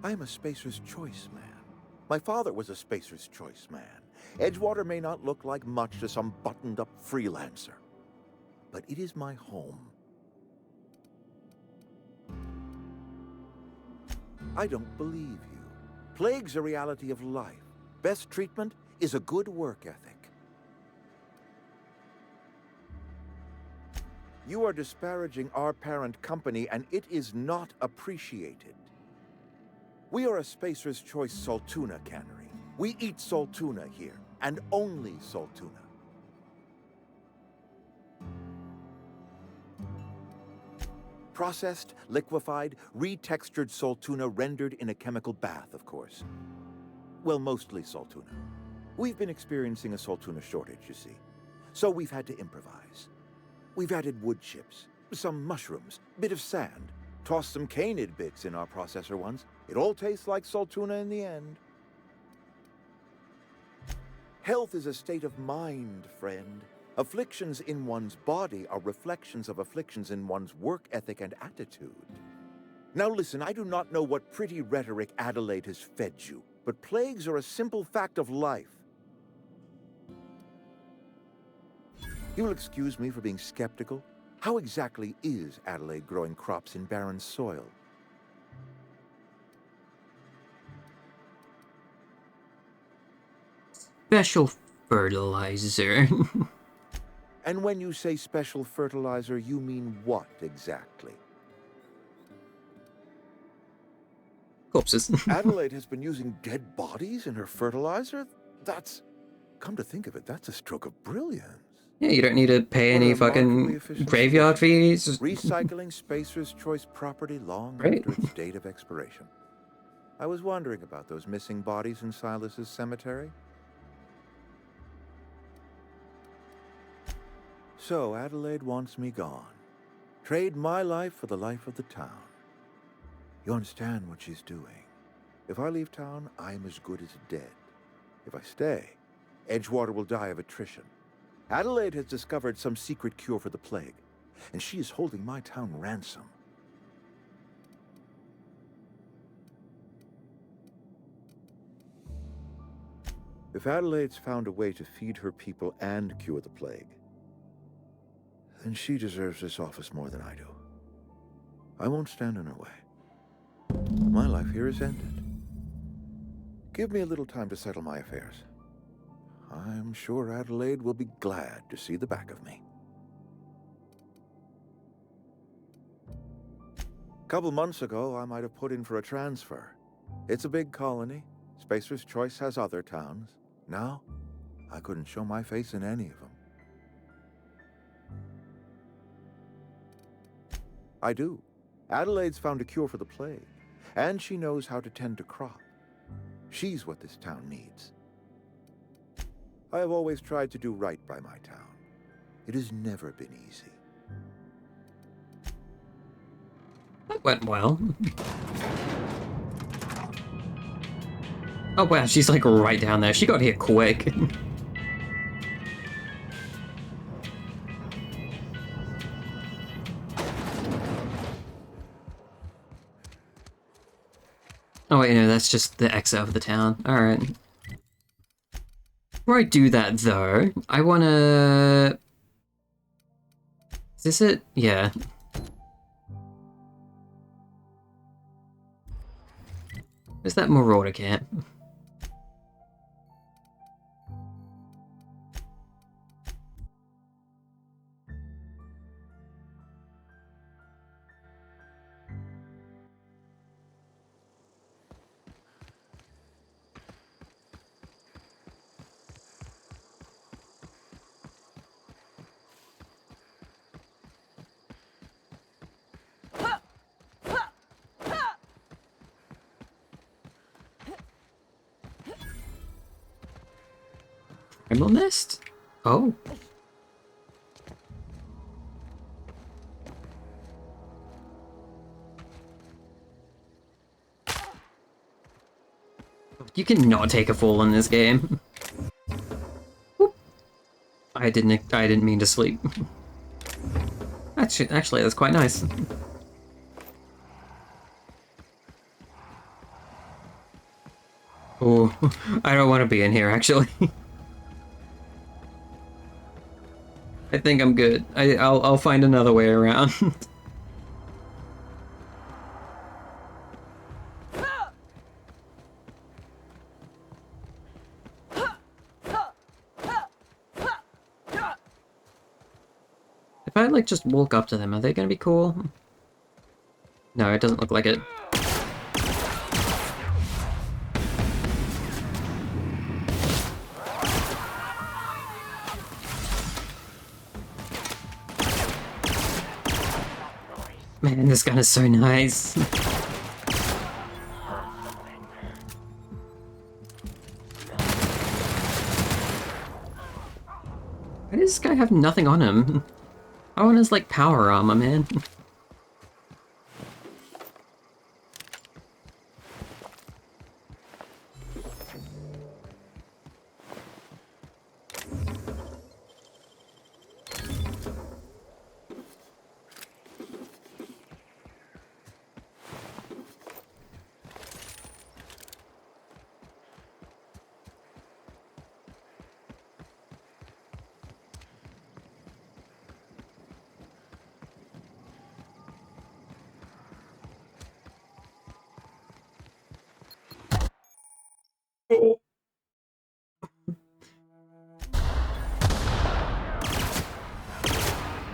I am a Spacer's Choice man. My father was a Spacer's Choice man. Edgewater may not look like much to some buttoned-up freelancer, but it is my home. I don't believe you. Plague's a reality of life. Best treatment is a good work ethic. You are disparaging our parent company, and it is not appreciated. We are a Spacer's Choice Saltuna cannery. We eat Saltuna here, and only Saltuna. Processed, liquefied, retextured Saltuna rendered in a chemical bath, of course. Well, mostly Saltuna. We've been experiencing a Saltuna shortage, you see. So we've had to improvise. We've added wood chips, some mushrooms, bit of sand, tossed some canid bits in our processor once. It all tastes like Saltuna in the end. Health is a state of mind, friend. Afflictions in one's body are reflections of afflictions in one's work ethic and attitude. Now listen, I do not know what pretty rhetoric Adelaide has fed you, but plagues are a simple fact of life. You'll excuse me for being skeptical. How exactly is Adelaide growing crops in barren soil? Special Fertilizer. And when you say special fertilizer, you mean what exactly? Corpses. Adelaide has been using dead bodies in her fertilizer? That's... Come to think of it, that's a stroke of brilliance. Yeah, you don't need to pay What a any remarkably fucking efficient graveyard solution. fees. Recycling Spacer's Choice property long Right. after its date of expiration. I was wondering about those missing bodies in Silas's cemetery. So Adelaide wants me gone. Trade my life for the life of the town. You understand what she's doing. If I leave town, I'm as good as dead. If I stay, Edgewater will die of attrition. Adelaide has discovered some secret cure for the plague, and she is holding my town ransom. If Adelaide's found a way to feed her people and cure the plague, then she deserves this office more than I do. I won't stand in her way. My life here is ended. Give me a little time to settle my affairs. I'm sure Adelaide will be glad to see the back of me. A couple months ago, I might have put in for a transfer. It's a big colony. Spacer's Choice has other towns. Now, I couldn't show my face in any of them. I do. Adelaide's found a cure for the plague, and she knows how to tend to crop. She's what this town needs. I have always tried to do right by my town. It has never been easy. That went well. Oh wow, she's like right down there. She got here quick. Oh wait, no, that's just the exit of the town. Alright. Before I do that, though, I wanna... Is this it? Yeah. Where's that Marauder camp? Criminal nest? Oh. You cannot take a fall in this game. Whoop. I didn't mean to sleep. Actually, that's quite nice. Oh, I don't want to be in here, actually. I think I'm good. I'll find another way around. If I like just walk up to them, are they gonna be cool? No, it doesn't look like it. Man, this gun is so nice. Why does this guy have nothing on him? I want his, like, power armor, man.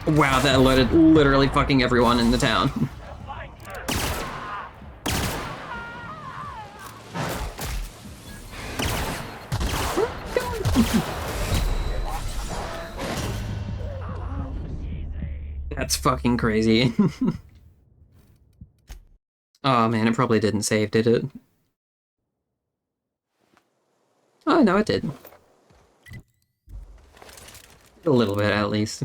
Wow, that alerted literally fucking everyone in the town. That's fucking crazy. Oh man, it probably didn't save, did it? Oh, no, it did. A little bit, at least.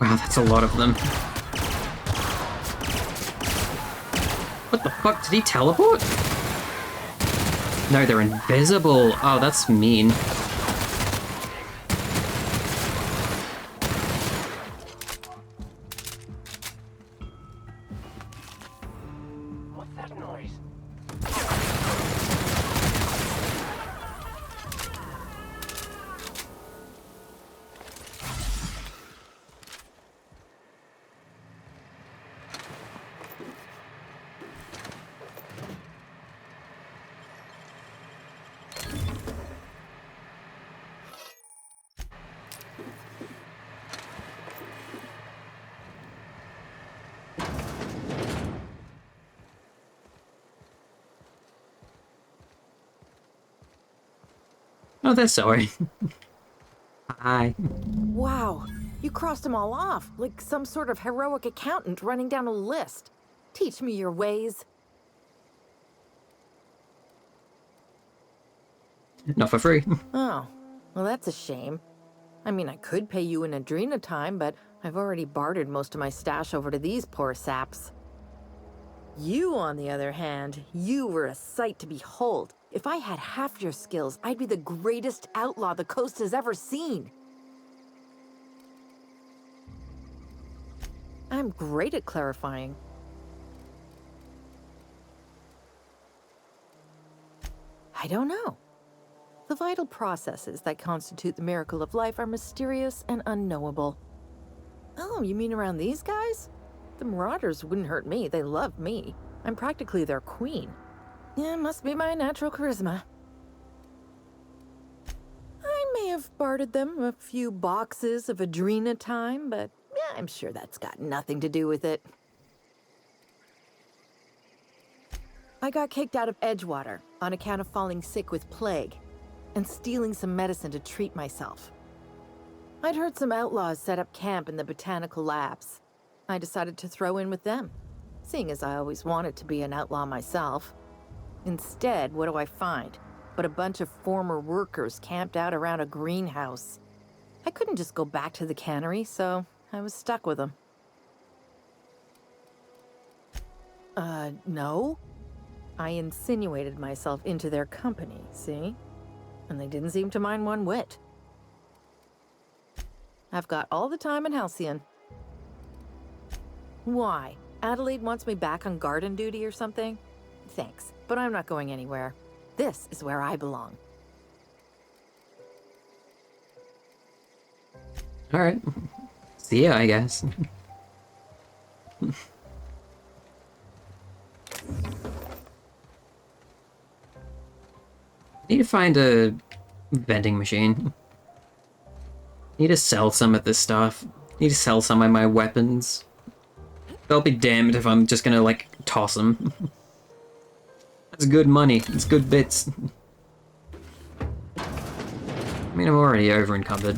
Wow, that's a lot of them. What the fuck? Did he teleport? No, they're invisible. Oh, that's mean. What's that noise? Oh, they're sorry. Hi. Wow, you crossed them all off, like some sort of heroic accountant running down a list. Teach me your ways. Not for free. Oh, well that's a shame. I mean, I could pay you in Adrena time, but I've already bartered most of my stash over to these poor saps. You, on the other hand, you were a sight to behold. If I had half your skills, I'd be the greatest outlaw the coast has ever seen. I'm great at clarifying. I don't know. The vital processes that constitute the miracle of life are mysterious and unknowable. Oh, you mean around these guys? The Marauders wouldn't hurt me. They love me. I'm practically their queen. Yeah, must be my natural charisma. I may have bartered them a few boxes of Adrena time, but yeah, I'm sure that's got nothing to do with it. I got kicked out of Edgewater on account of falling sick with plague and stealing some medicine to treat myself. I'd heard some outlaws set up camp in the botanical labs. I decided to throw in with them, seeing as I always wanted to be an outlaw myself. Instead, what do I find? But a bunch of former workers camped out around a greenhouse. I couldn't just go back to the cannery, so I was stuck with them. No. I insinuated myself into their company, see? And they didn't seem to mind one whit. I've got all the time in Halcyon. Why? Adelaide wants me back on garden duty or something? Thanks, but I'm not going anywhere. This is where I belong. Alright. See ya, I guess. Need to find a vending machine. Need to sell some of this stuff. Need to sell some of my weapons. They'll be damned if I'm just gonna, like, toss them. That's good money. It's good bits. I mean, I'm already over encumbered.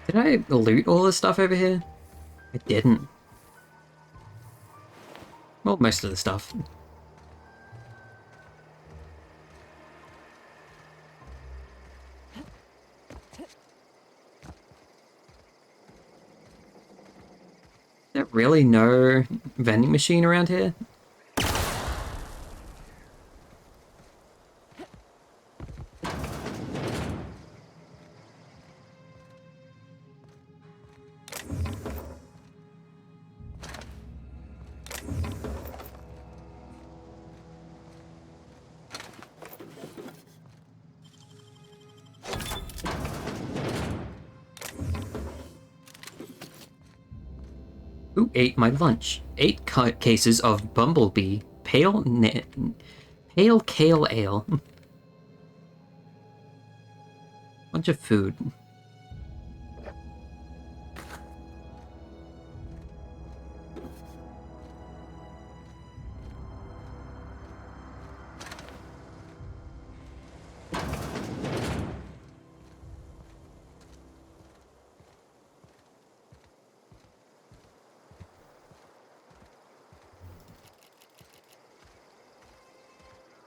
Did I loot all this stuff over here? I didn't. Well, most of the stuff. Is there really no vending machine around here? Who ate my lunch? 8 cases of Bumblebee Pale Kale Ale. Bunch of food.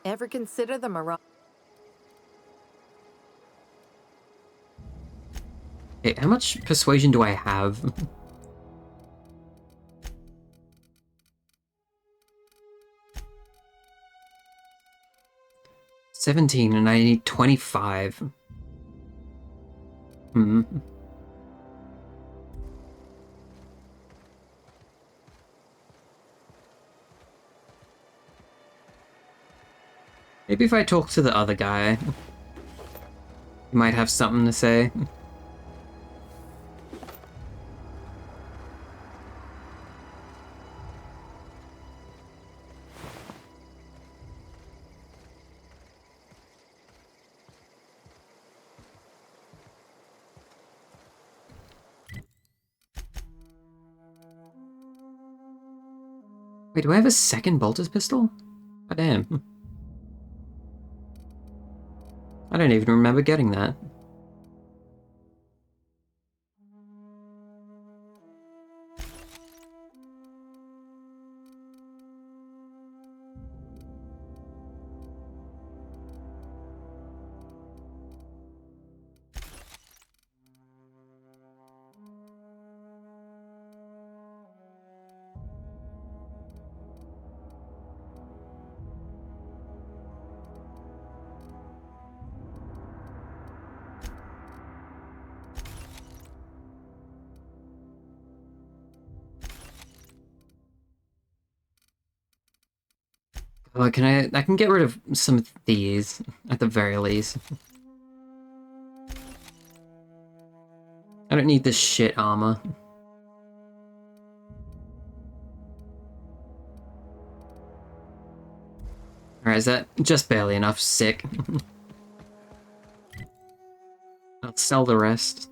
Ever consider the Marauder? Hey, how much persuasion do I have? $17 and I need 25. Hmm. Maybe if I talk to the other guy, he might have something to say. Wait, do I have a second bolter's pistol? God damn. I don't even remember getting that. Oh, I can get rid of some of these, at the very least. I don't need this shit armor. Alright, is that just barely enough? Sick. I'll sell the rest.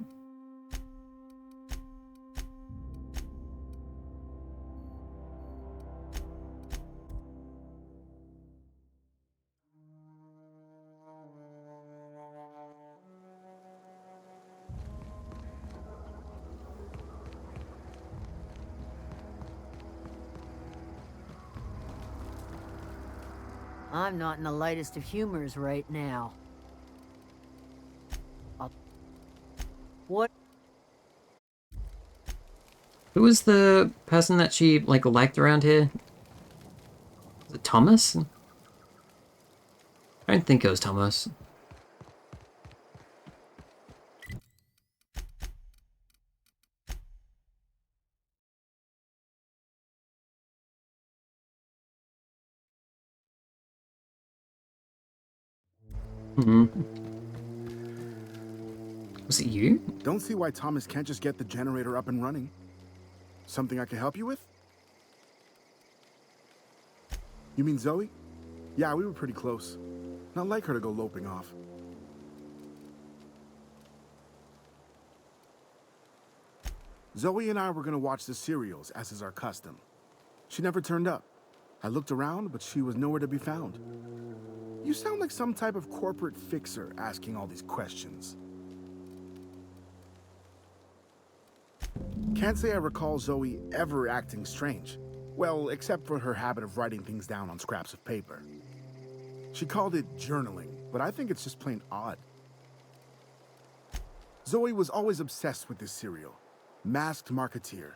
I'm not in the lightest of humors right now. What? Who was the person that she, like, liked around here? Was it Thomas? I don't think it was Thomas. Hmm. Was it you? Don't see why Thomas can't just get the generator up and running. Something I can help you with? You mean Zoe? Yeah, we were pretty close. Not like her to go loping off. Zoe and I were gonna watch the serials, as is our custom. She never turned up. I looked around, but she was nowhere to be found. You sound like some type of corporate fixer asking all these questions. Can't say I recall Zoe ever acting strange. Well, except for her habit of writing things down on scraps of paper. She called it journaling, but I think it's just plain odd. Zoe was always obsessed with this serial, Masked Marketeer.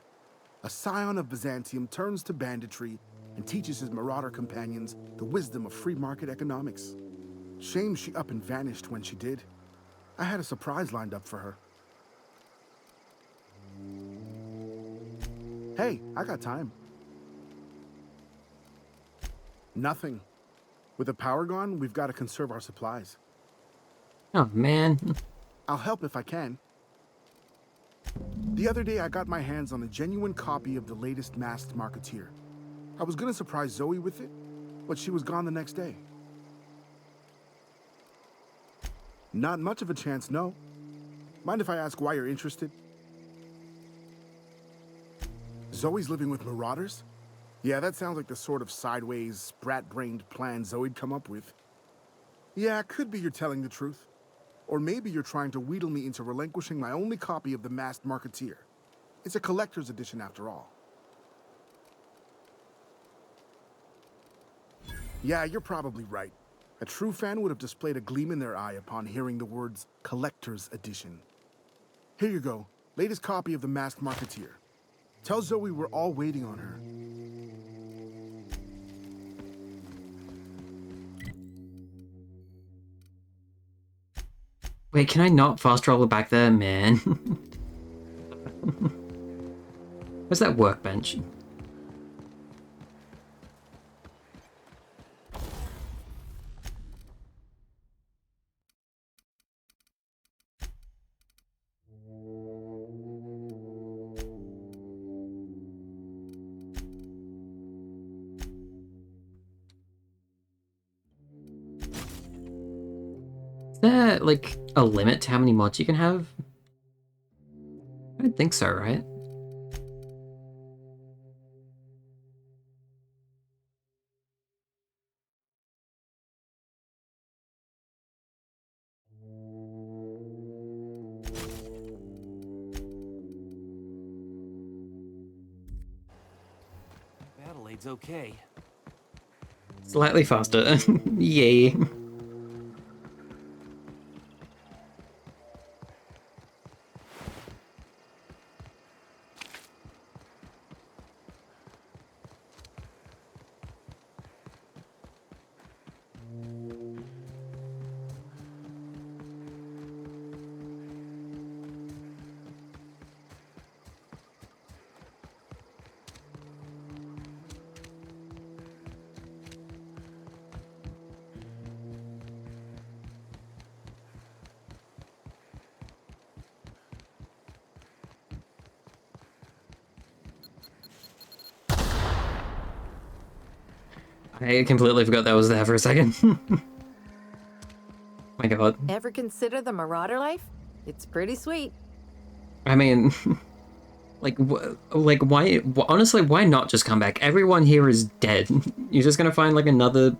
A scion of Byzantium turns to banditry and teaches his marauder companions the wisdom of free market economics. Shame she up and vanished when she did. I had a surprise lined up for her. Hey, I got time. Nothing. With the power gone, we've got to conserve our supplies. Oh, man. I'll help if I can. The other day, I got my hands on a genuine copy of the latest Masked Marketeer. I was gonna surprise Zoe with it, but she was gone the next day. Not much of a chance, no. Mind if I ask why you're interested? Zoe's living with marauders? Yeah, that sounds like the sort of sideways, sprat-brained plan Zoe'd come up with. Yeah, could be you're telling the truth. Or maybe you're trying to wheedle me into relinquishing my only copy of the Masked Marketeer. It's a collector's edition after all. Yeah, you're probably right. A true fan would have displayed a gleam in their eye upon hearing the words collector's edition. Here you go, latest copy of the Masked Marketeer. Tell Zoe we're all waiting on her. Wait, can I not fast travel back there, man? Where's that workbench? Is there, like, a limit to how many mods you can have? I don't think so, right? Adelaide's okay. Slightly faster. Yay. I completely forgot that was there for a second. My god. Ever consider the marauder life? It's pretty sweet. I mean, like why? Honestly, why not just come back? Everyone here is dead. You're just gonna find like another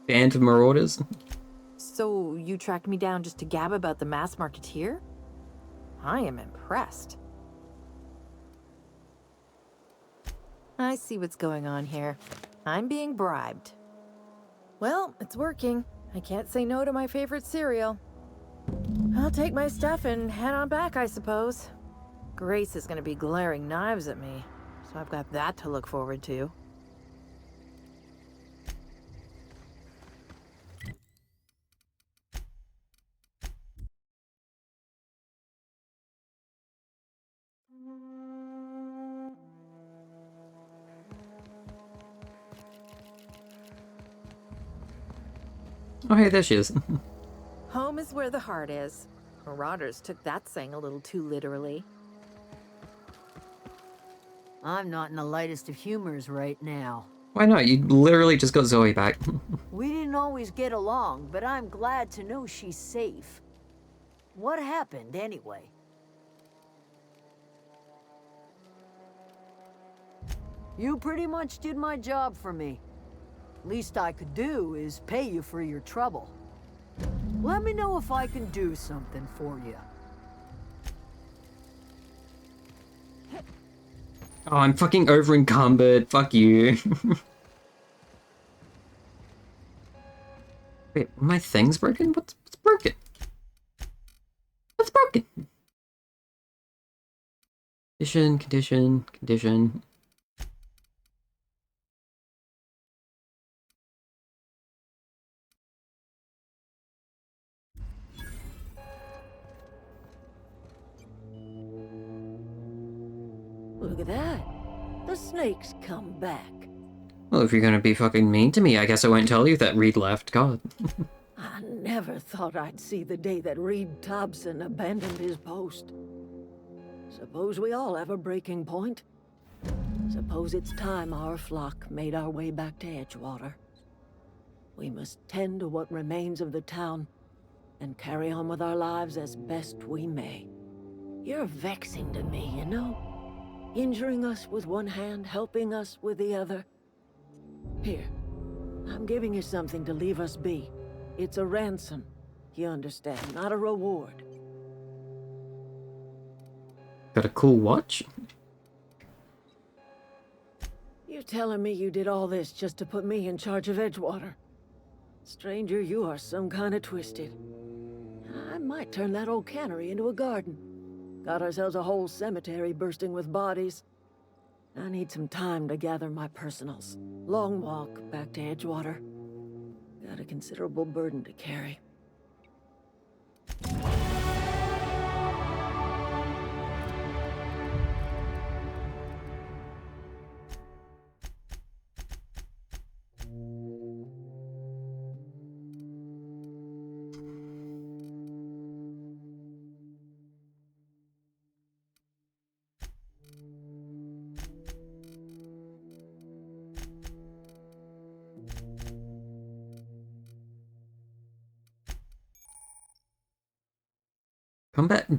band of marauders? So you tracked me down just to gab about the Masked Marketeer? I am impressed. I see what's going on here. I'm being bribed. Well, it's working. I can't say no to my favorite cereal. I'll take my stuff and head on back, I suppose. Grace is gonna be glaring knives at me, so I've got that to look forward to. Oh, hey, there she is. Home is where the heart is. Marauders took that saying a little too literally. I'm not in the lightest of humors right now. Why not? You literally just got Zoe back. We didn't always get along, but I'm glad to know she's safe. What happened, anyway? You pretty much did my job for me. Least I could do is pay you for your trouble. Let me know if I can do something for you. Oh, I'm fucking over encumbered. Fuck you. Wait, my thing's broken? What's broken? What's broken? Condition. Look at that. The snake's come back. Well, if you're gonna be fucking mean to me, I guess I won't tell you that Reed left. God. I never thought I'd see the day that Reed Thompson abandoned his post. Suppose we all have a breaking point. Suppose it's time our flock made our way back to Edgewater. We must tend to what remains of the town and carry on with our lives as best we may. You're vexing to me, you know? Injuring us with one hand, helping us with the other. Here, I'm giving you something to leave us be. It's a ransom, you understand, not a reward. Got a cool watch? You telling me you did all this just to put me in charge of Edgewater? Stranger, you are some kind of twisted. I might turn that old cannery into a garden. Got ourselves a whole cemetery bursting with bodies. I need some time to gather my personals. Long walk back to Edgewater. Got a considerable burden to carry.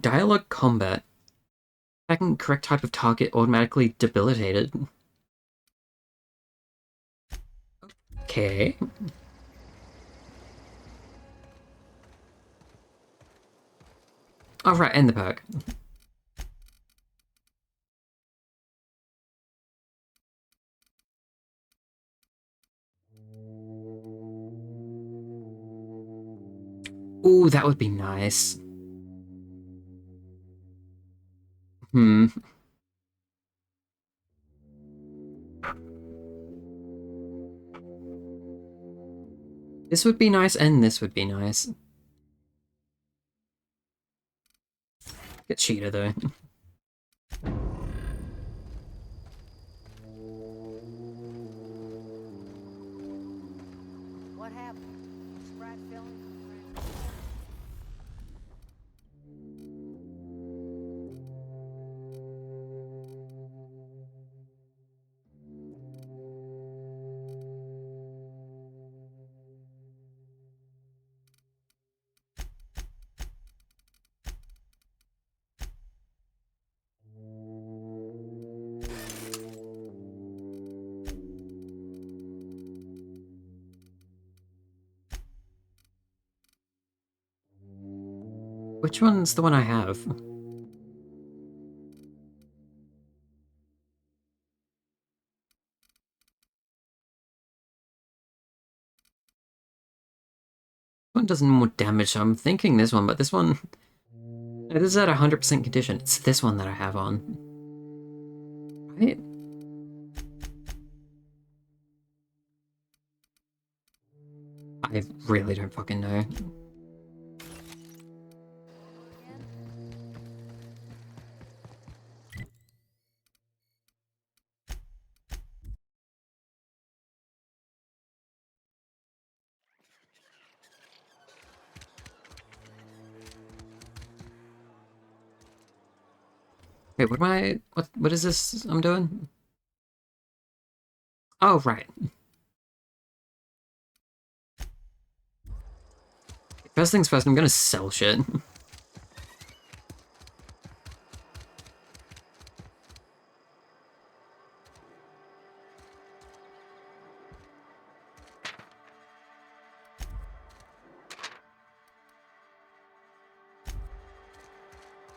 Dialogue combat. Second correct type of target automatically debilitated. Okay. Oh, right, end the perk. Ooh, that would be nice. This would be nice, and this would be nice. Get cheater, though. What happened? Sprat filling? Which one's the one I have? One does more damage, so I'm thinking this one, but this one... This is at 100% condition. It's this one that I have on. Right? I really don't fucking know. Wait, what am I... What is this I'm doing? Oh, right. First things first, I'm gonna sell shit.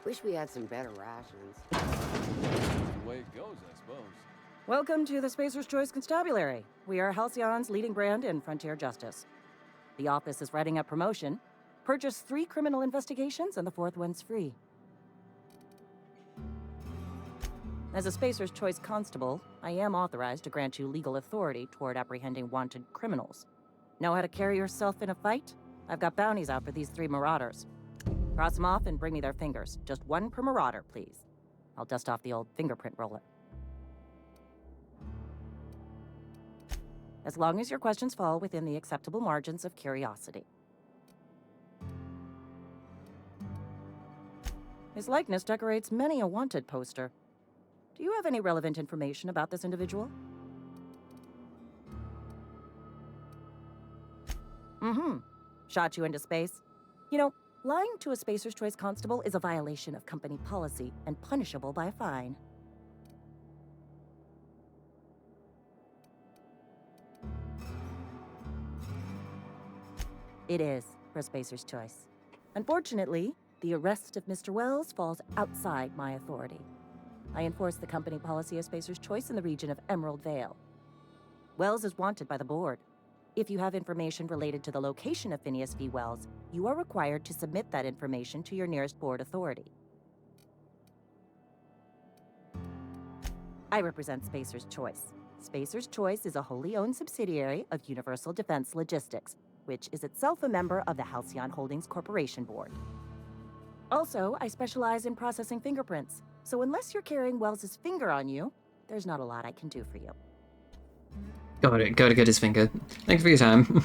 Wish we had some better rations. the way it goes, I suppose. Welcome to the Spacer's Choice Constabulary. We are Halcyon's leading brand in frontier justice. The office is writing up promotion. Purchase 3 criminal investigations and the 4th one's free. As a Spacer's Choice Constable, I am authorized to grant you legal authority toward apprehending wanted criminals. Know how to carry yourself in a fight? I've got bounties out for these 3 marauders. Cross them off and bring me their fingers. Just 1 per marauder, please. I'll dust off the old fingerprint roller. As long as your questions fall within the acceptable margins of curiosity. His likeness decorates many a wanted poster. Do you have any relevant information about this individual? Mm-hmm. Shot you into space? You know, lying to a Spacer's Choice Constable is a violation of company policy and punishable by a fine. It is, for a Spacer's Choice. Unfortunately, the arrest of Mr. Wells falls outside my authority. I enforce the company policy of Spacer's Choice in the region of Emerald Vale. Wells is wanted by the board. If you have information related to the location of Phineas V. Wells, you are required to submit that information to your nearest board authority. I represent Spacer's Choice. Spacer's Choice is a wholly owned subsidiary of Universal Defense Logistics, which is itself a member of the Halcyon Holdings Corporation Board. Also, I specialize in processing fingerprints, so unless you're carrying Wells's finger on you, there's not a lot I can do for you. Got it. Gotta get his finger. Thanks for your time. A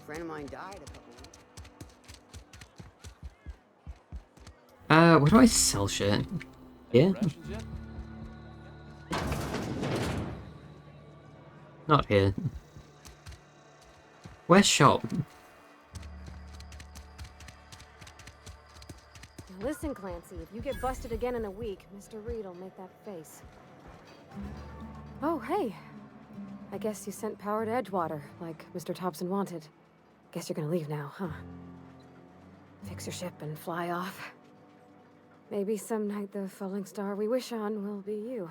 friend of mine died a couple weeks. Where do I sell shit? Here? Not here. Where's shop? Listen, Clancy, if you get busted again in a week, Mr. Reed'll make that face. Oh, hey. I guess you sent power to Edgewater, like Mr. Thompson wanted. Guess you're gonna leave now, huh? Fix your ship and fly off. Maybe some night the falling star we wish on will be you.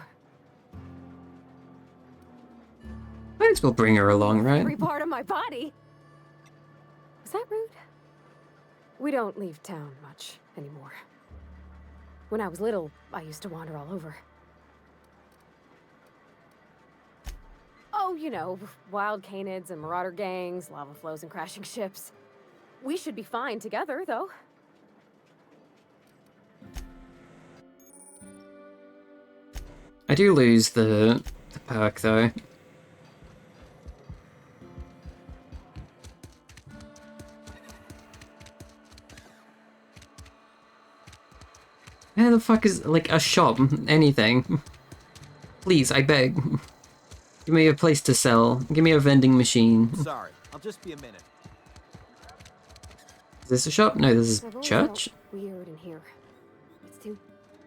Might as well bring her along, right? Every part of my body! Was that rude? We don't leave town much anymore. When I was little, I used to wander all over. Oh, you know, wild canids and marauder gangs, lava flows and crashing ships. We should be fine together, though. I do lose the perk, though. Where the fuck is, like, a shop? Anything. Please, I beg. Give me a place to sell. Give me a vending machine. Sorry, I'll just be a minute. Is this a shop? No, this is I've always church? felt weird in here. It's too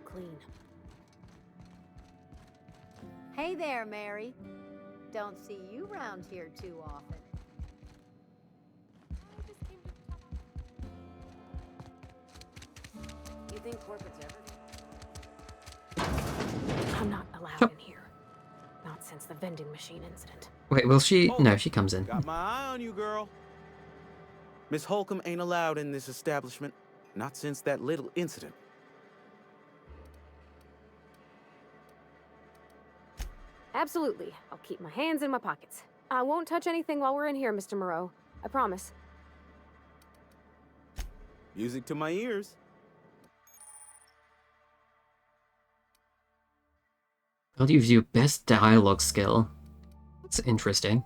clean. Hey there, Mary. Don't see you round here too often. You think corporate's everything? I'm not allowed in here. Not since the vending machine incident. Wait, will she? No, she comes in. Got my eye on you, girl. Miss Holcomb ain't allowed in this establishment. Not since that little incident. Absolutely. I'll keep my hands in my pockets. I won't touch anything while we're in here, Mr. Moreau. I promise. Music to my ears. I'll give you best dialogue skill. That's interesting.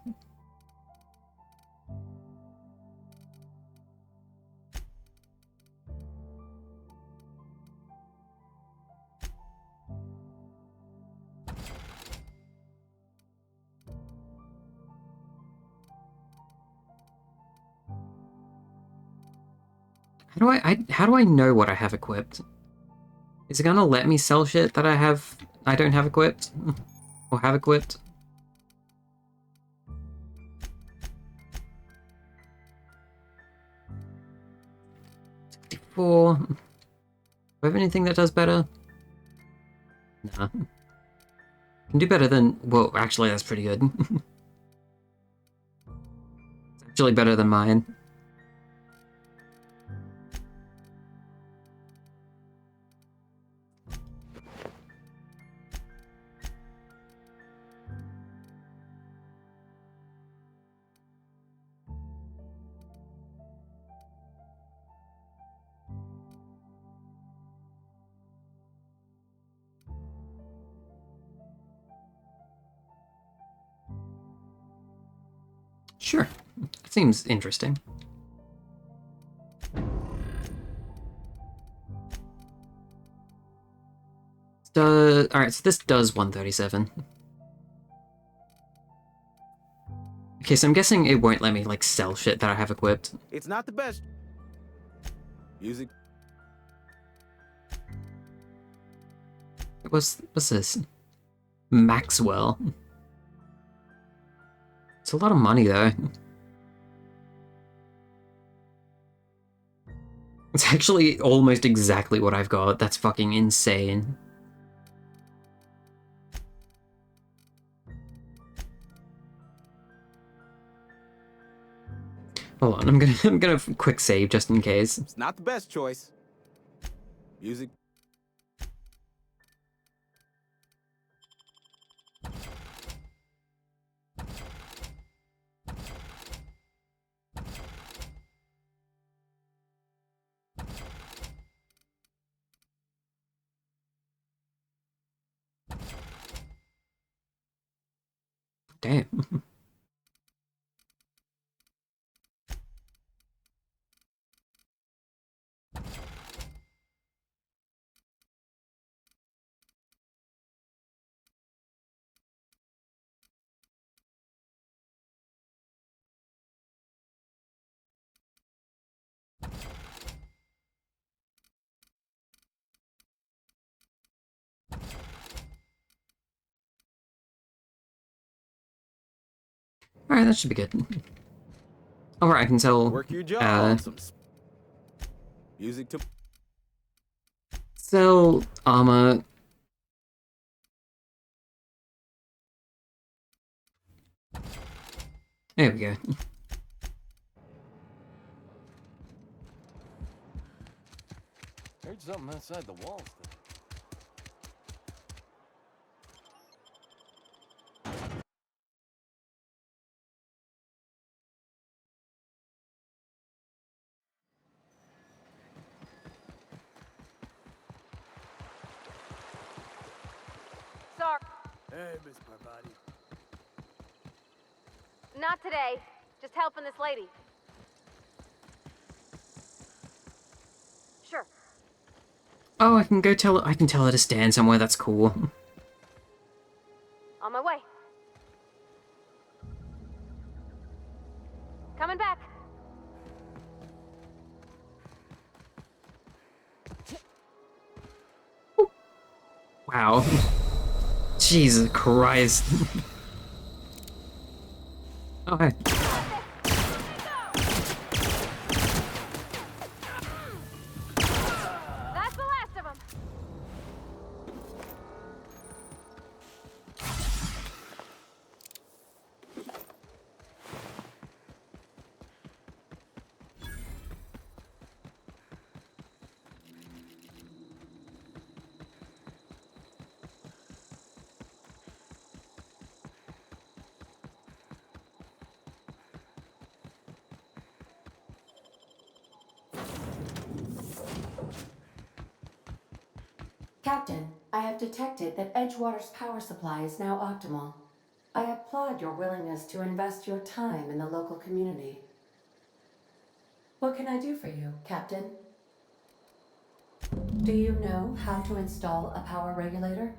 How do I know what I have equipped? Is it gonna let me sell shit that I don't have equipped? Or have equipped? 4. Do I have anything that does better? Nah. Can do better than... Well, actually, that's pretty good. It's actually better than mine. Sure. Seems interesting. Alright, so this does 137. Okay, so I'm guessing it won't let me, like, sell shit that I have equipped. It's not the best. Music. What's this? Maxwell. It's a lot of money, though. It's actually almost exactly what I've got. That's fucking insane. Hold on, I'm gonna quick save just in case. It's not the best choice. Music. Damn. Alright, that should be good. Alright, I can sell... Work your job. Music to... Sell armor. There we go. Heard something outside the walls. Sorry. Hey, Miss Parvati. Not today. Just helping this lady. Sure. Oh, I can go tell her, I can tell her to stand somewhere, that's cool. On my way. Coming back. Wow. Jesus Christ. Oh, hey. That's the last of them. Captain, I have detected that Edgewater's power supply is now optimal. I applaud your willingness to invest your time in the local community. What can I do for you, Captain? Do you know how to install a power regulator?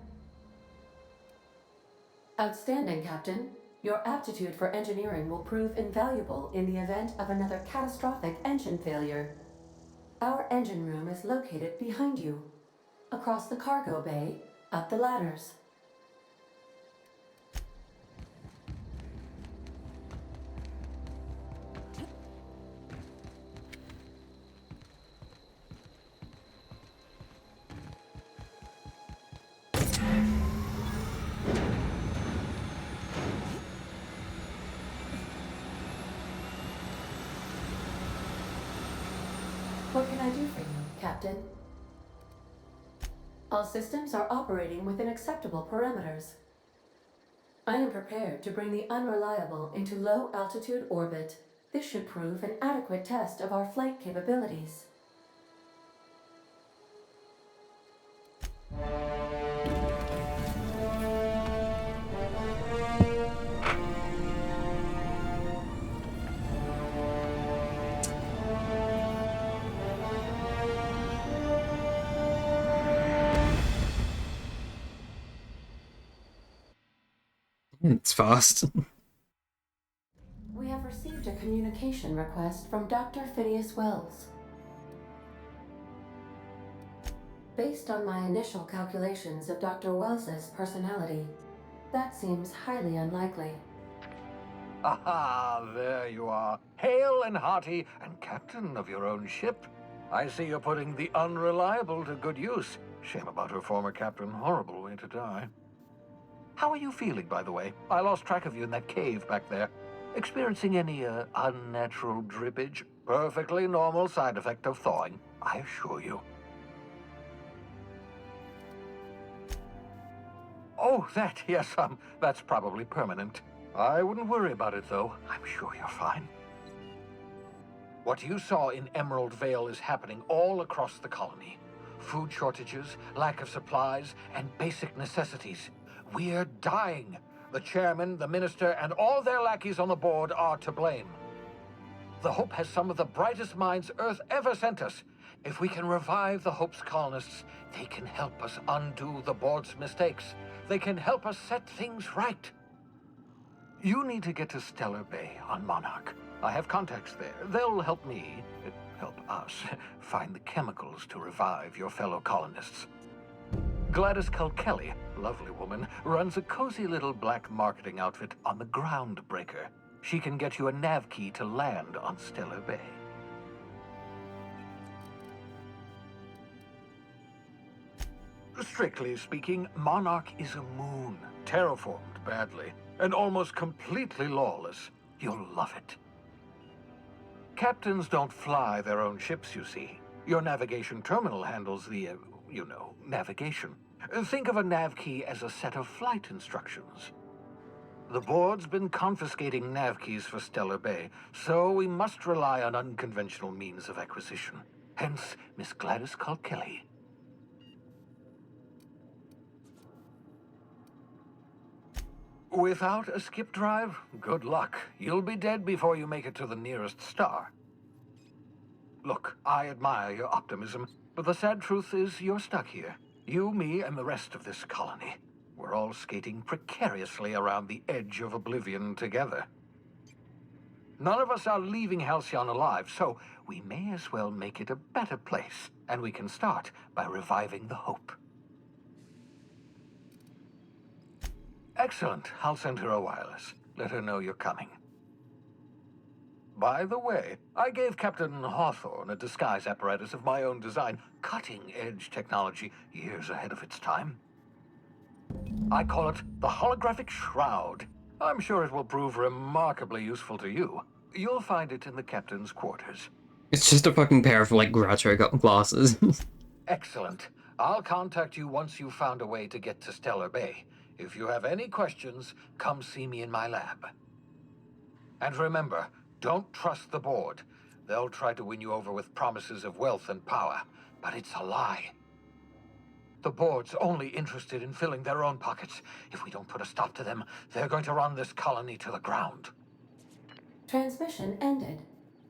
Outstanding, Captain. Your aptitude for engineering will prove invaluable in the event of another catastrophic engine failure. Our engine room is located behind you. Across the cargo bay, up the ladders. What can I do for you, Captain? All systems are operating within acceptable parameters. I am prepared to bring the unreliable into low-altitude orbit. This should prove an adequate test of our flight capabilities. It's fast. We have received a communication request from Dr. Phineas Wells. Based on my initial calculations of Dr. Wells's personality, that seems highly unlikely. Aha, there you are. Hale and hearty, and captain of your own ship. I see you're putting the unreliable to good use. Shame about her former captain. Horrible way to die. How are you feeling, by the way? I lost track of you in that cave back there. Experiencing any, unnatural drippage? Perfectly normal side effect of thawing, I assure you. Oh, that, yes, that's probably permanent. I wouldn't worry about it, though. I'm sure you're fine. What you saw in Emerald Vale is happening all across the colony. Food shortages, lack of supplies, and basic necessities. We're dying. The chairman, the minister, and all their lackeys on the board are to blame. The Hope has some of the brightest minds Earth ever sent us. If we can revive the Hope's colonists, they can help us undo the board's mistakes. They can help us set things right. You need to get to Stellar Bay on Monarch. I have contacts there. They'll help me, help us, find the chemicals to revive your fellow colonists. Gladys Kelly, lovely woman, runs a cozy little black marketing outfit on the Groundbreaker. She can get you a nav key to land on Stellar Bay. Strictly speaking, Monarch is a moon, terraformed badly, and almost completely lawless. You'll love it. Captains don't fly their own ships, you see. Your navigation terminal handles the, navigation. Think of a nav key as a set of flight instructions. The board's been confiscating nav keys for Stellar Bay, so we must rely on unconventional means of acquisition. Hence, Miss Gladys Kelly. Without a skip drive, good luck. You'll be dead before you make it to the nearest star. Look, I admire your optimism, but the sad truth is you're stuck here. You, me, and the rest of this colony. We're all skating precariously around the edge of oblivion together. None of us are leaving Halcyon alive, so we may as well make it a better place, and we can start by reviving the Hope. Excellent. I'll send her a wireless. Let her know you're coming. By the way, I gave Captain Hawthorne a disguise apparatus of my own design, cutting-edge technology, years ahead of its time. I call it the Holographic Shroud. I'm sure it will prove remarkably useful to you. You'll find it in the captain's quarters. It's just a fucking pair of, like, Groucho glasses. Excellent. I'll contact you once you've found a way to get to Stellar Bay. If you have any questions, come see me in my lab. And remember, don't trust the board. They'll try to win you over with promises of wealth and power, but it's a lie. The board's only interested in filling their own pockets. If we don't put a stop to them, they're going to run this colony to the ground. Transmission ended.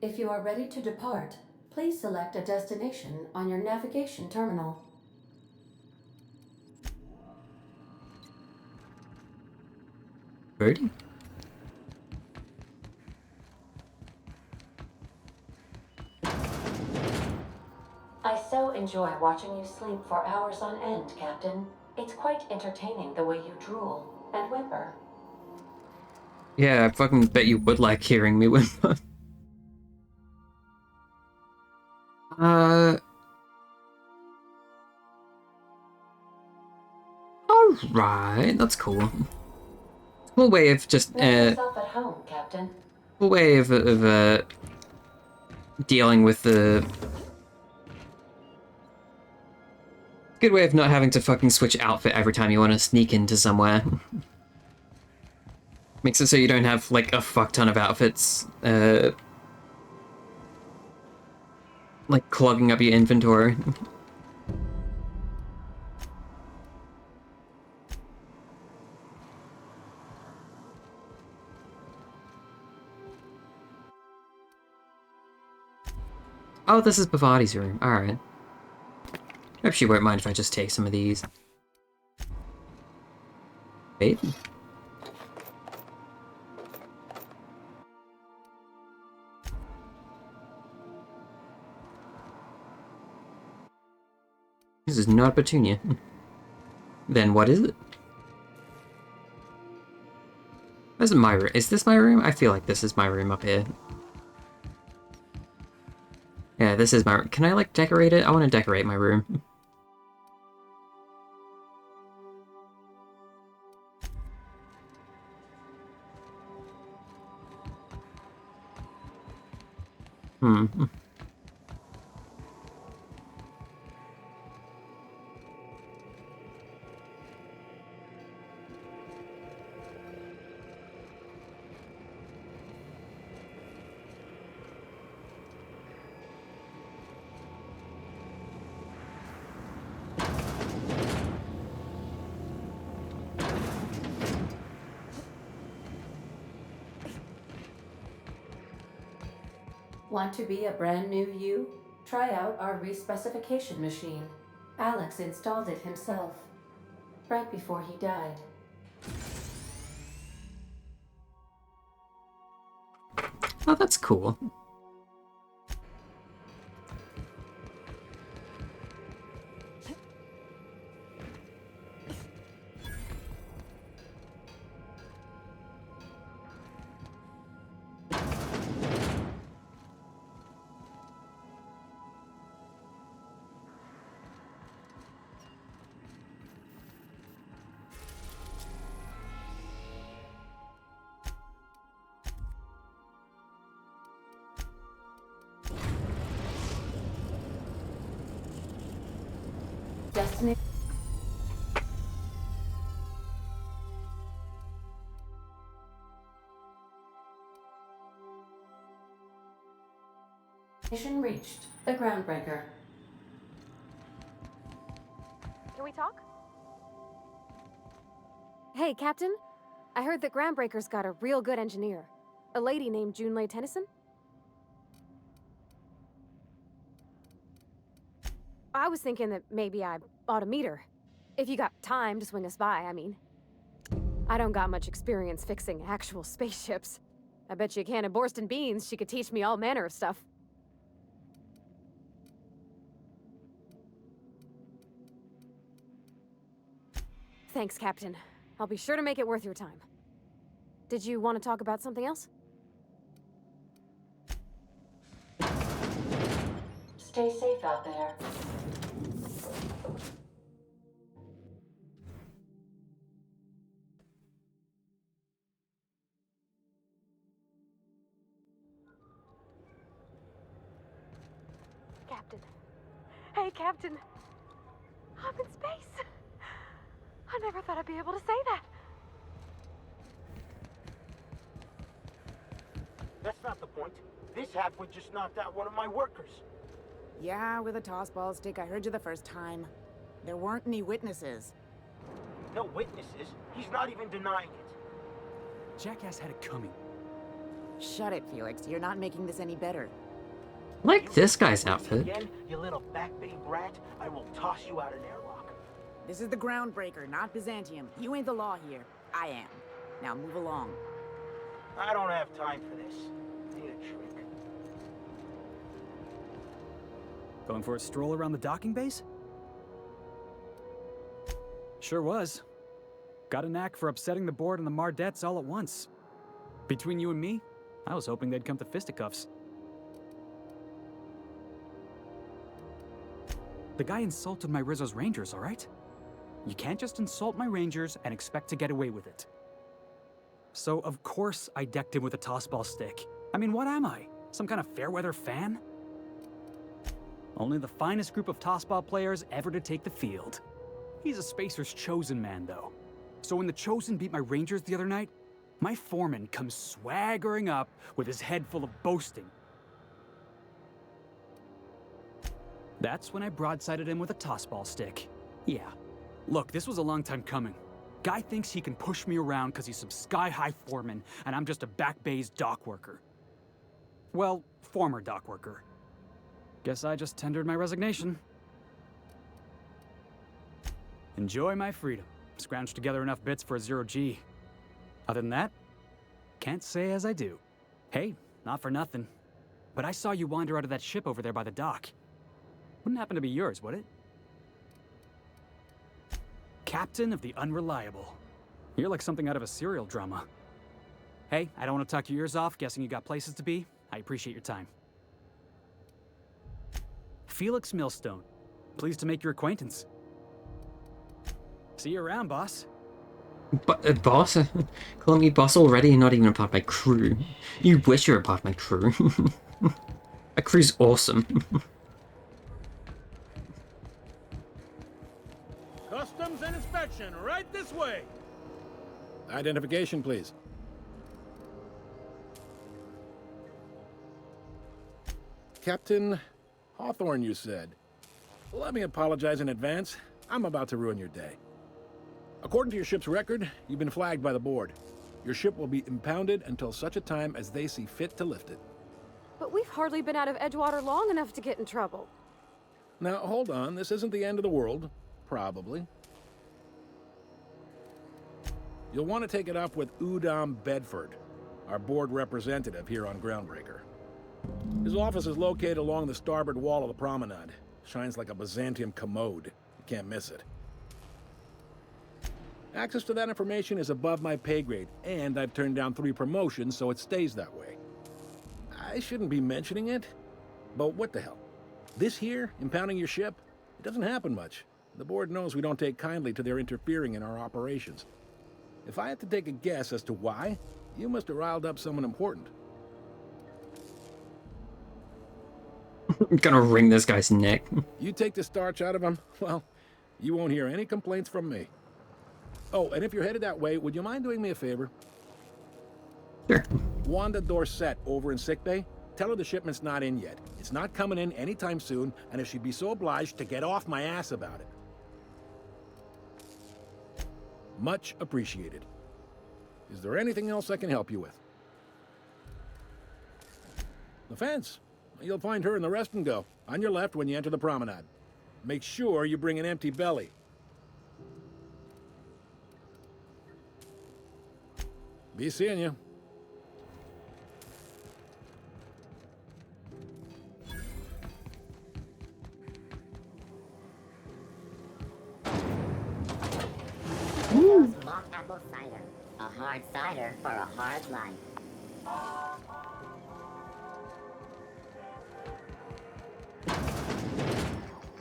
If you are ready to depart, please select a destination on your navigation terminal. Birdie? I so enjoy watching you sleep for hours on end, Captain. It's quite entertaining the way you drool and whimper. Yeah, I fucking bet you would like hearing me whimper. Alright, that's cool. Cool way of just, Make yourself at home, Captain. cool way of dealing with the Good way of not having to fucking switch outfit every time you want to sneak into somewhere. Makes it so you don't have, like, a fuck ton of outfits, like, clogging up your inventory. Oh, this is Bavati's room. Alright. Hope she won't mind if I just take some of these. Wait. This is not Petunia. Then what is it? This is my room. Is this my room? I feel like this is my room up here. Yeah, this is my room. Can I, like, decorate it? I want to decorate my room. Hmm. Want to be a brand new you? Try out our respecification machine. Alex installed it himself, right before he died. Oh, that's cool. Destination reached. The groundbreaker. Can we talk? Hey, Captain. I heard that Groundbreaker's got a real good engineer. A lady named Junlei Tennyson? I was thinking that maybe I ought to meet her. If you got time to swing us by, I mean. I don't got much experience fixing actual spaceships. I bet you a can of Borston beans she could teach me all manner of stuff. Thanks, Captain. I'll be sure to make it worth your time. Did you want to talk about something else? Stay safe out there. Captain. Hey, Captain. I'm in space. I never thought I'd be able to say that. That's not the point. This halfwit just knocked out one of my workers. Yeah, with a tossball stick. I heard you the first time. There weren't any witnesses. No witnesses? He's not even denying it. Jackass had it coming. Shut it, Felix. You're not making this any better. Like this guy's outfit. Again, you little backbait brat, I will toss you out an airlock. This is the Groundbreaker, not Byzantium. You ain't the law here. I am. Now move along. I don't have time for this. Need a trick. Going for a stroll around the docking base? Sure was. Got a knack for upsetting the board and the Mardettes all at once. Between you and me, I was hoping they'd come to fisticuffs. The guy insulted my Rizzo's Rangers, all right? You can't just insult my Rangers and expect to get away with it. So, of course, I decked him with a tossball stick. I mean, what am I? Some kind of fair weather fan? Only the finest group of tossball players ever to take the field. He's a Spacer's chosen man, though. So when the Chosen beat my Rangers the other night, my foreman comes swaggering up with his head full of boasting. That's when I broadsided him with a tossball stick. Yeah. Look, this was a long time coming. Guy thinks he can push me around because he's some sky-high foreman, and I'm just a back bay's dock worker. Well, former dock worker. Guess I just tendered my resignation. Enjoy my freedom. Scrounged together enough bits for a 0G. Other than that, can't say as I do. Hey, not for nothing, but I saw you wander out of that ship over there by the dock. Wouldn't happen to be yours, would it? Captain of the Unreliable. You're like something out of a serial drama. Hey, I don't want to talk your ears off, guessing you got places to be. I appreciate your time. Felix Millstone. Pleased to make your acquaintance. See you around, boss. Boss? Calling me boss already and not even a part of my crew. You wish you were a part of my crew. My crew's awesome. Customs and inspection, right this way. Identification, please. Captain Hawthorne, you said. Let me apologize in advance. I'm about to ruin your day. According to your ship's record, you've been flagged by the board. Your ship will be impounded until such a time as they see fit to lift it. But we've hardly been out of Edgewater long enough to get in trouble. Now, hold on. This isn't the end of the world. Probably. You'll want to take it up with Udom Bedford, our board representative here on Groundbreaker. His office is located along the starboard wall of the promenade. Shines like a Byzantium commode. You can't miss it. Access to that information is above my pay grade, and I've turned down 3 promotions, so it stays that way. I shouldn't be mentioning it, but what the hell? This here, impounding your ship, it doesn't happen much. The board knows we don't take kindly to their interfering in our operations. If I had to take a guess as to why, you must have riled up someone important. I'm gonna wring this guy's neck. You take the starch out of him, well, you won't hear any complaints from me. Oh, and if you're headed that way, would you mind doing me a favor? Sure. Wanda Dorset over in sickbay, tell her the shipment's not in yet. It's not coming in anytime soon, and if she'd be so obliged to get off my ass about it. Much appreciated. Is there anything else I can help you with? The fence. You'll find her in the rest and go, on your left when you enter the promenade. Make sure you bring an empty belly. Be seeing you. Mock apple cider. A hard cider for a hard life.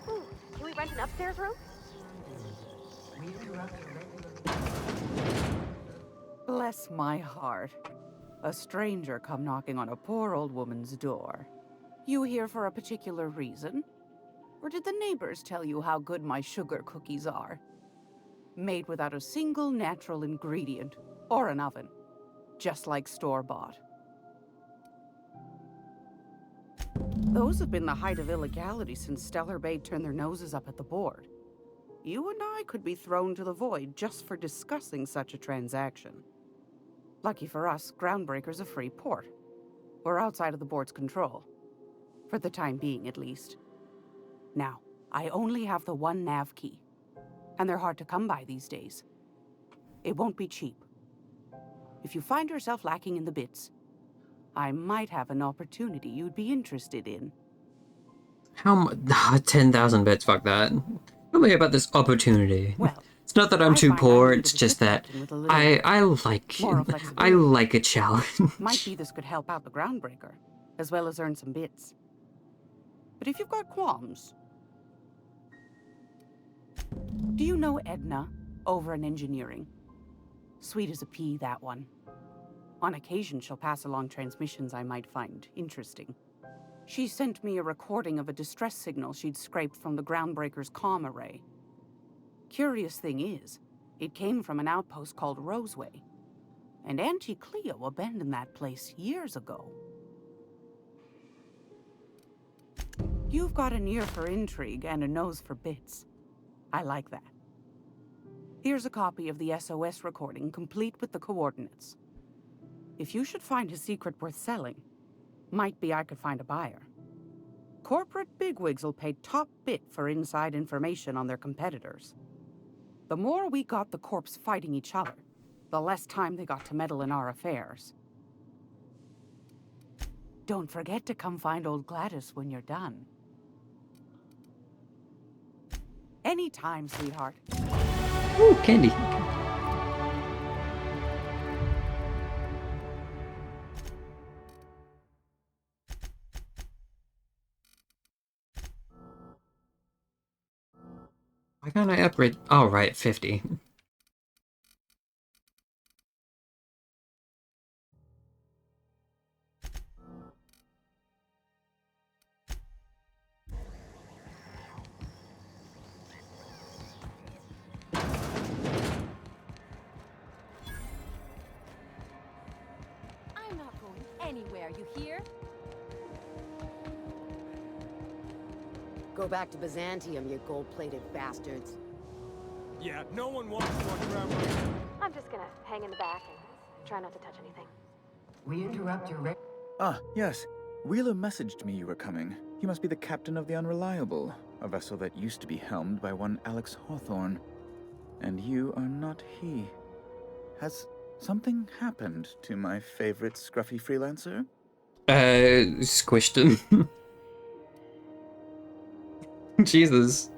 Ooh, can we rent an upstairs room? Bless my heart. A stranger come knocking on a poor old woman's door. You here for a particular reason? Or did the neighbors tell you how good my sugar cookies are? Made without a single natural ingredient, or an oven. Just like store-bought. Those have been the height of illegality since Stellar Bay turned their noses up at the board. You and I could be thrown to the void just for discussing such a transaction. Lucky for us, Groundbreaker's a free port. We're outside of the board's control. For the time being, at least. Now, I only have the one nav key. And they're hard to come by these days. It won't be cheap. If you find yourself lacking in the bits, I might have an opportunity you'd be interested in. How much? 10,000 bits, fuck that. Tell me about this opportunity. Well, it's not that I'm too poor, it's just that I like a challenge. Might be this could help out the Groundbreaker, as well as earn some bits. But if you've got qualms... Do you know Edna, over in engineering? Sweet as a pea, that one. On occasion, she'll pass along transmissions I might find interesting. She sent me a recording of a distress signal she'd scraped from the Groundbreaker's comm array. Curious thing is, it came from an outpost called Roseway. And Auntie Cleo abandoned that place years ago. You've got an ear for intrigue and a nose for bits. I like that. Here's a copy of the SOS recording, complete with the coordinates. If you should find a secret worth selling, might be I could find a buyer. Corporate bigwigs will pay top bit for inside information on their competitors. The more we got the corps fighting each other, the less time they got to meddle in our affairs. Don't forget to come find old Gladys when you're done. Anytime, sweetheart. Ooh, candy. Why can't I upgrade? Oh, right, 50. I'm not going anywhere, you hear? Go back to Byzantium, you gold-plated bastards. Yeah, no one wants to watch Groundbreaker. I'm just gonna hang in the back and try not to touch anything. We interrupt your Ah, yes. Wheeler messaged me you were coming. He must be the captain of the Unreliable, a vessel that used to be helmed by one Alex Hawthorne. And you are not he. Has something happened to my favorite scruffy freelancer? Squished him. Jesus.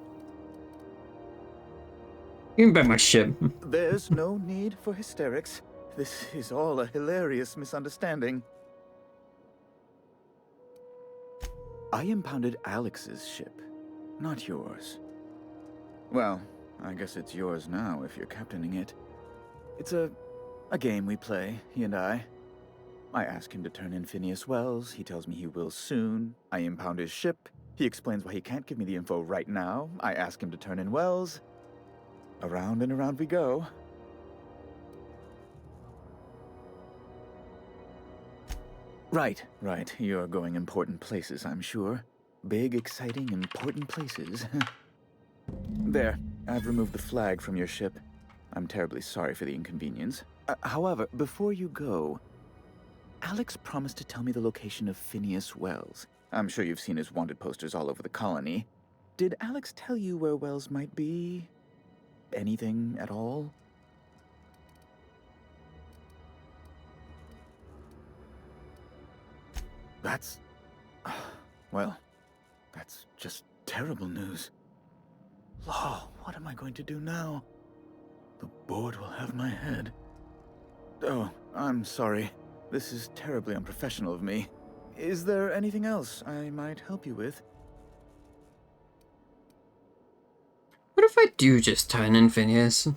You can bet my ship. There's no need for hysterics. This is all a hilarious misunderstanding. I impounded Alex's ship, not yours. Well, I guess it's yours now if you're captaining it. It's a game we play, he and I. I ask him to turn in Phineas Wells, he tells me he will soon. I impound his ship, he explains why he can't give me the info right now. I ask him to turn in Wells. Around and around we go. Right. You're going important places, I'm sure. Big, exciting, important places. There, I've removed the flag from your ship. I'm terribly sorry for the inconvenience. However, before you go, Alex promised to tell me the location of Phineas Wells. I'm sure you've seen his wanted posters all over the colony. Did Alex tell you where Wells might be? Anything at all? That's... well, that's just terrible news. Law, what am I going to do now? The board will have my head. Oh, I'm sorry. This is terribly unprofessional of me. Is there anything else I might help you with? What if I do just turn in Phineas?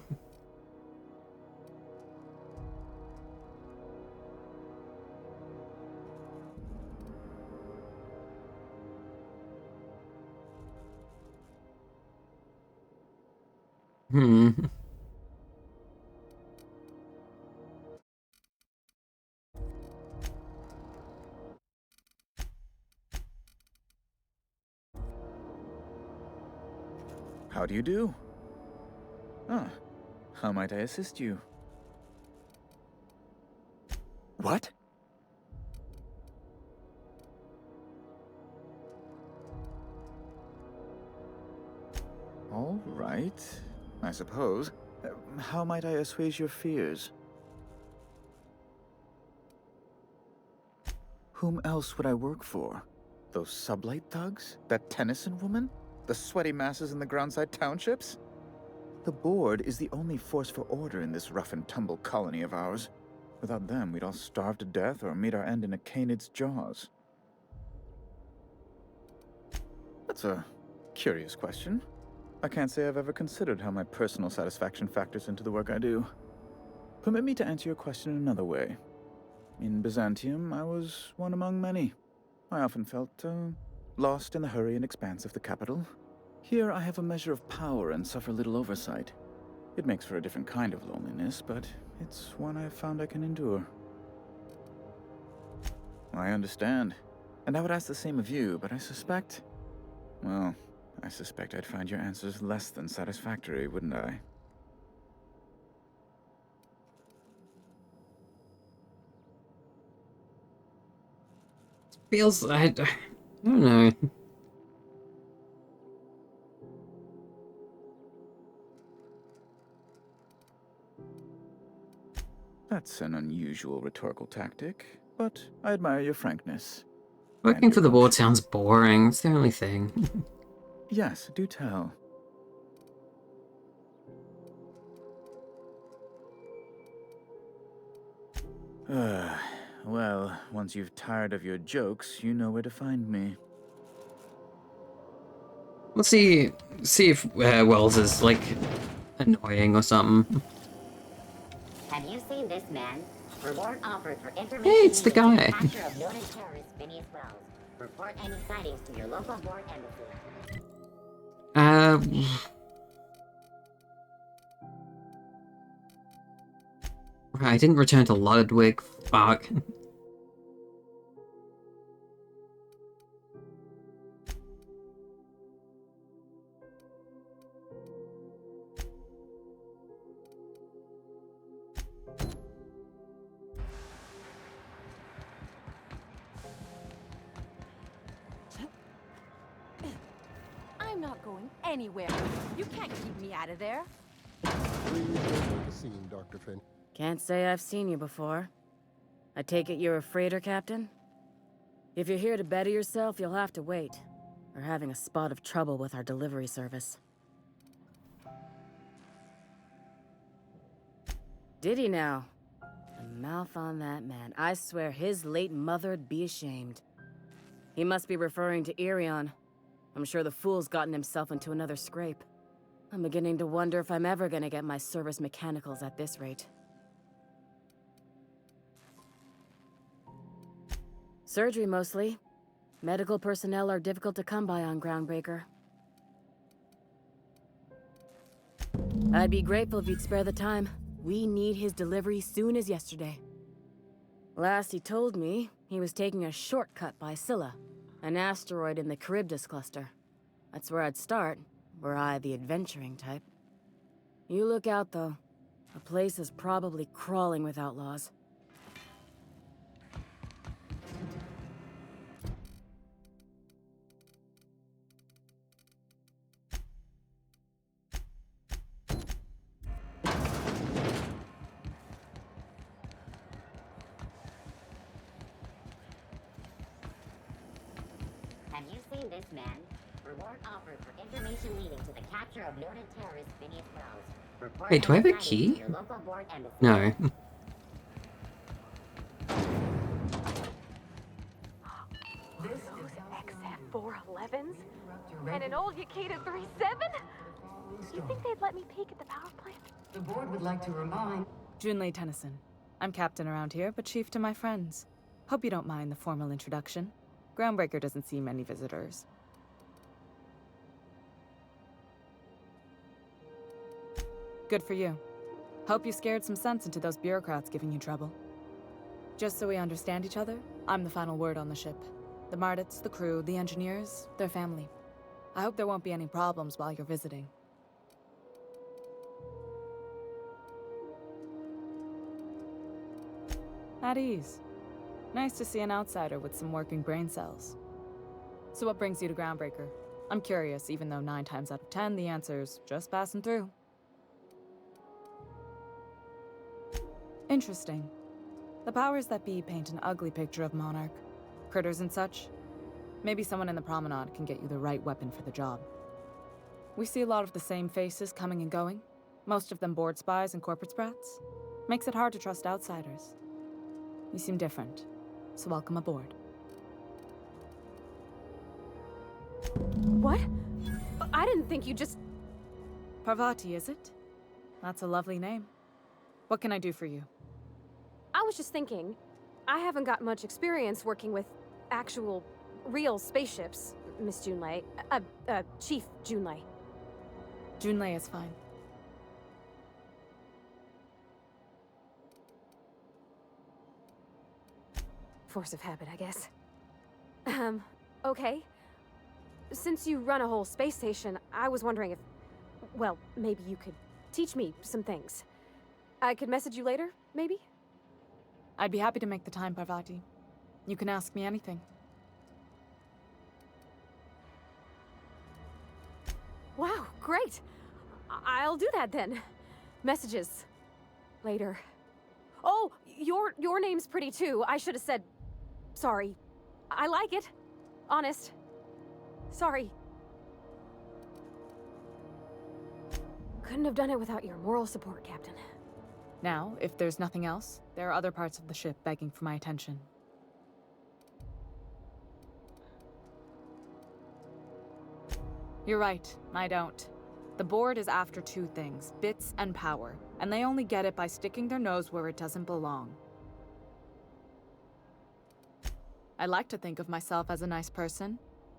How do you do? Ah, how might I assist you? What? All right, I suppose. How might I assuage your fears? Whom else would I work for? Those sublight thugs? That Tennyson woman? The sweaty masses in the groundside townships? The board is the only force for order in this rough-and-tumble colony of ours. Without them, we'd all starve to death or meet our end in a canid's jaws. That's a curious question. I can't say I've ever considered how my personal satisfaction factors into the work I do. Permit me to answer your question another way. In Byzantium, I was one among many. I often felt lost in the hurry and expanse of the capital. Here I have a measure of power and suffer little oversight. It makes for a different kind of loneliness, but it's one I've found I can endure. I understand. And I would ask the same of you, but I suspect... Well, I suspect I'd find your answers less than satisfactory, wouldn't I? Feels I don't know. That's an unusual rhetorical tactic, but I admire your frankness. Working for the board sounds boring. It's the only thing. Yes, do tell. Well, once you've tired of your jokes, you know where to find me. We'll see if Wells is like annoying or something. Have you seen this man? Reward offered for information. Hey, it's the guy. Capture of noted terrorist Phineas Wells. Report any sightings to your local board embassy. I didn't return to Ludwig. Fuck. I'm not going anywhere. You can't keep me out of there. Please don't make a scene, Dr. Finn. Can't say I've seen you before. I take it you're a freighter captain? If you're here to better yourself, you'll have to wait. We're having a spot of trouble with our delivery service. Did he now? The mouth on that man. I swear his late mother'd be ashamed. He must be referring to Irion. I'm sure the fool's gotten himself into another scrape. I'm beginning to wonder if I'm ever gonna get my service mechanicals at this rate. Surgery, mostly. Medical personnel are difficult to come by on Groundbreaker. I'd be grateful if you'd spare the time. We need his delivery soon as yesterday. Last he told me, he was taking a shortcut by Scylla, an asteroid in the Charybdis cluster. That's where I'd start, were I the adventuring type. You look out, though. The place is probably crawling with outlaws. Have you seen this man? Reward offered for information leading to the capture of noted terrorist Phineas Wells. Report Wait, do I have any a sightings to key? your local board embassy. No. Those XF411s? And an old Yakita 37? You think they'd let me peek at the power plant? The board would like to remind... Junlei Tennyson. I'm captain around here, but chief to my friends. Hope you don't mind the formal introduction. Groundbreaker doesn't see many visitors. Good for you. Hope you scared some sense into those bureaucrats giving you trouble. Just so we understand each other, I'm the final word on the ship. The Mardits, the crew, the engineers, their family. I hope there won't be any problems while you're visiting. At ease. Nice to see an outsider with some working brain cells. So what brings you to Groundbreaker? I'm curious, even though 9 times out of 10 the answer's just passing through. Interesting. The powers that be paint an ugly picture of Monarch. Critters and such. Maybe someone in the promenade can get you the right weapon for the job. We see a lot of the same faces coming and going. Most of them board spies and corporate sprats. Makes it hard to trust outsiders. You seem different, so welcome aboard. What? I didn't think you just... Parvati, is it? That's a lovely name. What can I do for you? I was just thinking, I haven't got much experience working with actual real spaceships, Miss Junlei. Chief Junlei. Junlei is fine. Force of habit, I guess. Okay. Since you run a whole space station, I was wondering if... Well, maybe you could teach me some things. I could message you later, maybe? I'd be happy to make the time, Parvati. You can ask me anything. Wow, great! I'll do that then. Messages. Later. Oh, your name's pretty too. I should have said... Sorry. I like it. Honest. Sorry. Couldn't have done it without your moral support, Captain. Now, if there's nothing else, there are other parts of the ship begging for my attention. You're right, I don't. The board is after two things, bits and power, and they only get it by sticking their nose where it doesn't belong. I like to think of myself as a nice person,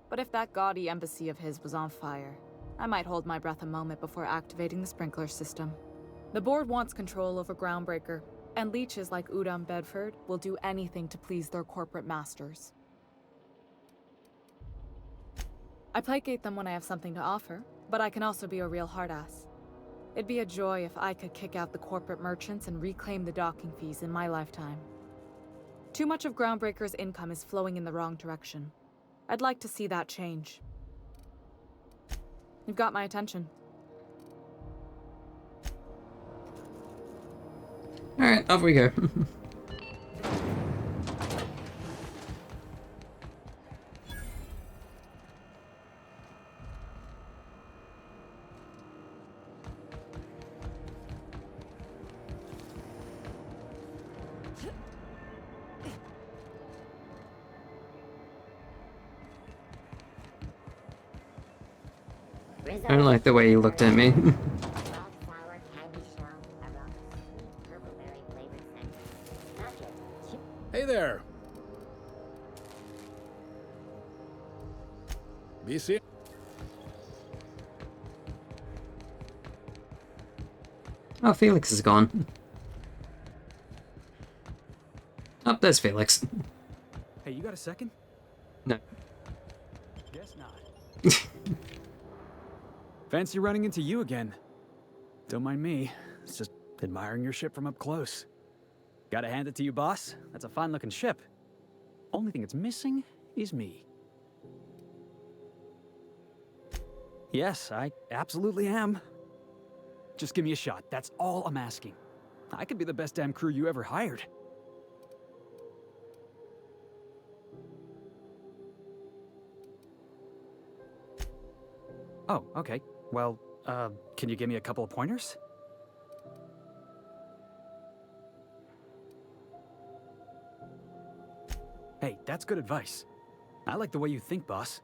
but if that gaudy embassy of his was on fire, I might hold my breath a moment before activating the sprinkler system. The board wants control over Groundbreaker, and leeches like Udam Bedford will do anything to please their corporate masters. I placate them when I have something to offer, but I can also be a real hard-ass. It'd be a joy if I could kick out the corporate merchants and reclaim the docking fees in my lifetime. Too much of Groundbreaker's income is flowing in the wrong direction. I'd like to see that change. You've got my attention. Alright, off we go. I don't like the way you looked at me. Hey there. Be seeing. Oh, Felix is gone. Oh, there's Felix. Hey, you got a second? No. Guess not. Fancy running into you again. Don't mind me. It's just admiring your ship from up close. Gotta hand it to you, boss. That's a fine-looking ship. Only thing it's missing is me. Yes, I absolutely am. Just give me a shot. That's all I'm asking. I could be the best damn crew you ever hired. Oh, okay. Well, can you give me a couple of pointers? Hey, that's good advice. I like the way you think, boss.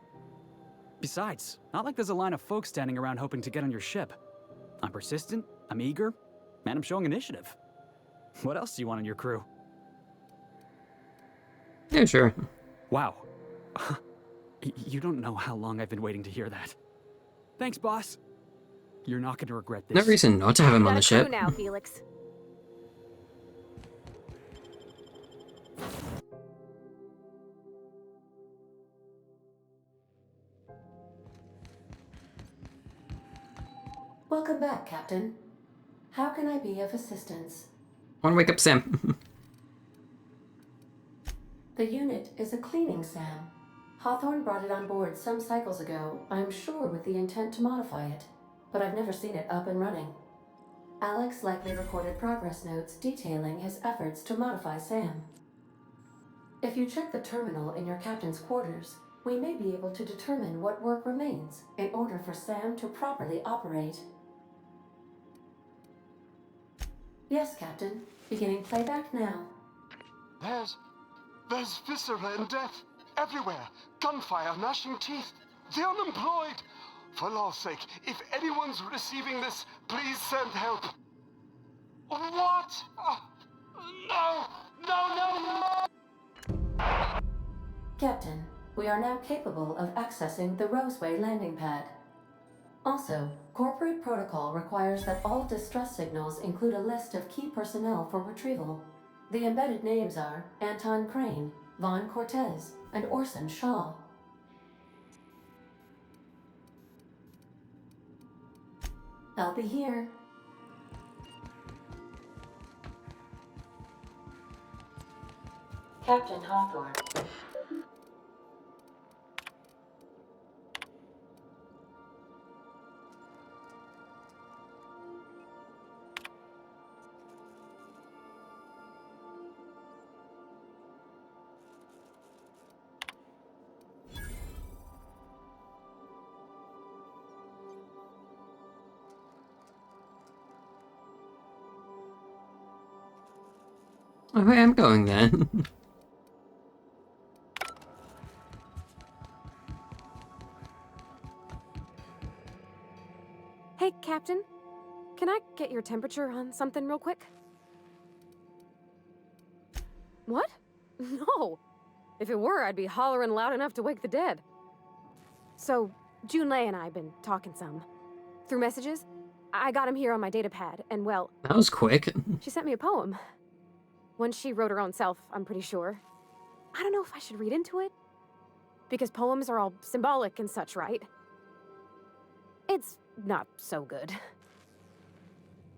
Besides, not like there's a line of folks standing around hoping to get on your ship. I'm persistent, I'm eager, and I'm showing initiative. What else do you want on your crew? Yeah, sure. Wow. You don't know how long I've been waiting to hear that. Thanks, boss. You're not going to regret this. No reason not to have him on the ship. Now, Felix. Welcome back, Captain. How can I be of assistance? Wanna wake up Sam? The unit is a cleaning SAM. Hawthorne brought it on board some cycles ago, I'm sure with the intent to modify it, but I've never seen it up and running. Alex likely recorded progress notes detailing his efforts to modify SAM. If you check the terminal in your captain's quarters, we may be able to determine what work remains in order for SAM to properly operate. Yes, Captain. Beginning playback now. There's viscera and death everywhere. Gunfire, gnashing teeth. The unemployed. For law's sake, if anyone's receiving this, please send help. What? No! No, no, no! Captain, We are now capable of accessing the Roseway landing pad. Also, corporate protocol requires that all distress signals include a list of key personnel for retrieval. The embedded names are Anton Crane, Vaughn Cortez, and Orson Shaw. I'll be here. Captain Hawthorne. Oh, I am going then. Hey, Captain. Can I get your temperature on something real quick? What? No. If it were, I'd be hollering loud enough to wake the dead. So, Junlei and I have been talking some. Through messages. I got him here on my datapad, and well... That was quick. She sent me a poem. One she wrote her own self, I'm pretty sure. I don't know if I should read into it. Because poems are all symbolic and such, right? It's not so good.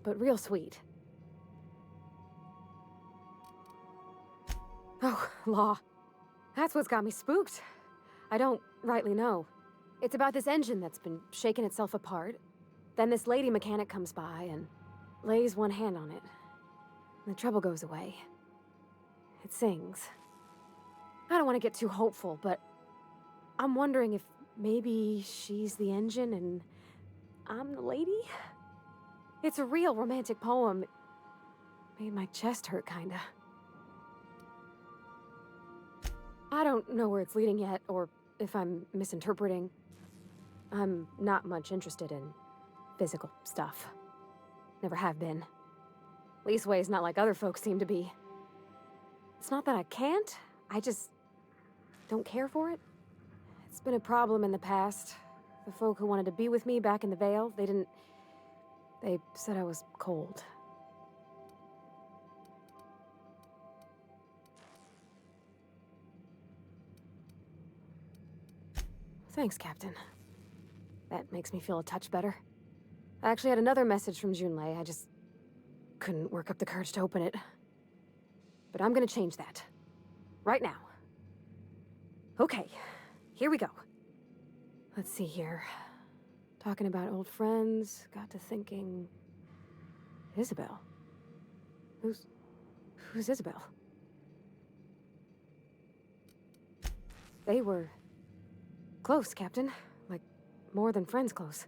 But real sweet. Oh, law. That's what's got me spooked. I don't rightly know. It's about this engine that's been shaking itself apart. Then this lady mechanic comes by and lays one hand on it. And the trouble goes away. It sings. I don't want to get too hopeful, but I'm wondering if maybe she's the engine and I'm the lady? It's a real romantic poem. It made my chest hurt, kinda. I don't know where it's leading yet, or if I'm misinterpreting. I'm not much interested in physical stuff. Never have been. Leastways, not like other folks seem to be. It's not that I can't, I just don't care for it. It's been a problem in the past. The folk who wanted to be with me back in the Vale, they said I was cold. Thanks, Captain. That makes me feel a touch better. I actually had another message from Junlei. I just couldn't work up the courage to open it. But I'm gonna change that. Right now. Okay, here we go. Let's see here. Talking about old friends, got to thinking... Isabel? Who's Isabel? They were... close, Captain. Like, more than friends close.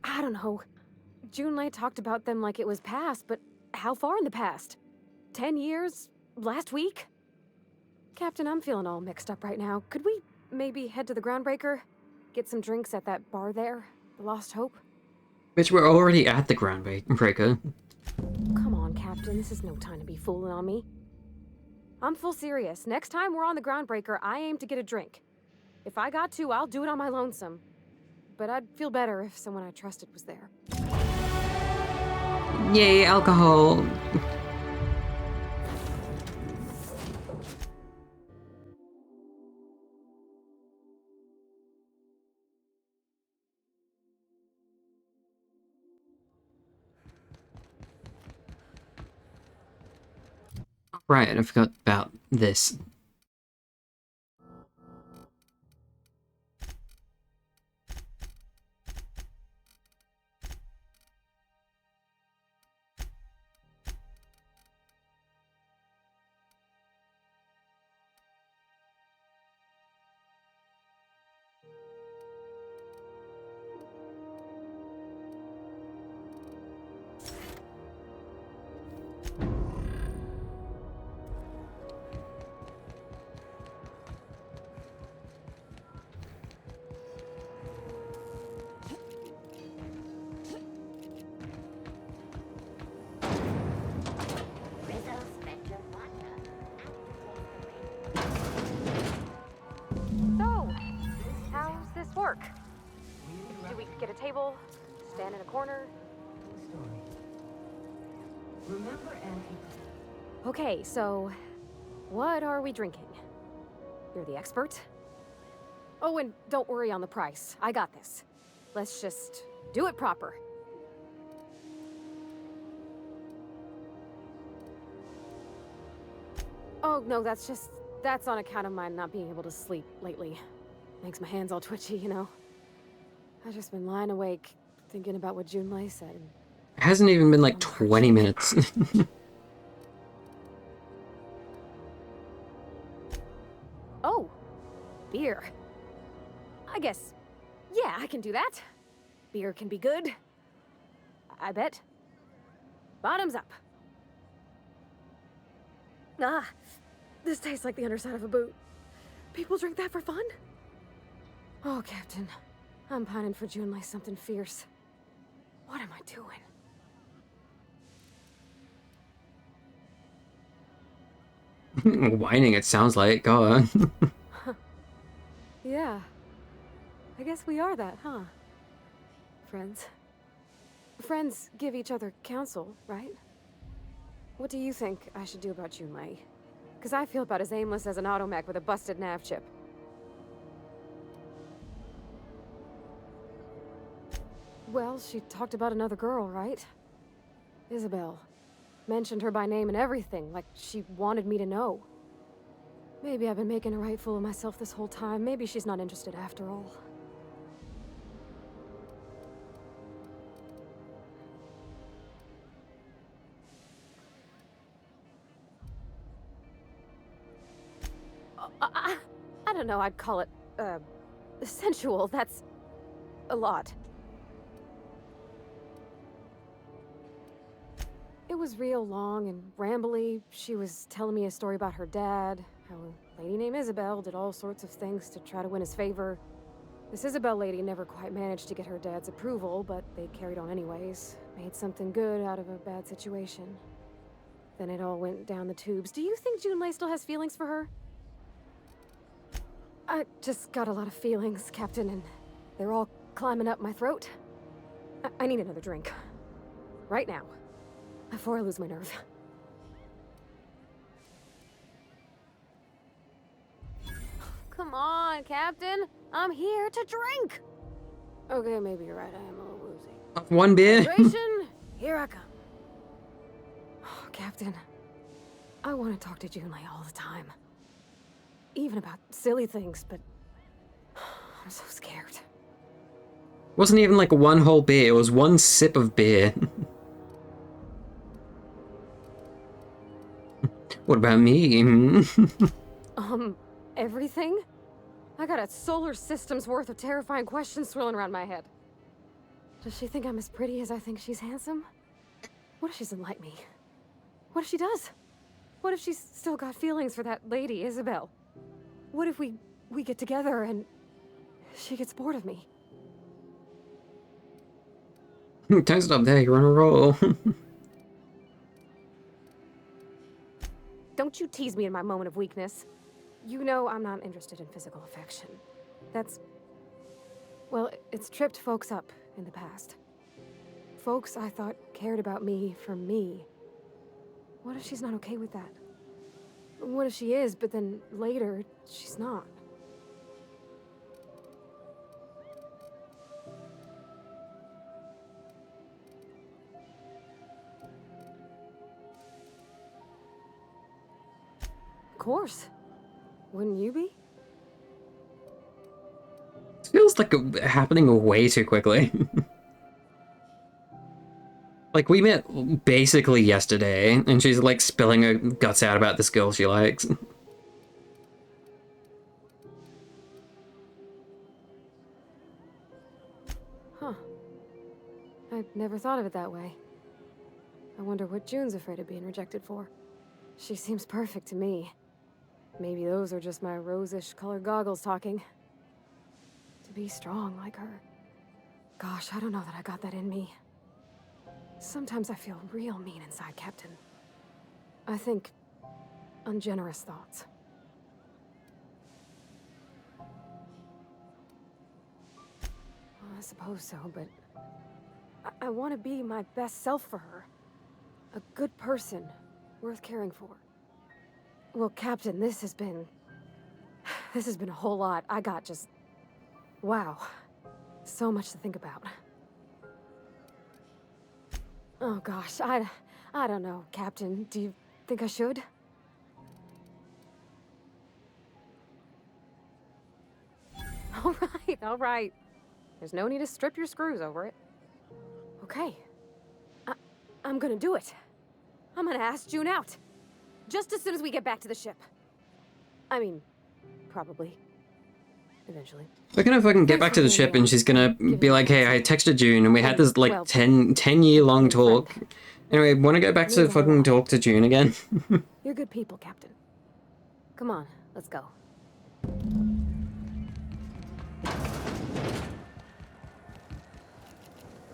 I don't know. Junlei talked about them like it was past, but how far in the past? 10 years? Last week? Captain, I'm feeling all mixed up right now. Could we maybe head to the Groundbreaker? Get some drinks at that bar there? The Lost Hope? Bitch, we're already at the Groundbreaker. Come on, Captain. This is no time to be fooling on me. I'm full serious. Next time we're on the Groundbreaker, I aim to get a drink. If I got to, I'll do it on my lonesome. But I'd feel better if someone I trusted was there. Yay, alcohol! Right, I forgot about this. man in a corner. Remember anti. Okay, so what are we drinking? You're the expert. Oh, and don't worry on the price. I got this. Let's just do it proper. Oh, no, that's on account of my not being able to sleep lately. Makes my hands all twitchy, you know? I've just been lying awake, thinking about what Junlei said. It hasn't even been like 20 minutes. Oh, beer. I guess, yeah, I can do that. Beer can be good. I bet. Bottoms up. Ah, this tastes like the underside of a boot. People drink that for fun? Oh, Captain, I'm pining for Junlei something fierce. What am I doing? Whining, it sounds like. God. Yeah. I guess we are that, huh? Friends. Friends give each other counsel, right? What do you think I should do about Junlei? Because I feel about as aimless as an automech with a busted nav chip. Well, she talked about another girl, right? Isabel. Mentioned her by name and everything, like she wanted me to know. Maybe I've been making a right fool of myself this whole time. Maybe she's not interested after all. I don't know, I'd call it, sensual. That's a lot. It was real long and rambly. She was telling me a story about her dad, how a lady named Isabel did all sorts of things to try to win his favor. This Isabel lady never quite managed to get her dad's approval, but they carried on anyways. Made something good out of a bad situation. Then it all went down the tubes. Do you think Junlei still has feelings for her? I just got a lot of feelings, Captain, and they're all climbing up my throat. I need another drink. Right now. Before I lose my nerve. Come on, Captain. I'm here to drink. Okay, maybe you're right. I am a little woozy. One beer. Hydration, here I come. Oh, Captain, I want to talk to Junlei all the time. Even about silly things, but I'm so scared. Wasn't even like one whole beer, it was one sip of beer. What about me? Everything? I got a solar system's worth of terrifying questions swirling around my head. Does she think I'm as pretty as I think she's handsome? What if she doesn't like me? What if she does? What if she's still got feelings for that lady, Isabel? What if we get together and she gets bored of me? Don't stop there, you're on a roll. Don't you tease me in my moment of weakness. You know I'm not interested in physical affection. That's... well, it's tripped folks up in the past. Folks I thought cared about me for me. What if she's not okay with that? What if she is, but then later, she's not? Of course. Wouldn't you be? It feels like happening way too quickly. Like, we met basically yesterday, and she's like spilling her guts out about this girl she likes. Huh. I'd never thought of it that way. I wonder what June's afraid of being rejected for. She seems perfect to me. Maybe those are just my rosish colored goggles talking. To be strong like her. Gosh, I don't know that I got that in me. Sometimes I feel real mean inside, Captain. I think ungenerous thoughts. Well, I suppose so, but I want to be my best self for her. A good person, worth caring for. Well, Captain, this has been a whole lot. I got just... Wow. So much to think about. Oh gosh, I don't know, Captain. Do you think I should? All right. There's no need to strip your screws over it. Okay. I'm gonna do it. I'm gonna ask June out. Just as soon as we get back to the ship. I mean, probably. Eventually. We're gonna fucking get back to the ship and she's gonna be like, hey, I texted June and we had this like 10-year long talk. Anyway, wanna go back to fucking talk to June again? You're good people, Captain. Come on, let's go.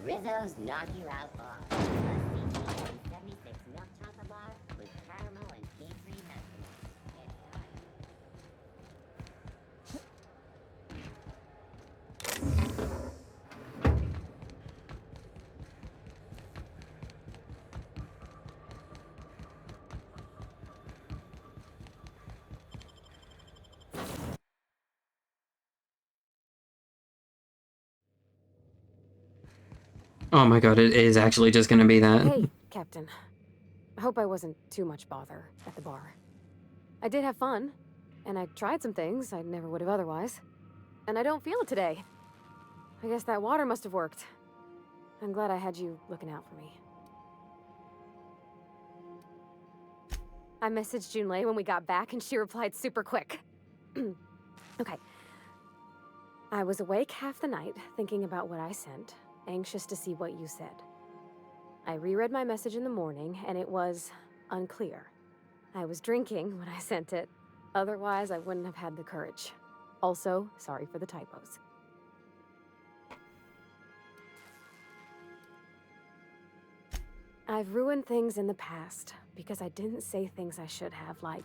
Rizzo's Naughty Outlaw. A CT-76 milk chocolate bar with caramel and tea-free nuts. Oh my god, it is actually just gonna be that. Hey, Captain. I hope I wasn't too much bother at the bar. I did have fun, and I tried some things I never would have otherwise. And I don't feel it today. I guess that water must have worked. I'm glad I had you looking out for me. I messaged Junlei when we got back, and she replied super quick. Okay. I was awake half the night, thinking about what I sent, anxious to see what you said. I reread my message in the morning, and it was unclear. I was drinking when I sent it. Otherwise, I wouldn't have had the courage. Also, sorry for the typos. I've ruined things in the past because I didn't say things I should have, like,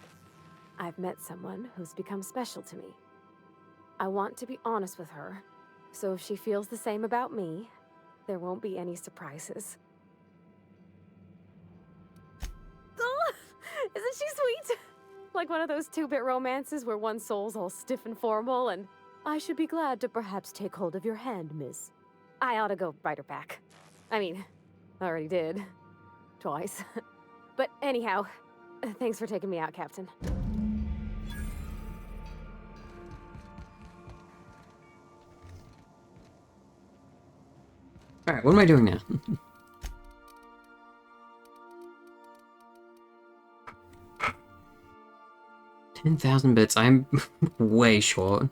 I've met someone who's become special to me. I want to be honest with her, so if she feels the same about me, there won't be any surprises. Oh, isn't she sweet? Like one of those 2-bit romances where one soul's all stiff and formal and, I should be glad to perhaps take hold of your hand, miss. I ought to go write her back. I mean, I already did. Twice. But anyhow, thanks for taking me out, Captain. Alright, what am I doing now? 10,000 bits. I'm way short.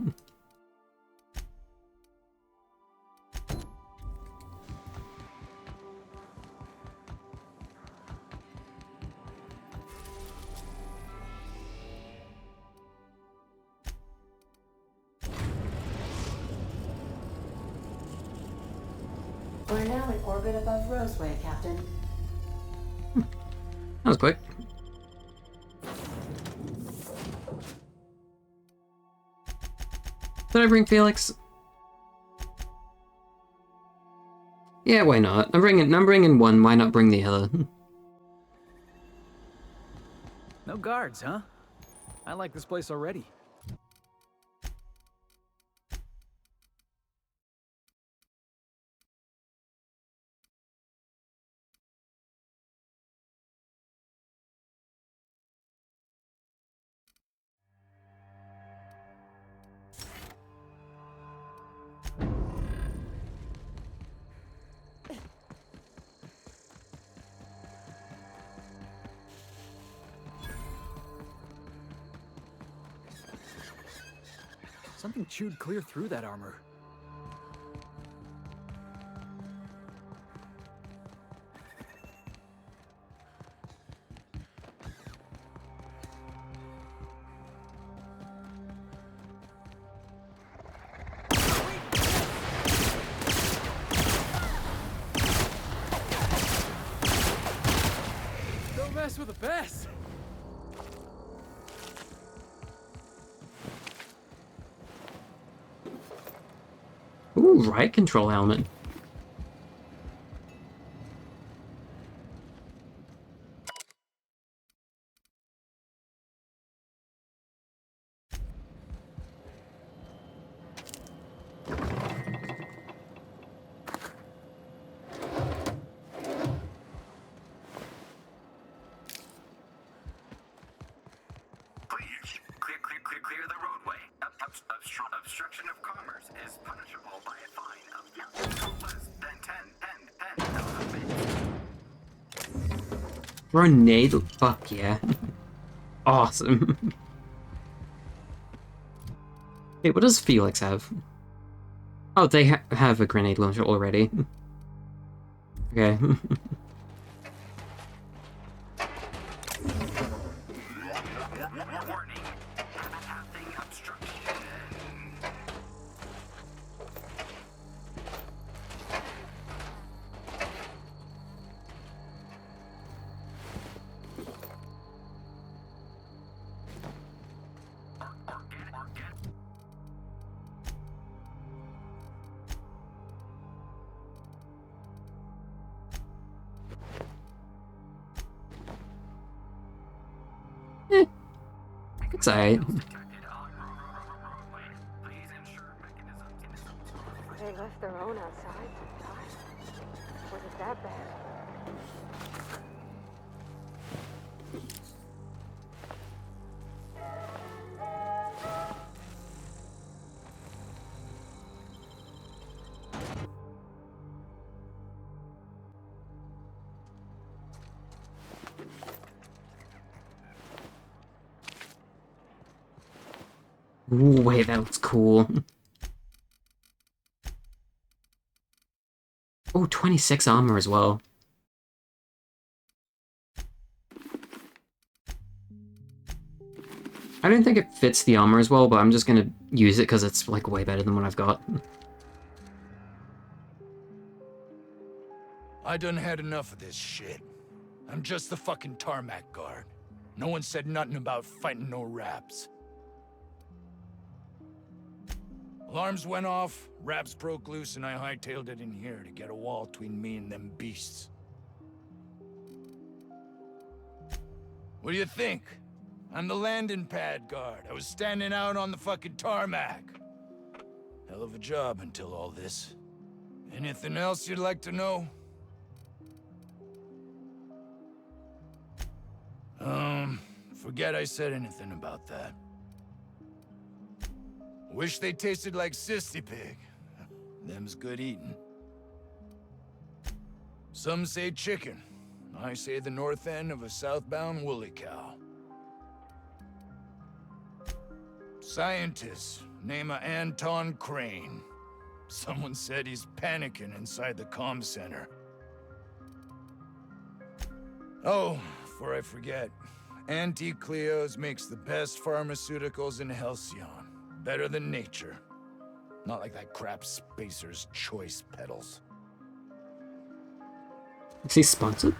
We're now in orbit above Roseway, Captain. That was quick. Did I bring Felix? Yeah, why not? I'm bringing one, why not bring the other? No guards, huh? I like this place already. Something chewed clear through that armor. Don't mess with the best. Ooh, right control helmet. obstruction of commerce is punishable by a fine of no less than 10,000 bits. Grenade? Fuck yeah. Awesome. Hey, what does Felix have? Oh, they have a grenade launcher already. Okay. It's alright. They left their own outside. God, was it that bad? Ooh, wait, that looks cool. Oh, 26 armor as well. I don't think it fits the armor as well, but I'm just gonna use it because it's like way better than what I've got. I done had enough of this shit. I'm just the fucking tarmac guard. No one said nothing about fighting no raps. Alarms went off, raps broke loose, and I hightailed it in here to get a wall between me and them beasts. What do you think? I'm the landing pad guard. I was standing out on the fucking tarmac. Hell of a job until all this. Anything else you'd like to know? Forget I said anything about that. Wish they tasted like Sissy Pig. Them's good eating. Some say chicken. I say the north end of a southbound woolly cow. Scientist, name of Anton Crane. Someone said he's panicking inside the comm center. Oh, before I forget, Auntie Cleo's makes the best pharmaceuticals in Halcyon. Better than nature. Not like that crap Spacer's Choice pedals. Is he sponsored?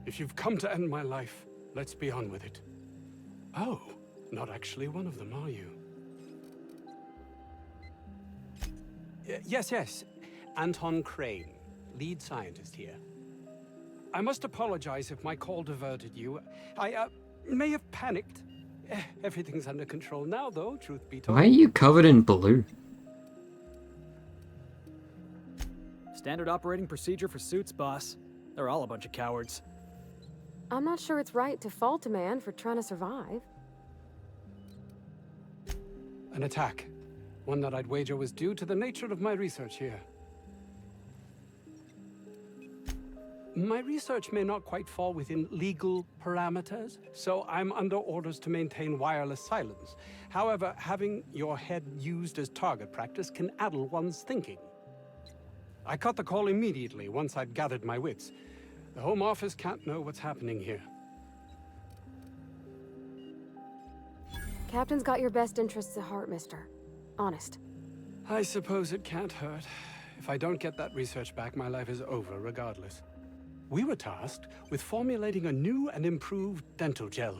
If you've come to end my life, let's be on with it. Oh, not actually one of them, are you? Yes. Anton Crane, lead scientist here. I must apologize if my call diverted you. I may have panicked. Everything's under control now, though, truth be told. Why are you covered in blue? Standard operating procedure for suits, boss. They're all a bunch of cowards. I'm not sure it's right to fault a man for trying to survive. An attack. One that I'd wager was due to the nature of my research here. My research may not quite fall within legal parameters, so I'm under orders to maintain wireless silence. However, having your head used as target practice can addle one's thinking. I cut the call immediately once I'd gathered my wits. The Home Office can't know what's happening here. Captain's got your best interests at heart, mister. Honest. I suppose it can't hurt. If I don't get that research back, my life is over regardless. We were tasked with formulating a new and improved dental gel.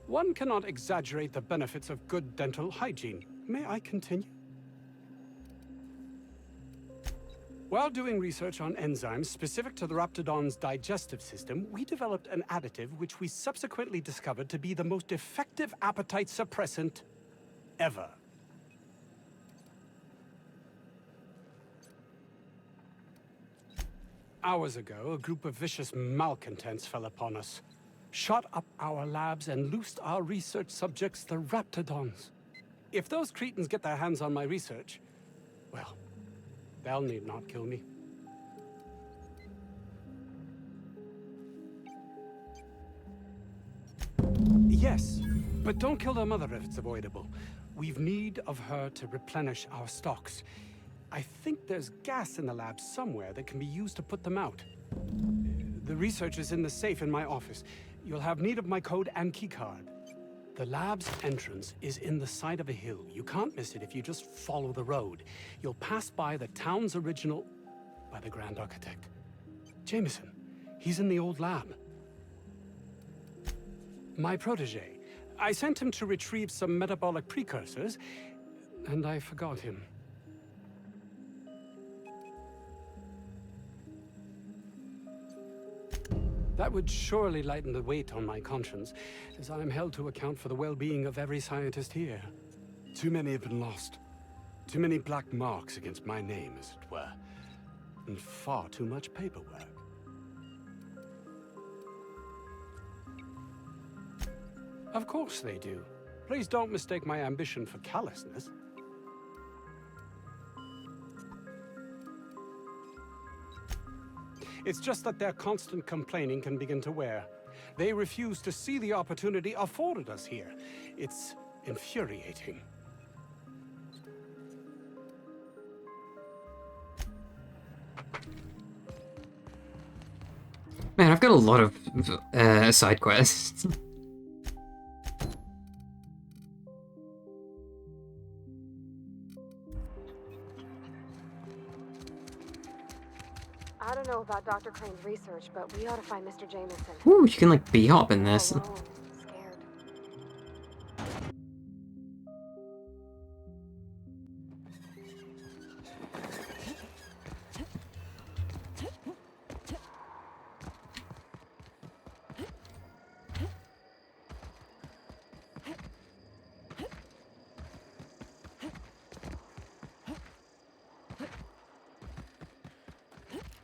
One cannot exaggerate the benefits of good dental hygiene. May I continue? While doing research on enzymes specific to the Raptidon's digestive system, we developed an additive which we subsequently discovered to be the most effective appetite suppressant ever. hours ago, a group of vicious malcontents fell upon us, shot up our labs, and loosed our research subjects, the Raptidons. If those cretins get their hands on my research, well, they'll need not kill me. Yes, but don't kill their mother if it's avoidable. We've need of her to replenish our stocks. I think there's gas in the lab somewhere that can be used to put them out. The research is in the safe in my office. You'll have need of my code and keycard. The lab's entrance is in the side of a hill. You can't miss it if you just follow the road. You'll pass by the town's original... by the Grand Architect. Jameson. He's in the old lab. My protege. I sent him to retrieve some metabolic precursors, and I forgot him. That would surely lighten the weight on my conscience, as I am held to account for the well-being of every scientist here. Too many have been lost. Too many black marks against my name, as it were. And far too much paperwork. Of course they do. Please don't mistake my ambition for callousness. It's just that their constant complaining can begin to wear. They refuse to see the opportunity afforded us here. It's infuriating. Man, I've got a lot of side quests. I don't know about Dr. Crane's research, but we ought to find Mr. Jameson. Ooh, you can like B-hop in this. Alone, scared.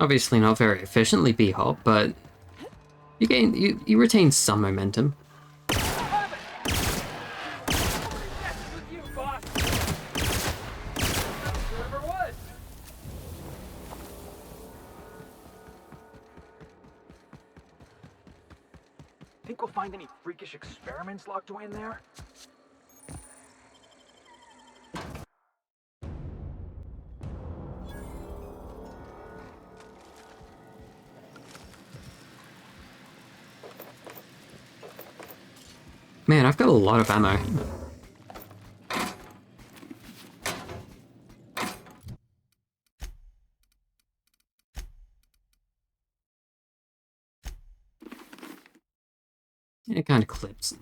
Obviously not very efficiently B-hop, but you retain some momentum. Think we'll find any freakish experiments locked away in there? Man, I've got a lot of ammo. It kind of clips.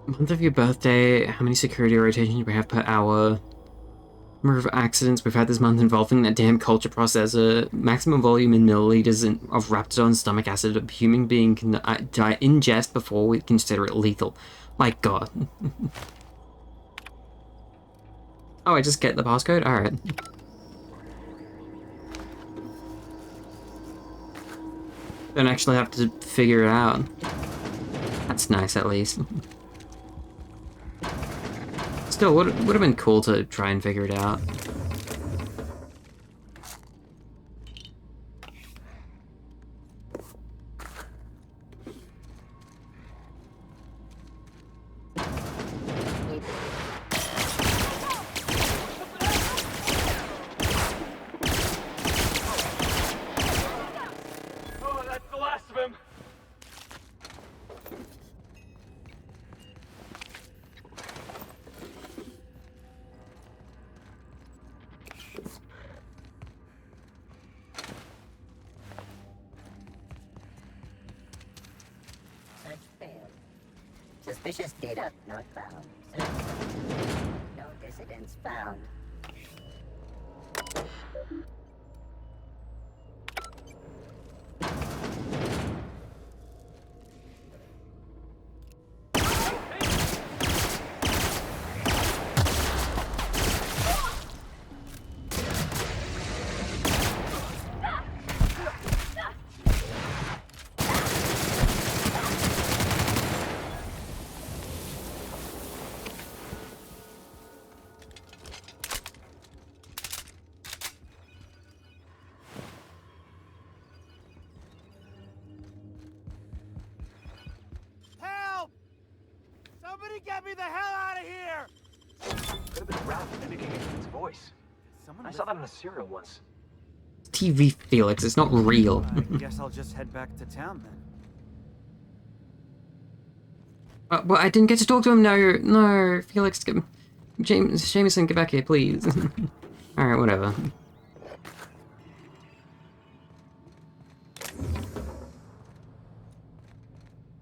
Month of your birthday, how many security rotations we have per hour? Number of accidents we've had this month involving that damn culture processor. Maximum volume in milliliters of Raptidon stomach acid a human being can ingest before we consider it lethal. My god. Oh, I just get the passcode? Alright. Don't actually have to figure it out. That's nice, at least. Still, would have been cool to try and figure it out. Suspicious data not found. No dissidents found. Help! Somebody get me the hell out of here! Could have been a rat mimicking a human's voice. I saw that on a serial once. TV, Felix. It's not real. I guess I'll just head back to town then. Well, I didn't get to talk to him. No, Felix. Jameson, get back here, please. All right, whatever.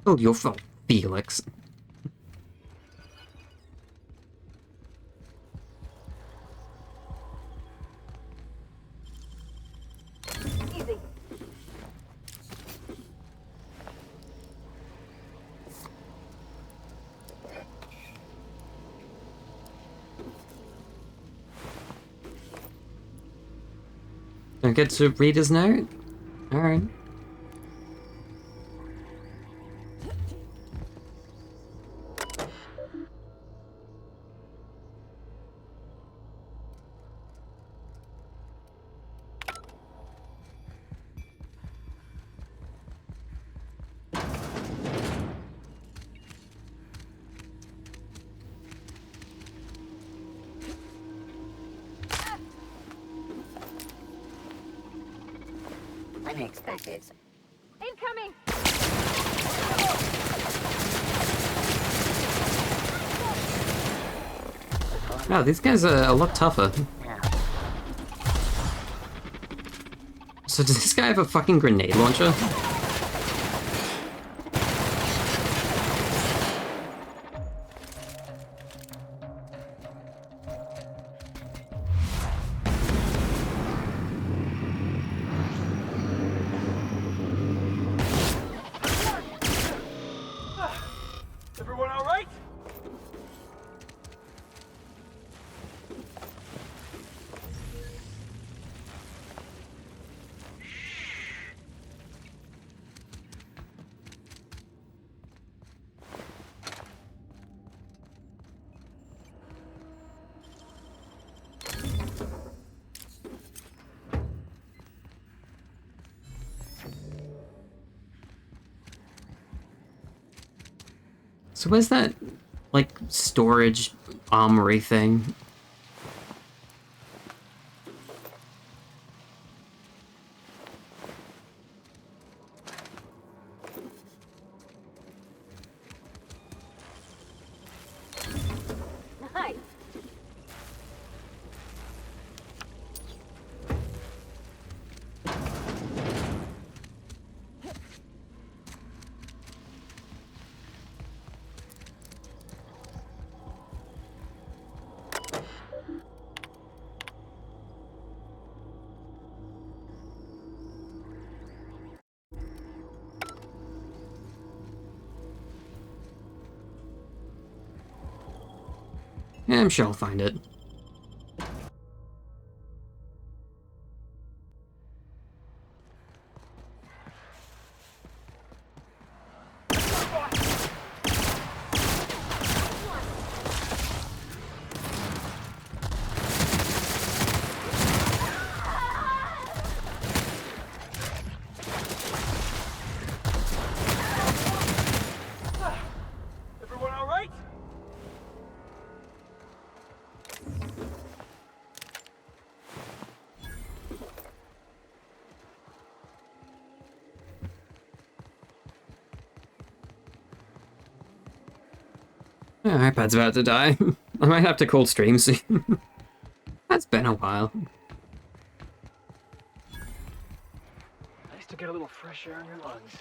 Oh, your fault, Felix. Easy. Don't get to read his note? Alright. Unexpected. Incoming! Wow, these guys are a lot tougher. So does this guy have a fucking grenade launcher? Everyone all right? So where's that, like, storage armory thing? Nice. Yeah, I'm sure I'll find it. Everyone all right? My iPad's about to die. I might have to call stream soon. That's been a while. Nice to get a little fresh air in your lungs.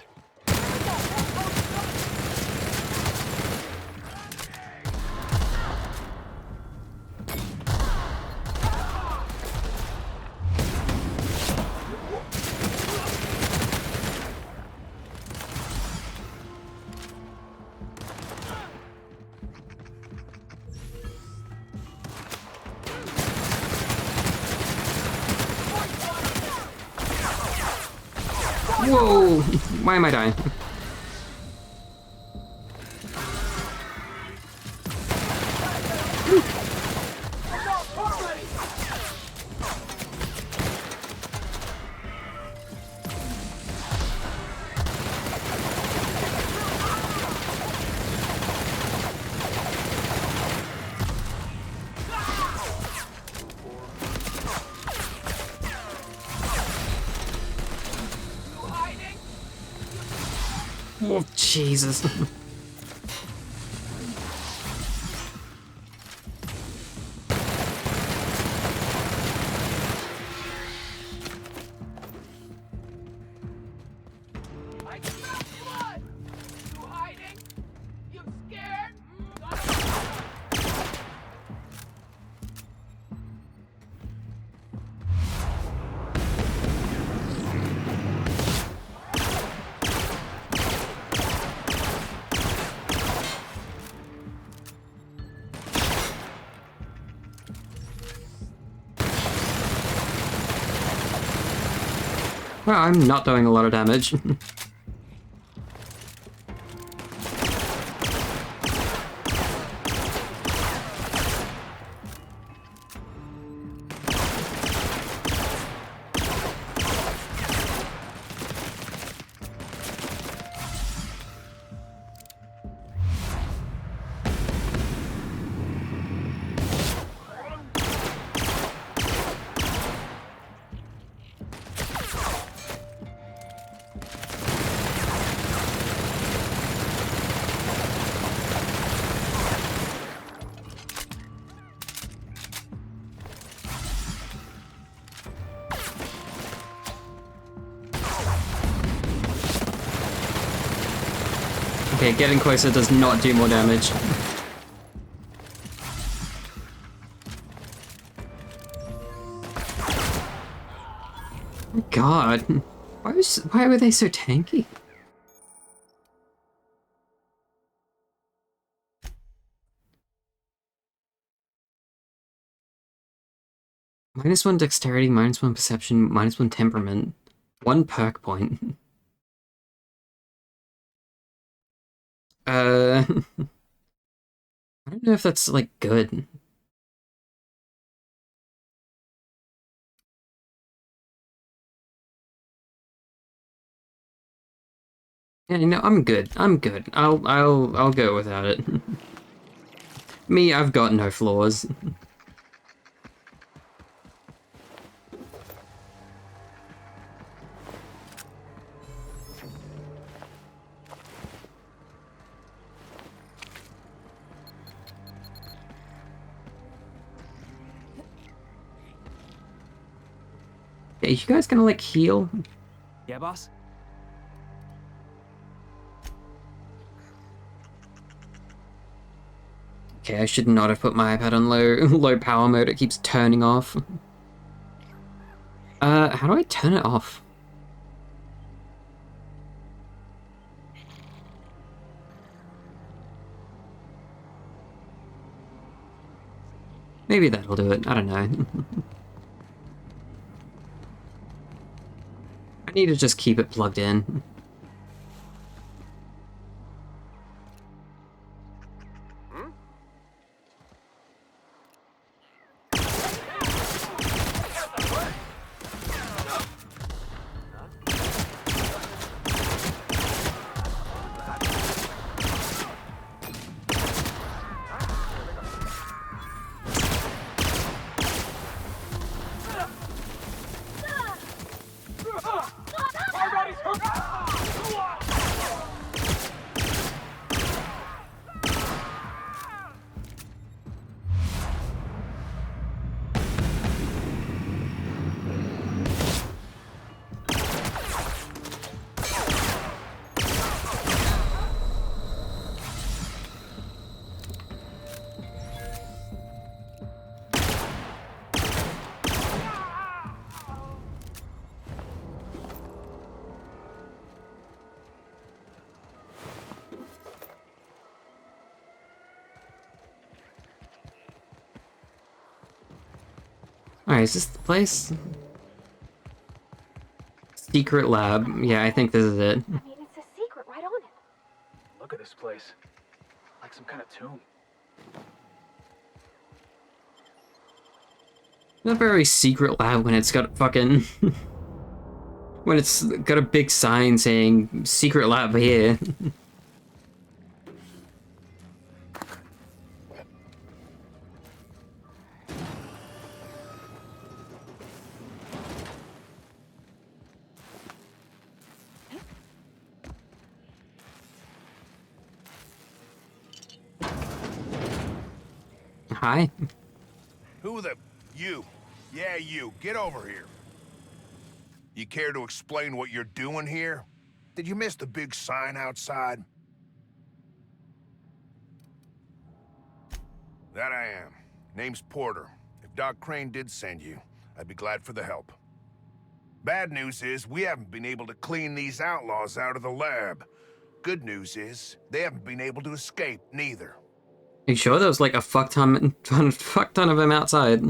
Whoa! Why am I dying? Oh, Jesus. Well, I'm not doing a lot of damage. Okay, getting closer does not do more damage. Oh God, why were they so tanky? -1 dexterity, -1 perception, -1 temperament, 1 perk point. I don't know if that's, like, good. Yeah, you know, I'm good. I'm good. I'll go without it. Me, I've got no flaws. Hey, you guys gonna, like, heal? Yeah, boss? Okay, I should not have put my iPad on low power mode. It keeps turning off. How do I turn it off? Maybe that'll do it. I don't know. I need to just keep it plugged in. Alright, is this the place? Secret lab. Yeah, I think this is it. I mean, it's a secret right on it. Look at this place. Like some kind of tomb. Not a very secret lab when it's got fucking... when it's got a big sign saying secret lab here. Hi. Who the... You. Yeah, you. Get over here. You care to explain what you're doing here? Did you miss the big sign outside? That I am. Name's Porter. If Doc Crane did send you, I'd be glad for the help. Bad news is, we haven't been able to clean these outlaws out of the lab. Good news is, they haven't been able to escape, neither. Are you sure there was like a fuck ton of them outside?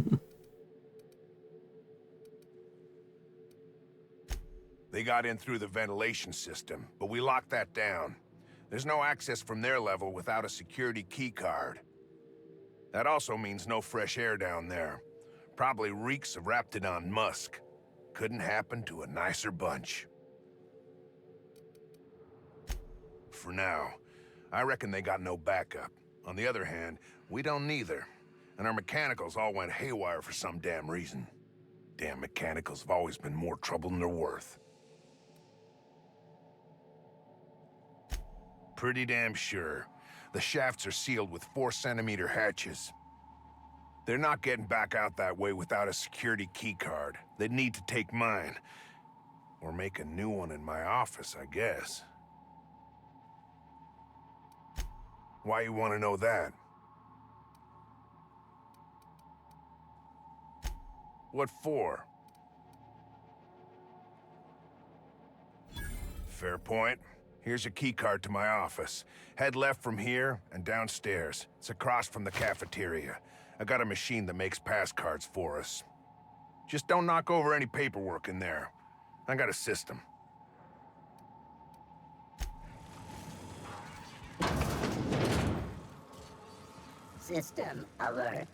They got in through the ventilation system, but we locked that down. There's no access from their level without a security keycard. That also means no fresh air down there. Probably reeks of Raptidon musk. Couldn't happen to a nicer bunch. For now, I reckon they got no backup. On the other hand, we don't neither. And our mechanicals all went haywire for some damn reason. Damn mechanicals have always been more trouble than they're worth. Pretty damn sure. The shafts are sealed with 4-centimeter hatches. They're not getting back out that way without a security keycard. They'd need to take mine. Or make a new one in my office, I guess. Why you want to know that? What for? Fair point. Here's a keycard to my office. Head left from here and downstairs. It's across from the cafeteria. I got a machine that makes pass cards for us. Just don't knock over any paperwork in there. I got a system. System alert.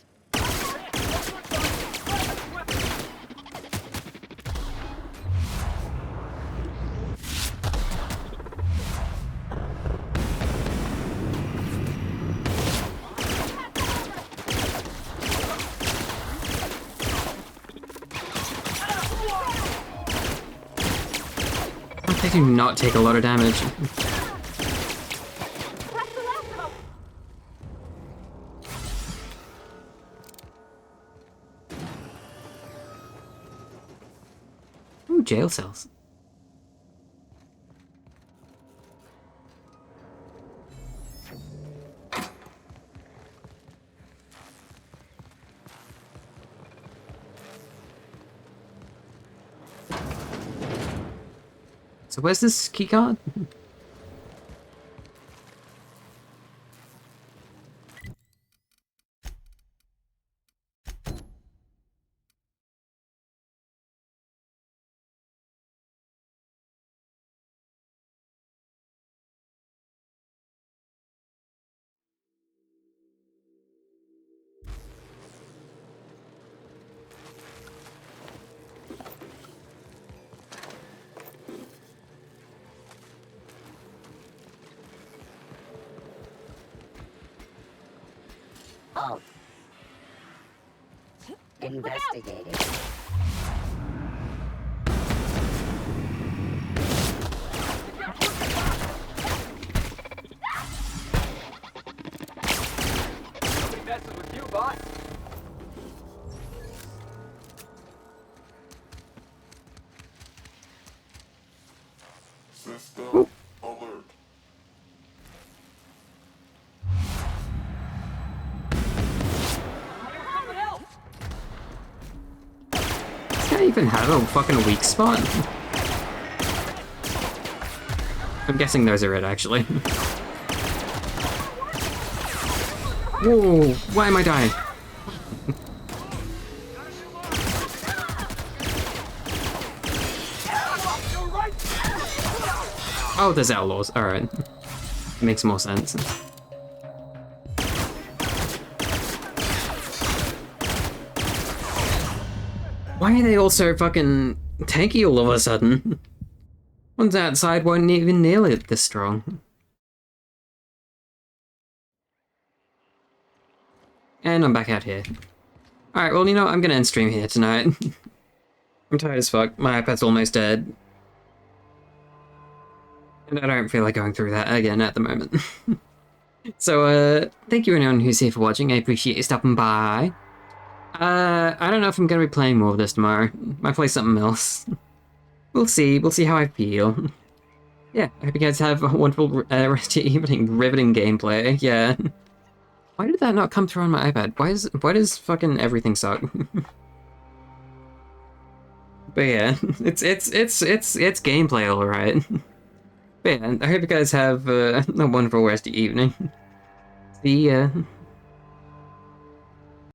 They do not take a lot of damage. Ooh, jail cells. So where's this keycard? Halt. Investigating. Nobody messes with you, boss. System alert. Does that even have a fucking weak spot? I'm guessing those are it, actually. Whoa, why am I dying? Oh, there's outlaws. Alright. Makes more sense. Why are they all so fucking tanky all of a sudden? Ones outside weren't even nearly this strong. And I'm back out here. Alright, well, you know what? I'm gonna end stream here tonight. I'm tired as fuck. My iPad's almost dead. And I don't feel like going through that again at the moment. So, thank you anyone who's here for watching. I appreciate you stopping by. I don't know if I'm gonna be playing more of this tomorrow. Might play something else. We'll see how I feel. Yeah, I hope you guys have a wonderful rest of your evening. Riveting gameplay, yeah. Why did that not come through on my iPad? Why does fucking everything suck? But yeah, it's gameplay alright. But yeah, I hope you guys have a wonderful rest of your evening. See ya.